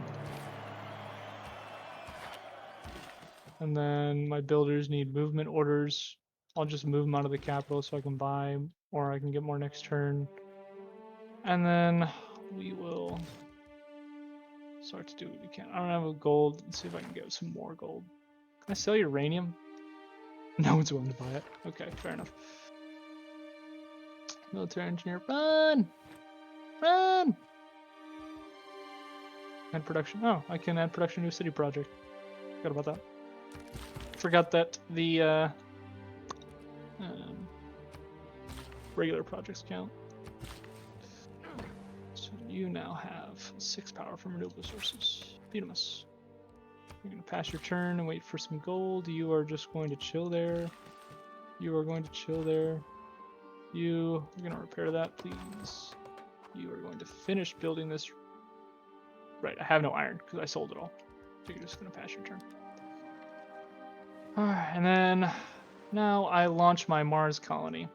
And then my builders need movement orders. I'll just move them out of the capital so I can buy, or I can get more next turn. And then we will Start to do what we can. I don't have gold. Let's see if I can get some more gold. Can I sell uranium? No one's willing to buy it. Okay, fair enough. Military engineer, run! Run! Add production. Oh, I can add production to a city project. Forgot about that. Forgot that the regular projects count. So you now have 6 power from renewable sources. Beautimous. You're gonna pass your turn and wait for some gold. You are just going to chill there. You are going to chill there. You're gonna repair that, please. You are going to finish building this. Right, I have no iron because I sold it all. So you're just gonna pass your turn. Alright, and then now I launch my Mars colony.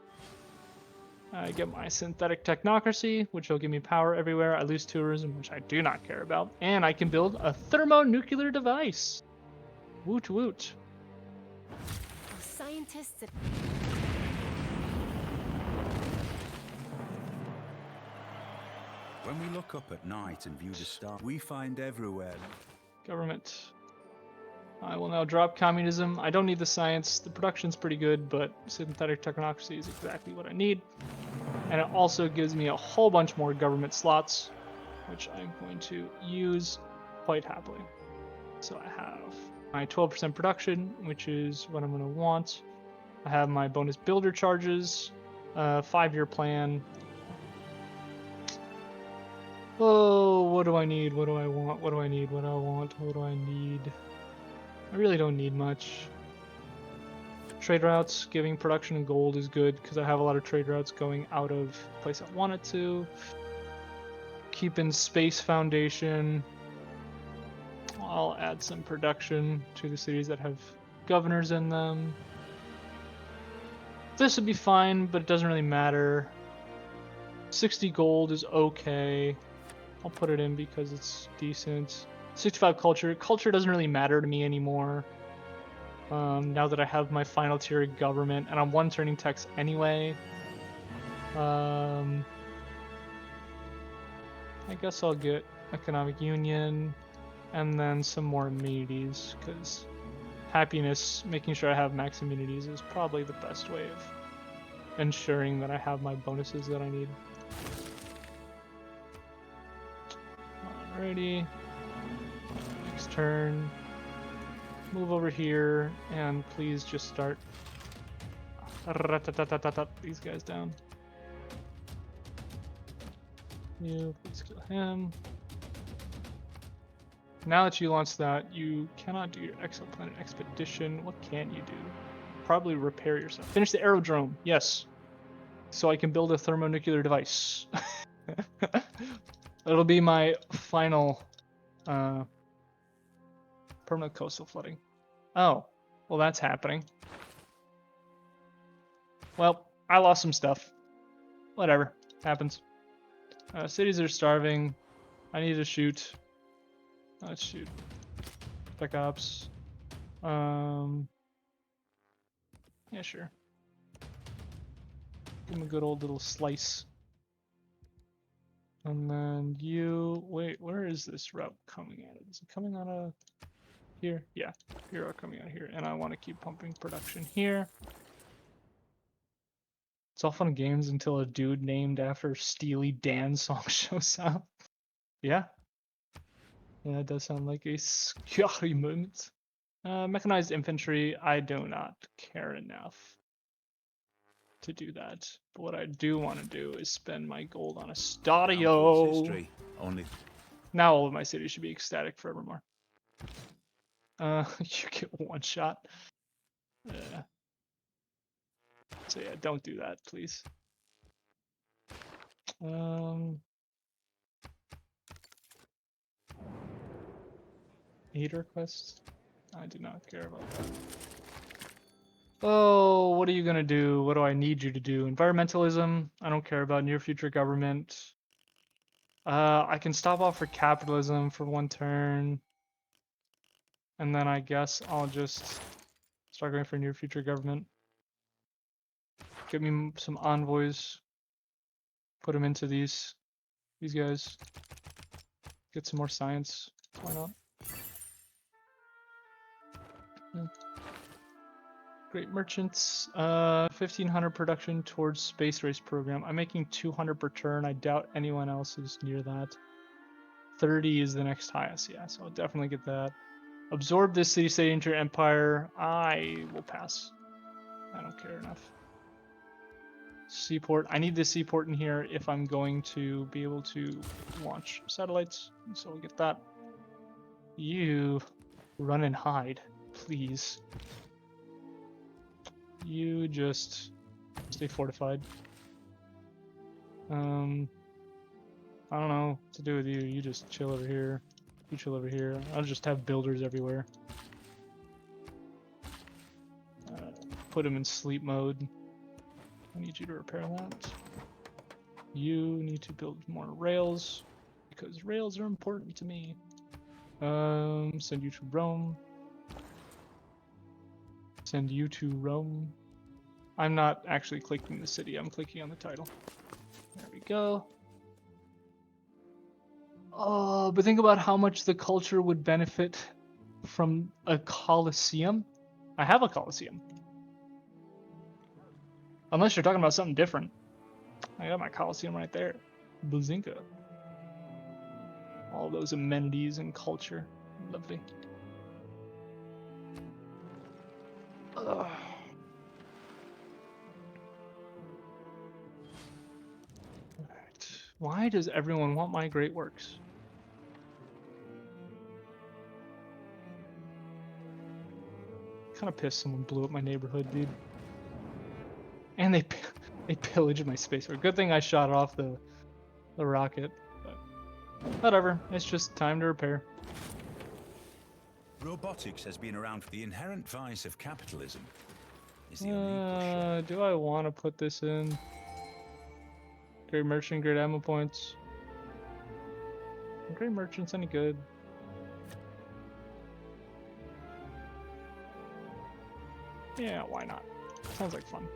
I get my synthetic technocracy, which will give me power everywhere. I lose tourism, which I do not care about. And I can build a thermonuclear device. Woot woot. Scientists. When we look up at night and view the stars, we find everywhere. Government. I will now drop communism. I don't need the science. The production's pretty good, but synthetic technocracy is exactly what I need. And it also gives me a whole bunch more government slots, which I'm going to use quite happily. So I have my 12% production, which is what I'm going to want. I have my bonus builder charges, 5-year plan. Oh, what do I need? What do I want? What do I need? What do I want? What do I need? I really don't need much. Trade routes, giving production and gold is good because I have a lot of trade routes going out of the place I want it to. Keeping space foundation. I'll add some production to the cities that have governors in them. This would be fine, but it doesn't really matter. 60 gold is okay. I'll put it in because it's decent. 65 culture. Culture doesn't really matter to me anymore. Now that I have my final tier of government, and I'm 1 turning text anyway. I guess I'll get economic union, and then some more amenities, because happiness, making sure I have max amenities is probably the best way of ensuring that I have my bonuses that I need. Alrighty. Next turn. Move over here, and please just start these guys down. You, please kill him. Now that you launched that, you cannot do your exoplanet expedition. What can you do? Probably repair yourself. Finish the aerodrome, yes. So I can build a thermonuclear device. It'll be my final permanent coastal flooding. Oh, well that's happening. Well, I lost some stuff. Whatever, happens. Cities are starving. I need to shoot. Let's shoot. Spec Ops. Yeah, sure. Give him a good old little slice. And then you... Wait, where is this route coming out of? Is it coming out of here? Yeah, you are coming out of here. And I want to keep pumping production here. It's all fun and games until a dude named after Steely Dan song shows up. Yeah. Yeah, it does sound like a scary moment. Mechanized infantry, I do not care enough to do that. But what I do want to do is spend my gold on a stadio. History. Only Now all of my cities should be ecstatic forevermore. You get 1 shot. So yeah, don't do that, please. Aid requests? I do not care about that. Oh, what are you gonna do? What do I need you to do? Environmentalism? I don't care about near future government. I can stop off for capitalism for 1 turn. And then I guess I'll just start going for near future government. Get me some envoys. Put them into these guys. Get some more science. Why not? Hmm. Great merchants. 1,500 production towards space race program. I'm making 200 per turn. I doubt anyone else is near that. 30 is the next highest. Yeah, so I'll definitely get that. Absorb this city-state into your empire. I will pass. I don't care enough. Seaport. I need the seaport in here if I'm going to be able to launch satellites. So we'll get that. You run and hide, please. You just stay fortified. I don't know what to do with you. You just chill over here. You chill over here. I'll just have builders everywhere. Put them in sleep mode. I need you to repair that. You need to build more rails because rails are important to me. Send you to Rome. Send you to Rome. I'm not actually clicking the city, I'm clicking on the title. There we go. Oh, but think about how much the culture would benefit from a Colosseum. I have a Colosseum. Unless you're talking about something different. I got my Colosseum right there. Bazinga. All those amenities and culture. Lovely. Ugh. Alright. Why does everyone want my great works? Kind of pissed someone blew up my neighborhood, dude. And they pillaged my space. Good thing I shot off the rocket. But whatever. It's just time to repair. Robotics has been around for the inherent vice of capitalism. Is the illegal shop. Do I want to put this in? Great merchant, great ammo points. Are great merchants any good? Yeah, why not? Sounds like fun.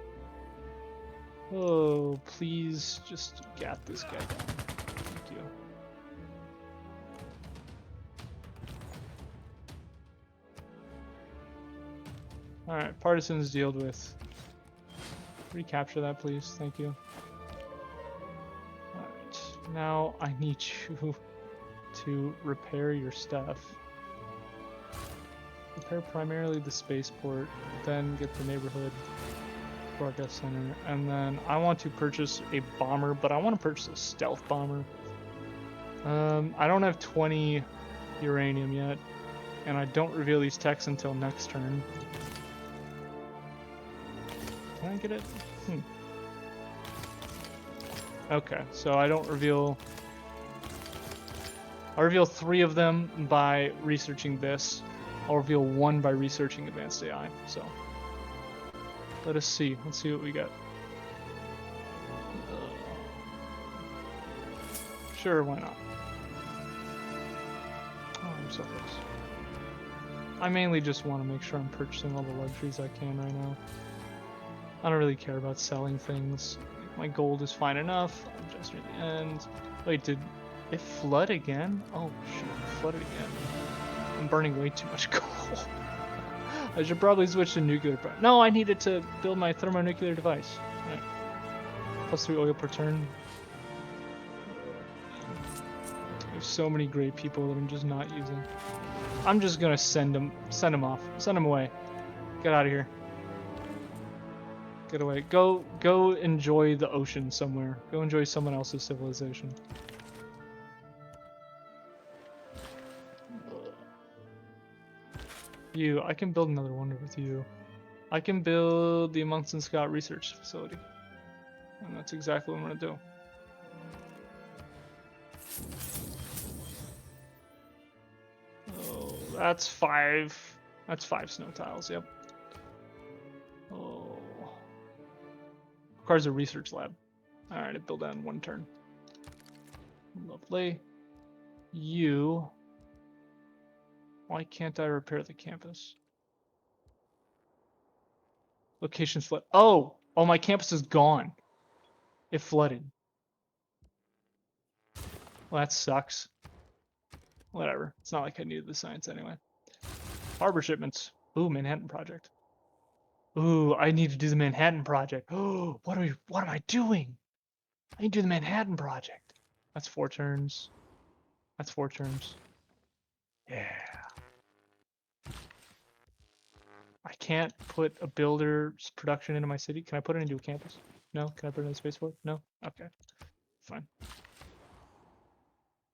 Oh, please just gat this guy down. Thank you. Alright, partisans dealt with. Recapture that, please. Thank you. Alright, now I need you to repair your stuff. Repair primarily the spaceport, then get the neighborhood broadcast center, and then I want to purchase a bomber, but I want to purchase a stealth bomber. I don't have 20 uranium yet, and I don't reveal these techs until next turn. Can I get it? Okay, so I don't reveal... I reveal 3 of them by researching this. I'll reveal 1 by researching advanced AI, so... Let us see. Let's see what we got. Sure, why not? Oh, I'm so close. I mainly just want to make sure I'm purchasing all the luxuries I can right now. I don't really care about selling things. My gold is fine enough. I'm just near the end. Wait, did it flood again? Oh shoot, it flooded again. I'm burning way too much coal. I should probably switch to nuclear power. No, I needed to build my thermonuclear device. Right. +3 oil per turn. There's so many great people that I'm just not using. I'm just gonna send them off. Send them away. Get out of here. Get away. Go enjoy the ocean somewhere. Go enjoy someone else's civilization. You, I can build another wonder with you. I can build the Amundsen Scott Research Facility. And that's exactly what I'm gonna do. Oh, that's 5. That's 5 snow tiles, yep. Oh. Requires a research lab. Alright, I build that in 1 turn. Lovely. You... Why can't I repair the campus? Location flood. Oh! Oh, my campus is gone. It flooded. Well, that sucks. Whatever. It's not like I needed the science anyway. Harbor shipments. Ooh, Manhattan Project. Ooh, I need to do the Manhattan Project. Oh, what am I doing? I need to do the Manhattan Project. That's 4 turns. That's 4 turns. Yeah. I can't put a builder's production into my city. Can I put it into a campus? No. Can I put it in a spaceport? No. Okay. Fine.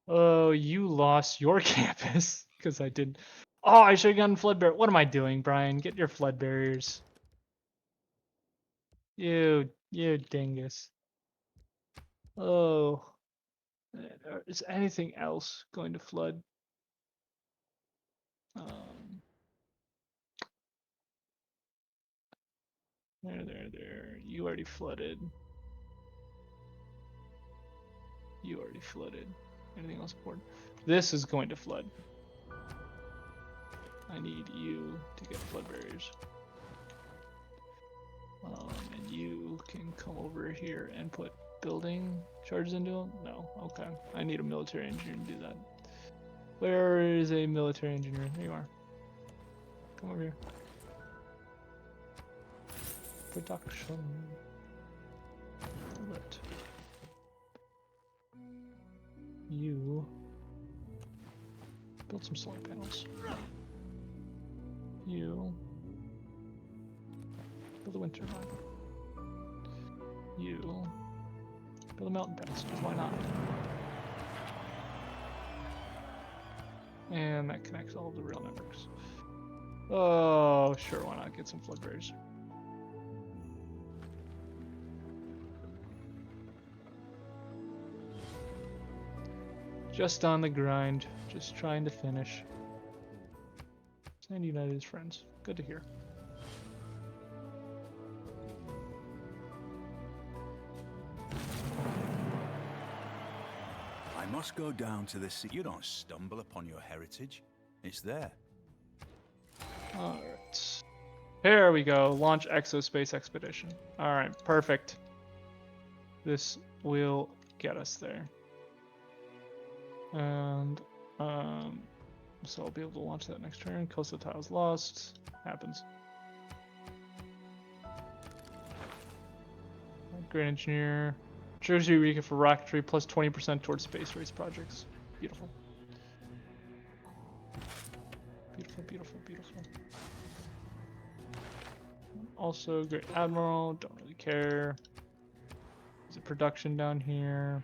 Oh, you lost your campus because I didn't. Oh, I should have gotten flood barrier. What am I doing, Brian? Get your flood barriers. You dingus. Oh, is anything else going to flood? Um, there. You already flooded. You already flooded. Anything else important? This is going to flood. I need you to get flood barriers. And you can come over here and put building charges into them? No, okay. I need a military engineer to do that. Where is a military engineer? There you are. Come over here. Production. Let you build some solar panels. You build a wind turbine. You build a mountain pass, because why not? And that connects all of the rail networks. Oh, sure, why not get some flood barriers? Just on the grind, just trying to finish. Sand United is friends. Good to hear. I must go down to the sea. You don't stumble upon your heritage. It's there. Alright. Here we go. Launch Exospace Expedition. Alright, perfect. This will get us there. And, so I'll be able to launch that next turn. Coastal tiles lost. Happens. Great Engineer. Jersey Eureka for rocketry plus 20% towards space race projects. Beautiful. Beautiful, beautiful, beautiful. Also, Great Admiral. Don't really care. There's a production down here.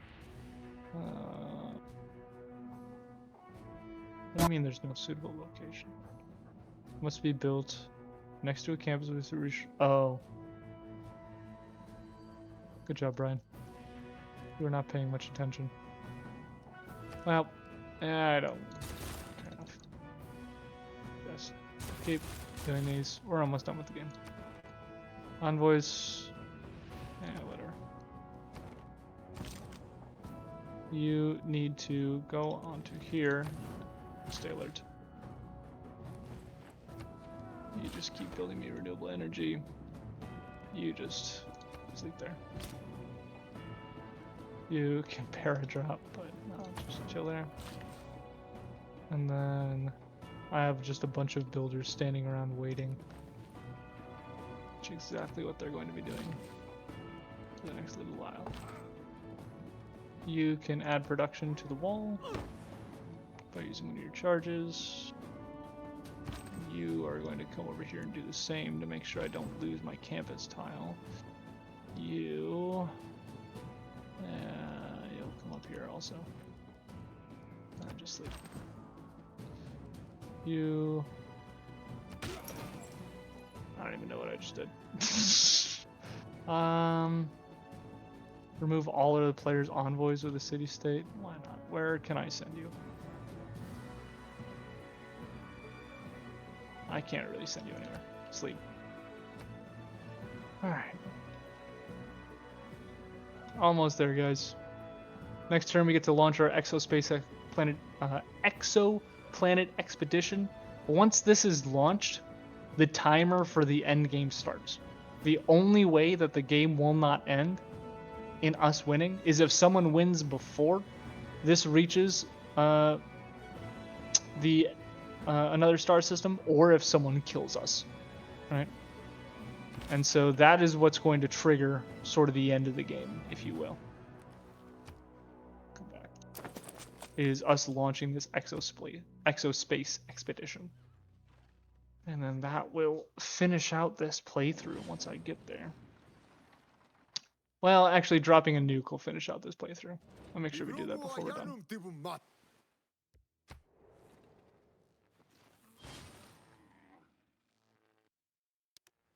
What do you mean there's no suitable location? Must be built next to a campus with a Oh. Good job, Brian. You were not paying much attention. Well, I don't care enough. Just keep doing these. We're almost done with the game. Envoys. Whatever. You need to go onto here. Stay alert. You just keep building me renewable energy. You just sleep there. You can paradrop, but no, just chill there. And then I have just a bunch of builders standing around waiting. Which is exactly what they're going to be doing for the next little while. You can add production to the wall by using one of your charges. You are going to come over here and do the same to make sure I don't lose my campus tile. You'll come up here also. Just sleep. You. I don't even know what I just did. Remove all of the players' envoys with the city-state. Why not? Where can I send you? I can't really send you anywhere. Sleep. Alright. Almost there, guys. Next turn we get to launch our exoplanet expedition. Once this is launched, the timer for the end game starts. The only way that the game will not end in us winning is if someone wins before this reaches the another star system, or if someone kills us, right? And so that is what's going to trigger sort of the end of the game, if you will. Come back. Is us launching this exospace expedition. And then that will finish out this playthrough once I get there. Well, actually, dropping a nuke will finish out this playthrough. I'll make sure we do that before we're done.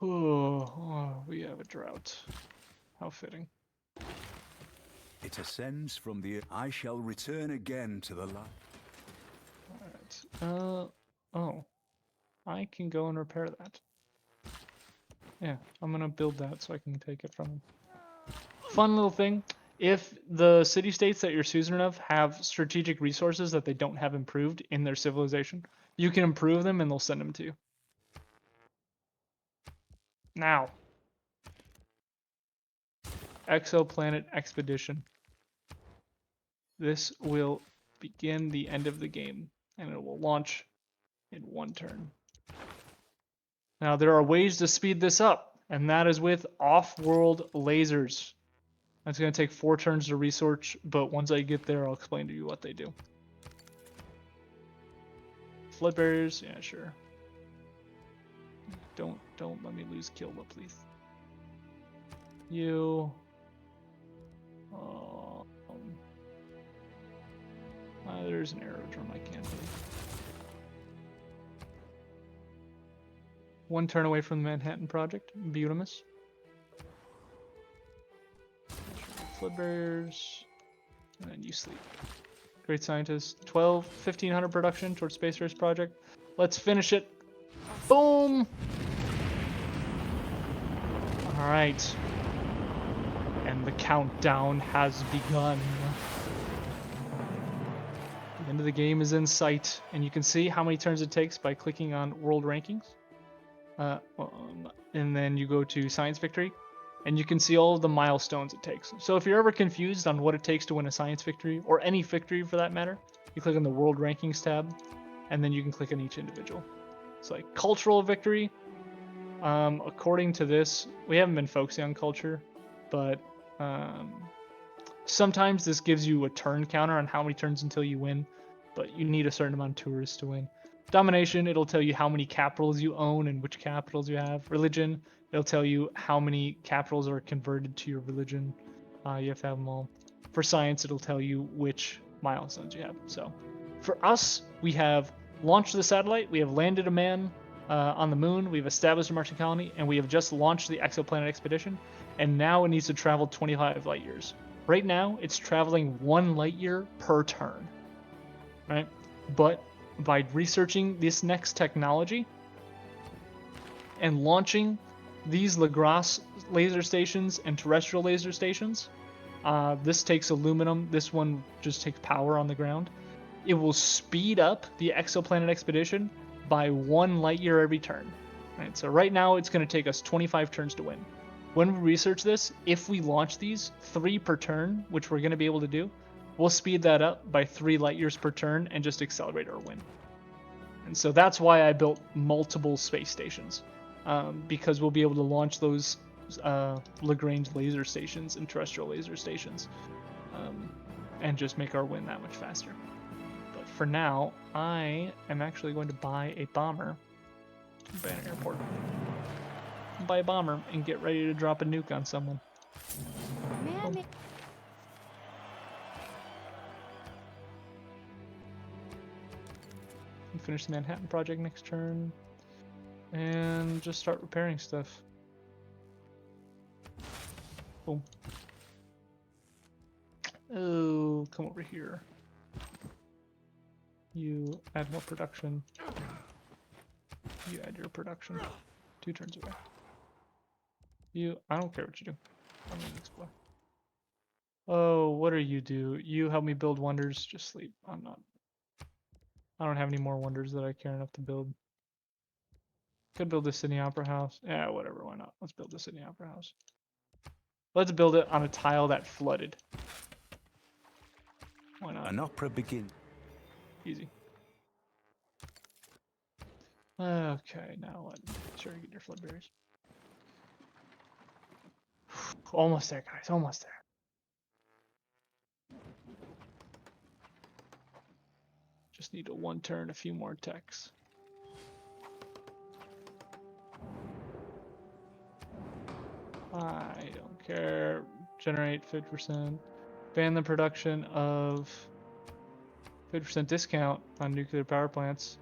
Oh, we have a drought. How fitting. It ascends from the... I shall return again to the light. Alright. Oh. I can go and repair that. Yeah, I'm gonna build that so I can take it from him. Fun little thing. If the city-states that you're suzerain of have strategic resources that they don't have improved in their civilization, you can improve them and they'll send them to you. Now. Exoplanet Expedition. This will begin the end of the game, and it will launch in one turn. Now, there are ways to speed this up, and that is with off-world lasers. That's going to take 4 turns to research, but once I get there, I'll explain to you what they do. Flood barriers, yeah, sure. Don't let me lose Kilba, please. You. There's an aerodrome I can't do. 1 turn away from the Manhattan Project. Beautimus. Flood barriers. And then you sleep. Great scientist. 1500 production towards Space Race Project. Let's finish it. Boom! Alright. And the countdown has begun. The end of the game is in sight, and you can see how many turns it takes by clicking on World Rankings. And then you go to Science Victory, and you can see all of the milestones it takes. So if you're ever confused on what it takes to win a Science Victory, or any victory for that matter, you click on the World Rankings tab, and then you can click on each individual. It's like Cultural Victory. According to this, we haven't been focusing on culture, but sometimes this gives you a turn counter on how many turns until you win, but you need a certain amount of tourists to win. Domination, it'll tell you how many capitals you own and which capitals you have. Religion, it'll tell you how many capitals are converted to your religion. You have to have them all. For science, it'll tell you which milestones you have. So, for us, we have launched the satellite, we have landed a man on the moon, we've established a Martian colony, and we have just launched the exoplanet expedition, and now it needs to travel 25 light years. Right now, it's traveling 1 light year per turn, right? But by researching this next technology and launching these Lagrange laser stations and terrestrial laser stations, this takes aluminum, this one just takes power on the ground. It will speed up the exoplanet expedition by 1 light year every turn. Right? So right now, it's going to take us 25 turns to win. When we research this, if we launch these 3 per turn, which we're going to be able to do, we'll speed that up by 3 light years per turn and just accelerate our win. And so that's why I built multiple space stations, because we'll be able to launch those Lagrange laser stations and terrestrial laser stations, and just make our win that much faster. But for now, I am actually going to buy a bomber, buy an airport. Buy a bomber and get ready to drop a nuke on someone. Man, And finish the Manhattan Project next turn, and just start repairing stuff. Boom. Oh, come over here. You add more production. You add your production. 2 turns away. I don't care what you do. I'm gonna explore. Oh, what do? You help me build wonders. Just sleep. I don't have any more wonders that I care enough to build. Could build the Sydney Opera House. Yeah, whatever. Why not? Let's build the Sydney Opera House. Let's build it on a tile that flooded. Why not? An opera begins. Easy. Okay, now what? Sure, you get your flood berries. Almost there, guys. Almost there. Just need a 1 turn, a few more techs. I don't care. Generate 50%. Ban the production of 50% discount on nuclear power plants.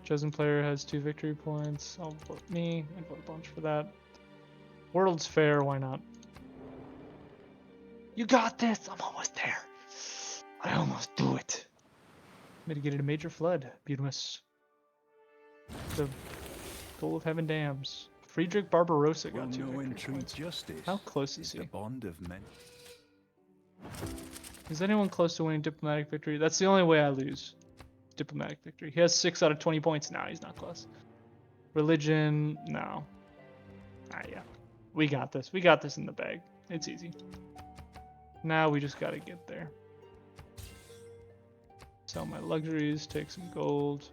Chosen player has 2 victory points. I'll vote me. I vote a bunch for that. World's Fair, why not? You got this! I'm almost there. I almost do it. Mitigated a major flood. Beautimous. The Goal of Heaven dams. Friedrich Barbarossa Will got 2 know victory in true points. justice How close is is he? the bond of men. Is anyone close to winning diplomatic victory? That's the only way I lose. Diplomatic victory. He has 6 out of 20 points now. He's not close. Religion, no. Yeah. We got this. We got this in the bag. It's easy. Now we just gotta get there. Sell my luxuries, take some gold,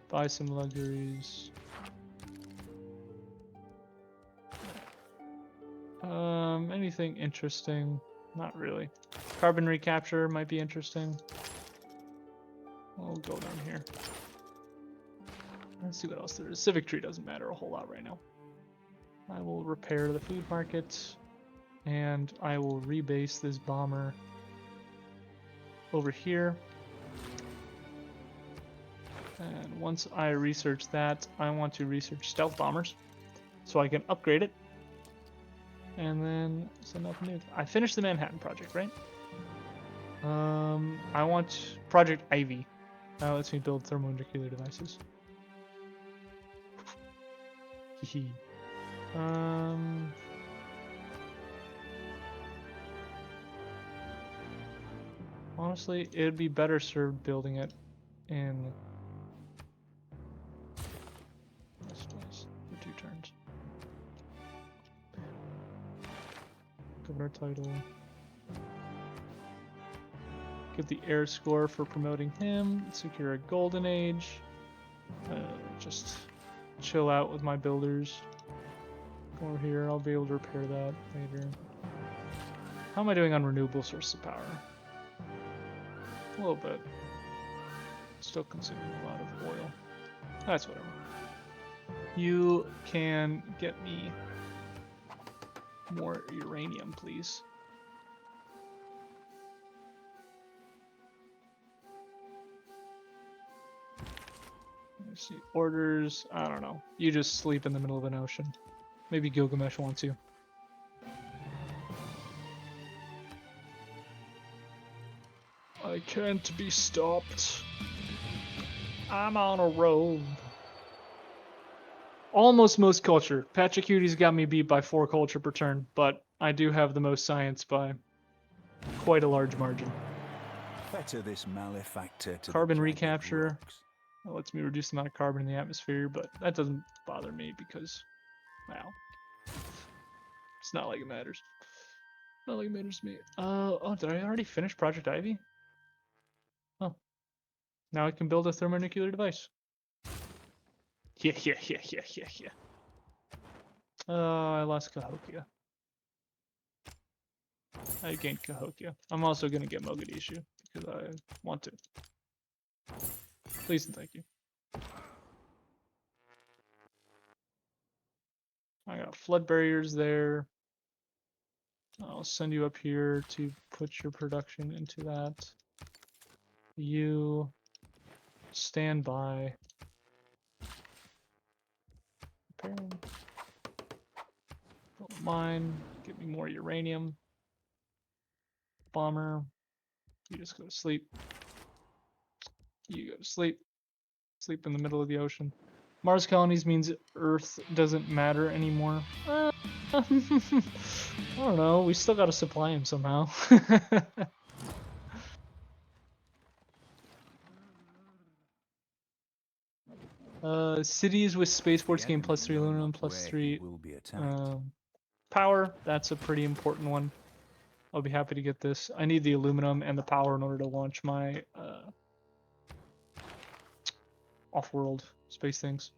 buy some luxuries. Anything interesting? Not really. Carbon recapture might be interesting. We'll go down here. Let's see what else there is. Civic tree doesn't matter a whole lot right now. I will repair the food market, and I will rebase this bomber over here. And once I research that, I want to research stealth bombers so I can upgrade it. And then send off a nuke. I finished the Manhattan project, right? I want Project Ivy. That lets me build thermonuclear devices. Hee. Honestly, it'd be better served building it in this place for 2 turns. Governor title. Get the air score for promoting him. Secure a golden age. Just chill out with my builders. Come over here. I'll be able to repair that later. How am I doing on renewable sources of power? A little bit. Still consuming a lot of oil. That's whatever. You can get me more uranium, please. Let's see. Orders. I don't know. You just sleep in the middle of an ocean. Maybe Gilgamesh wants you. I can't be stopped. I'm on a roll. Almost most culture. Patrick Cutie's got me beat by 4 culture per turn, but I do have the most science by quite a large margin. Better this malefactor to Carbon the jagged recapture. rocks. That lets me reduce the amount of carbon in the atmosphere, but that doesn't bother me because, wow, it's not like it matters. Not like it matters to me. Oh, did I already finish Project Ivy? Oh, now I can build a thermonuclear device. Yeah. I lost Cahokia. I gained Cahokia. I'm also gonna get Mogadishu because I want to. Please and thank you. I got flood barriers there. I'll send you up here to put your production into that. You stand by. Repairing. Build a mine. Get me more uranium. Bomber. You just go to sleep. You go to sleep. Sleep in the middle of the ocean. Mars colonies means Earth doesn't matter anymore. I don't know. We still gotta supply him somehow. Cities with spaceports The gain enemy +3 know aluminum, not where he +3 will be attacked. power. That's a pretty important one. I'll be happy to get this. I need the aluminum and the power in order to launch my off-world space things.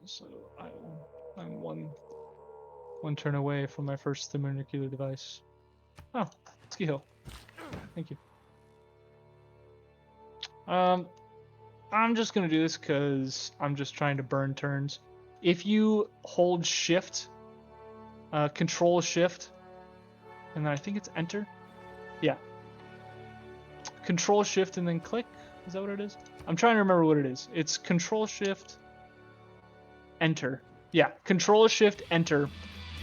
So I'm one turn away from my first thermonuclear device. Oh, ski hill. Thank you. I'm just gonna do this because I'm just trying to burn turns. If you hold shift, control shift, and then I think it's enter. Yeah. Control shift and then click. Is that what it is? I'm trying to remember what it is. It's control shift, enter. Yeah, control shift, enter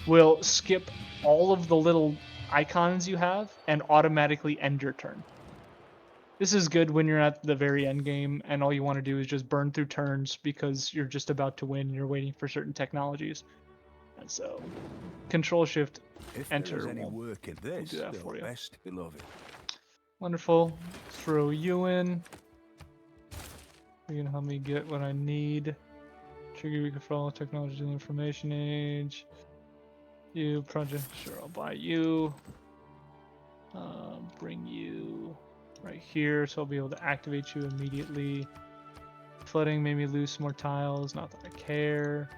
will skip all of the little icons you have and automatically end your turn. This is good when you're at the very end game and all you want to do is just burn through turns because you're just about to win and you're waiting for certain technologies. And so, control shift, If enter. there is any won't work at this, do that they'll for you. best beloved. Wonderful. Throw you in. You can help me get what I need. Trigger we can follow technology and information age. You project, sure, I'll buy you. Bring you right here, so I'll be able to activate you immediately. Flooding made me lose some more tiles, not that I care.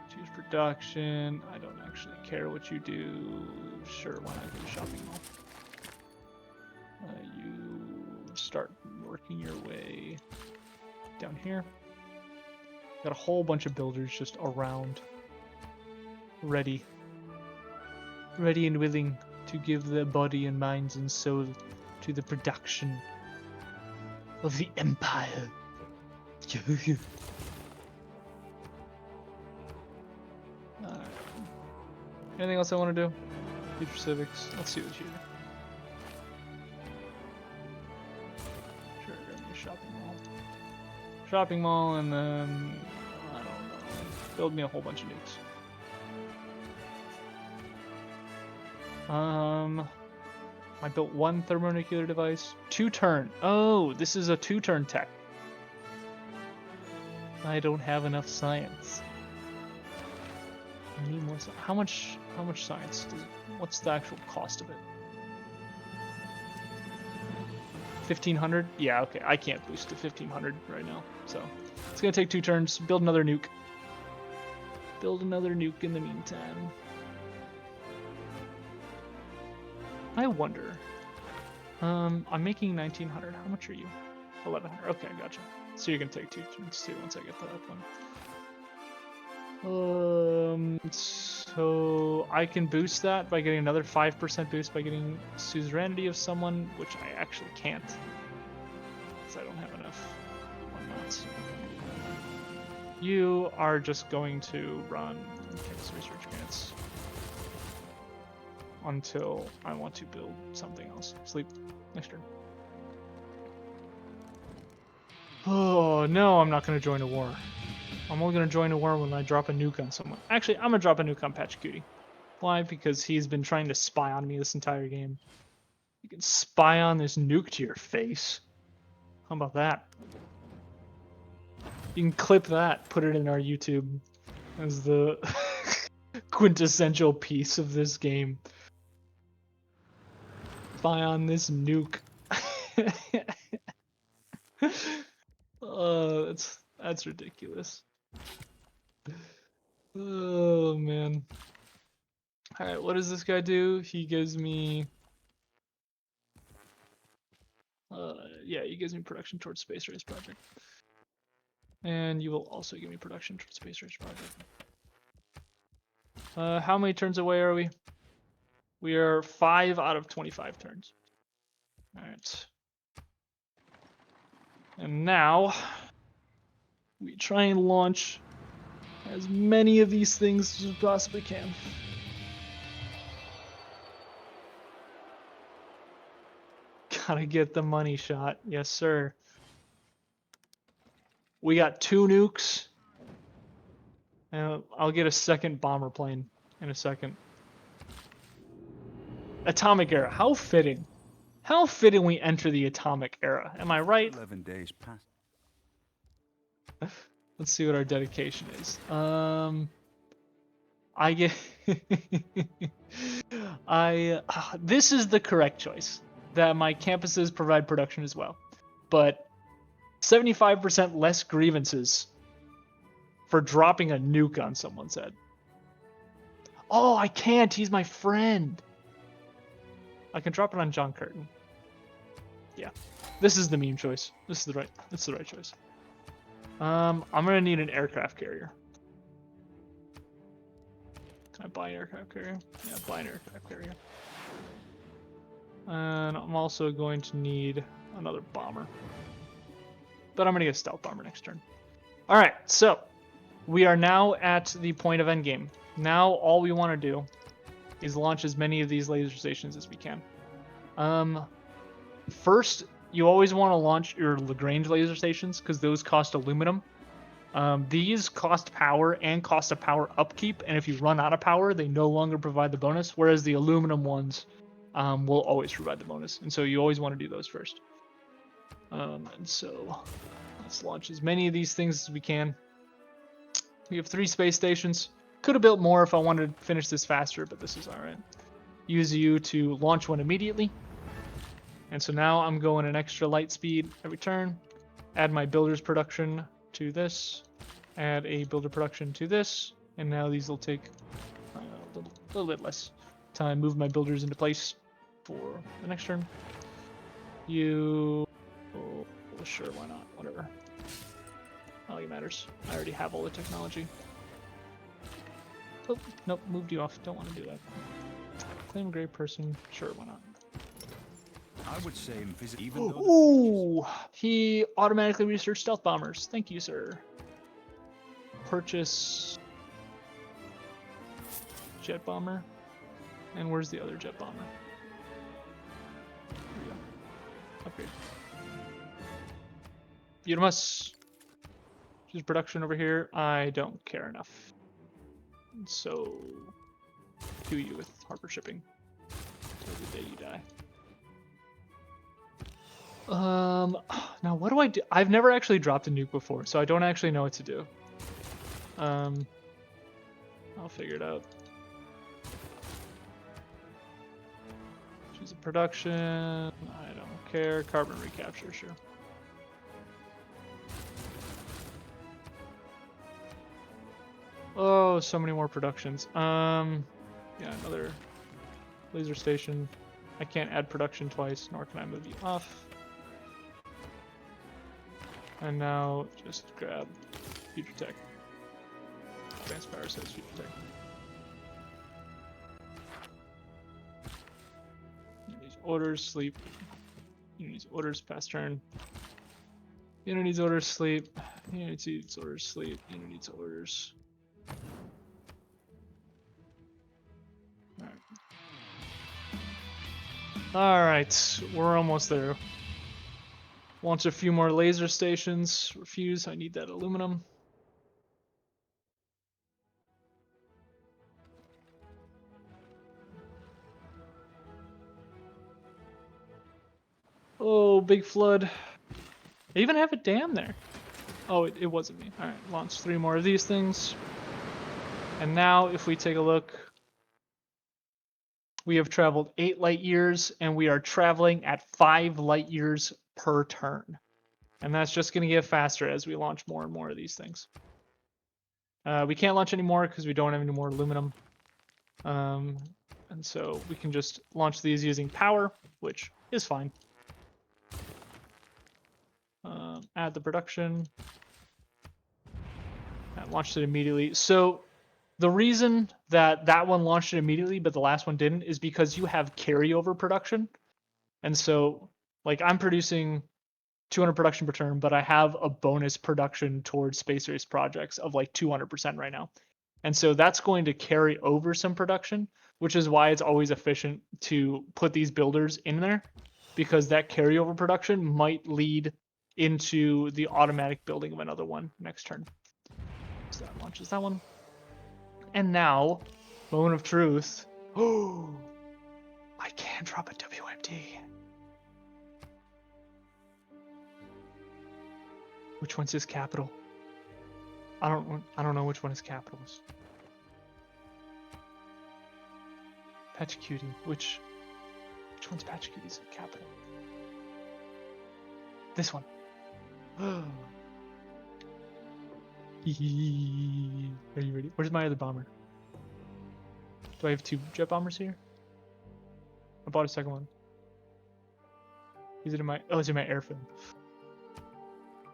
Choose production. I don't actually care what you do. Sure, why not go to shopping mall? You start working your way down here. Got a whole bunch of builders just around. Ready and willing to give their body and minds and soul to the production of the Empire. Anything else I want to do? Future civics. Let's see what you do. Sure, go to the shopping mall. Shopping mall, and then I don't know. Build me a whole bunch of nukes. I built one thermonuclear device. 2 turn. Oh, this is a 2-turn tech. I don't have enough science. I need more. How much science does it? What's the actual cost of it? 1,500? Yeah, okay. I can't boost to 1,500 right now, so it's gonna take 2 turns. Build another nuke. Build another nuke in the meantime. I wonder. I'm making 1,900. How much are you? 1,100. Okay, gotcha. So you're gonna take 2 turns too once I get that one. So I can boost that by getting another 5% boost by getting suzerainty of someone, which I actually can't, because I don't have enough. Why not? You are just going to run campus research grants until I want to build something else. Sleep. Next turn. Oh, no, I'm not going to join a war. I'm only going to join a war when I drop a nuke on someone. Actually, I'm going to drop a nuke on Patch Cutie. Why? Because he's been trying to spy on me this entire game. You can spy on this nuke to your face. How about that? You can clip that, put it in our YouTube as the quintessential piece of this game. Spy on this nuke. Oh, that's ridiculous. Oh man. Alright, what does this guy do? He gives me yeah, he gives me production towards Space Race Project. And you will also give me production towards Space Race Project. How many turns away are we? We are 5 out of 25 turns. Alright. And now we try and launch as many of these things as we possibly can. Gotta get the money shot. Yes, sir. We got 2 nukes. And I'll get a second bomber plane in a second. Atomic era. How fitting. How fitting we enter the atomic era. Am I right? 11 days past. Let's see what our dedication is. I get this is the correct choice, that my campuses provide production as well, but 75% less grievances for dropping a nuke on someone's head. Oh, I can't. He's my friend. I can drop it on John Curtin. Yeah, this is the meme choice. This is the right choice. I'm gonna need an aircraft carrier. Can I buy an aircraft carrier? Yeah, buy an aircraft carrier. And I'm also going to need another bomber. But I'm gonna get a stealth bomber next turn. All right, so we are now at the point of endgame. Now all we want to do is launch as many of these laser stations as we can. First, you always want to launch your Lagrange laser stations because those cost aluminum. These cost power and cost a power upkeep, and if you run out of power, they no longer provide the bonus, whereas the aluminum ones will always provide the bonus, and so you always want to do those first. And so let's launch as many of these things as we can. We have 3 space stations. Could have built more if I wanted to finish this faster, but this is alright. Use you to launch one immediately. And so now I'm going an extra light speed every turn. Add my builder's production to this. Add a builder production to this. And now these will take a little bit less time. Move my builders into place for the next turn. You... Oh, sure, why not? Whatever. Not like it matters. I already have all the technology. Oh, nope, moved you off. Don't want to do that. Claim great person. Sure, why not? I would say even though Ooh, he automatically researched stealth bombers. Thank you, sir. Purchase jet bomber. And where's the other jet bomber? Here we go. Upgrade. Udamus. Choose production over here. I don't care enough. So, do you with harbor shipping until the day you die. Now what do I do? I've never actually dropped a nuke before, so I don't actually know what to do. I'll figure it out. Choose a production. I don't care. Carbon recapture, sure. Oh, so many more productions. Yeah, another laser station. I can't add production twice, nor can I move you off. And now just grab future tech. Advanced power says future tech. These orders, sleep. Units orders, pass turn. Unit needs orders, sleep. Unit needs orders, sleep. Unit needs orders. Alright, we're almost there. Launch a few more laser stations. Refuse, I need that aluminum. Oh, big flood. I even have a dam there. Oh, it wasn't me. Alright, launch 3 more of these things. And now, if we take a look, we have traveled 8 light years, and we are traveling at 5 light years per turn. And that's just going to get faster as we launch more and more of these things. We can't launch anymore because we don't have any more aluminum. And so we can just launch these using power, which is fine. Add the production. That launched it immediately. So the reason that that one launched it immediately, but the last one didn't, is because you have carryover production. And so, like, I'm producing 200 production per turn, but I have a bonus production towards space race projects of like 200% right now. And so that's going to carry over some production, which is why it's always efficient to put these builders in there, because that carryover production might lead into the automatic building of another one next turn. So that launches that one. And now, moment of truth. Oh, I can drop a WMD. Which one's his capital? I don't know which one his capital is. Patch Cutie. Which one's Patch Cutie's capital? This one. Are you ready? Where's my other bomber? Do I have 2 jet bombers here? I bought a second one. Is it in my... Oh, it's in my airfield.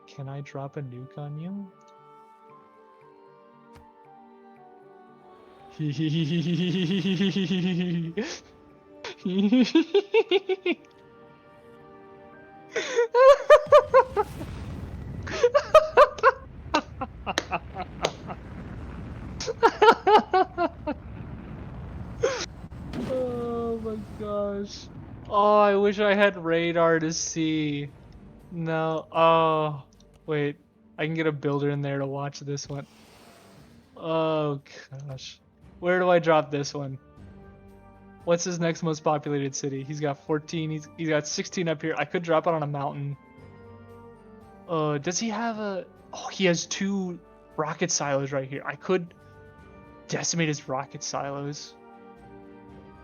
Can I drop a nuke on you? Oh my gosh. Oh, I wish I had radar to see. No. Oh, wait. I can get a builder in there to watch this one. Oh gosh. Where do I drop this one? What's his next most populated city? He's got 14. He's got 16 up here. I could drop it on a mountain. Does he have a... Oh, he has 2 rocket silos right here. I could decimate his rocket silos.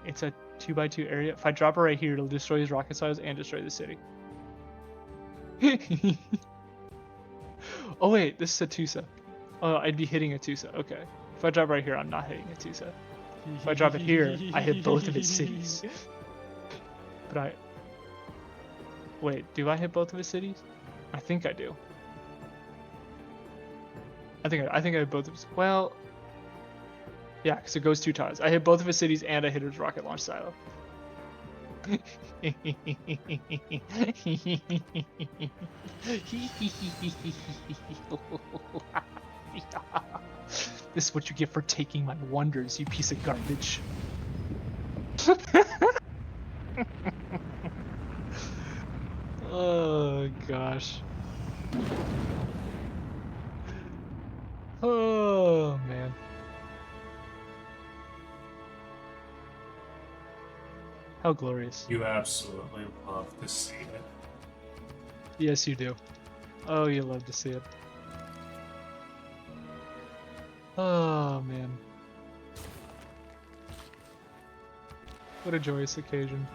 It's a 2x2 area. If I drop it right here, it'll destroy his rocket silos and destroy the city. Oh wait, this is a Tusa. Oh, I'd be hitting a Tusa. Okay. If I drop right here, I'm not hitting a Tusa. If I drop it here, I hit both of his cities. But I... Wait, do I hit both of his cities? I think I do. I think I hit both of his... Well... Yeah, because it goes 2 times. I hit both of his cities and I hit his rocket launch silo. This is what you get for taking my wonders, you piece of garbage. Oh gosh. Oh man. How glorious. You absolutely love to see it. Yes, you do. Oh, you love to see it. Oh, man. What a joyous occasion.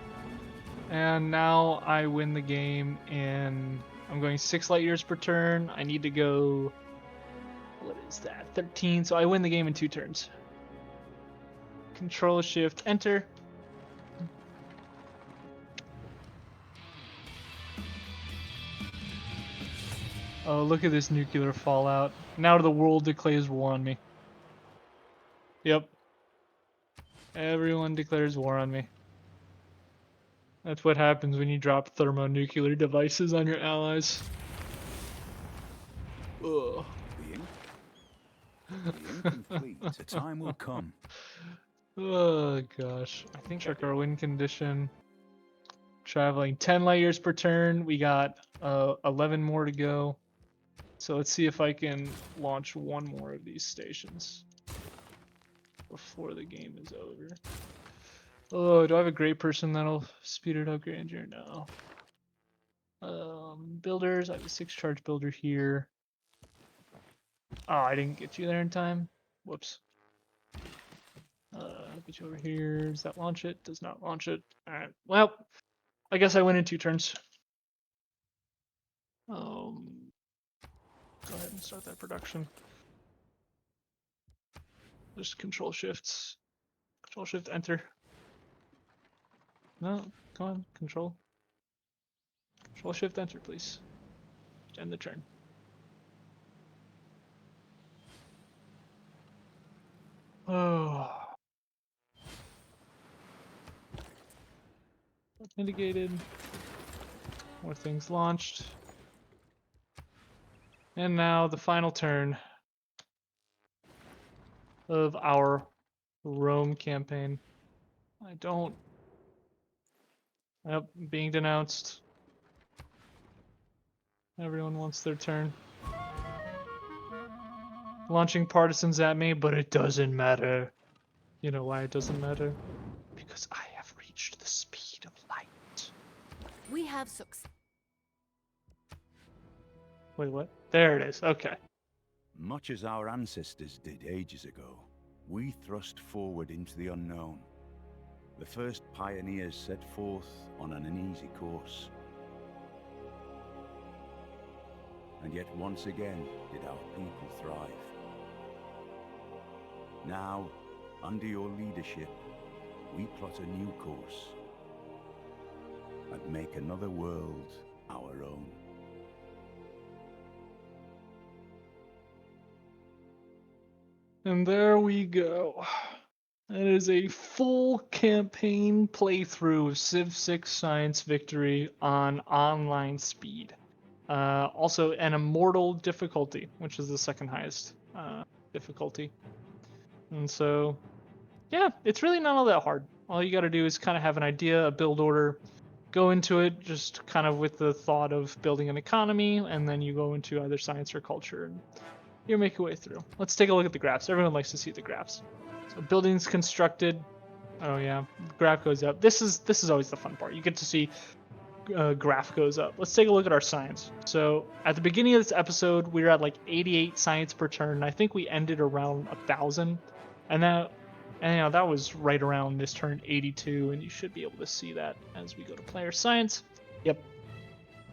And now I win the game in... I'm going 6 light years per turn. I need to go... What is that? 13. So I win the game in 2 turns. Control, Shift, Enter. Oh, look at this nuclear fallout. Now the world declares war on me. Yep. Everyone declares war on me. That's what happens when you drop thermonuclear devices on your allies. Ugh. The incomplete. A time will come. Oh gosh. I think check our win condition. Traveling 10 light years per turn. We got 11 more to go. So let's see if I can launch 1 more of these stations before the game is over. Oh, do I have a great person that'll speed it up, Grandeur? No. Builders, I have a 6 charge builder here. Oh, I didn't get you there in time. Whoops. I'll get you over here. Does that launch it? Does not launch it. Alright, well, I guess I win in 2 turns. Go ahead and start that production. Just control shifts. Control shift enter. No, come on, control. Control shift enter, please. End the turn. Oh. Mitigated. More things launched. And now the final turn of our Rome campaign. I don't... Yep, being denounced. Everyone wants their turn. Launching partisans at me, but it doesn't matter. You know why it doesn't matter? Because I have reached the speed of light. We have success. Wait, what? There it is. Okay. Much as our ancestors did ages ago, we thrust forward into the unknown. The first pioneers set forth on an uneasy course. and yet once again did our people thrive. Now, under your leadership, we plot a new course and make another world our own. And there we go. That is a full campaign playthrough of Civ 6 Science Victory on online speed. Also, an immortal difficulty, which is the second highest difficulty. And so, yeah, it's really not all that hard. All you got to do is kind of have an idea, a build order, go into it just kind of with the thought of building an economy, and then you go into either science or culture, and you make your way through. Let's take a look at the graphs. Everyone likes to see the graphs. So buildings constructed. Oh yeah, the graph goes up. This is always the fun part. You get to see graph goes up. Let's take a look at our science. So at the beginning of this episode, we were at like 88 science per turn. I think we ended around 1,000, and that was right around this turn 82, and you should be able to see that as we go to player science. Yep.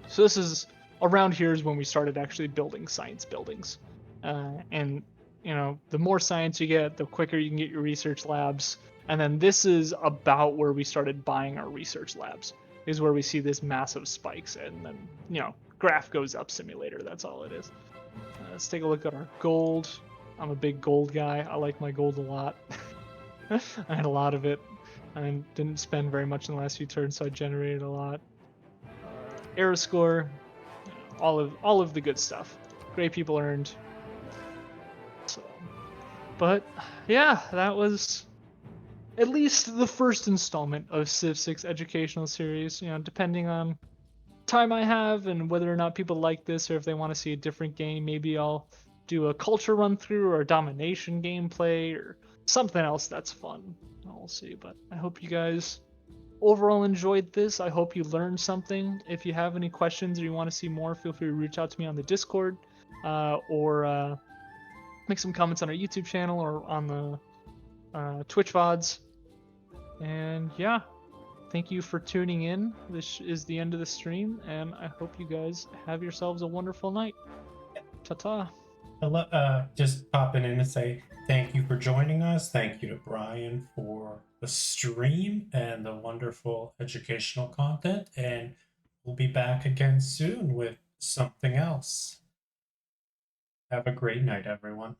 So this is around here is when we started actually building science buildings, and the more science you get, the quicker you can get your research labs. And then this is about where we started buying our research labs. Is where we see this massive spikes, and then graph goes up simulator. That's all it is. Let's take a look at our gold. I'm a big gold guy. I like my gold a lot. I had a lot of it. I didn't spend very much in the last few turns, so I generated a lot. Era score, all of the good stuff. Great people earned. So, but yeah, that was at least the first installment of Civ 6 educational series. Depending on time I have and whether or not people like this, or if they want to see a different game, maybe I'll do a culture run through or a domination gameplay or something else that's fun. We'll see. But I hope you guys overall enjoyed this. I hope you learned something. If you have any questions or you want to see more, feel free to reach out to me on the Discord, or make some comments on our YouTube channel or on the Twitch VODs. And yeah, thank you for tuning in. This is the end of the stream, and I hope you guys have yourselves a wonderful night. Ta-ta. Just popping in to say thank you for joining us. Thank you to Brian for the stream and the wonderful educational content. And we'll be back again soon with something else. Have a great night, everyone.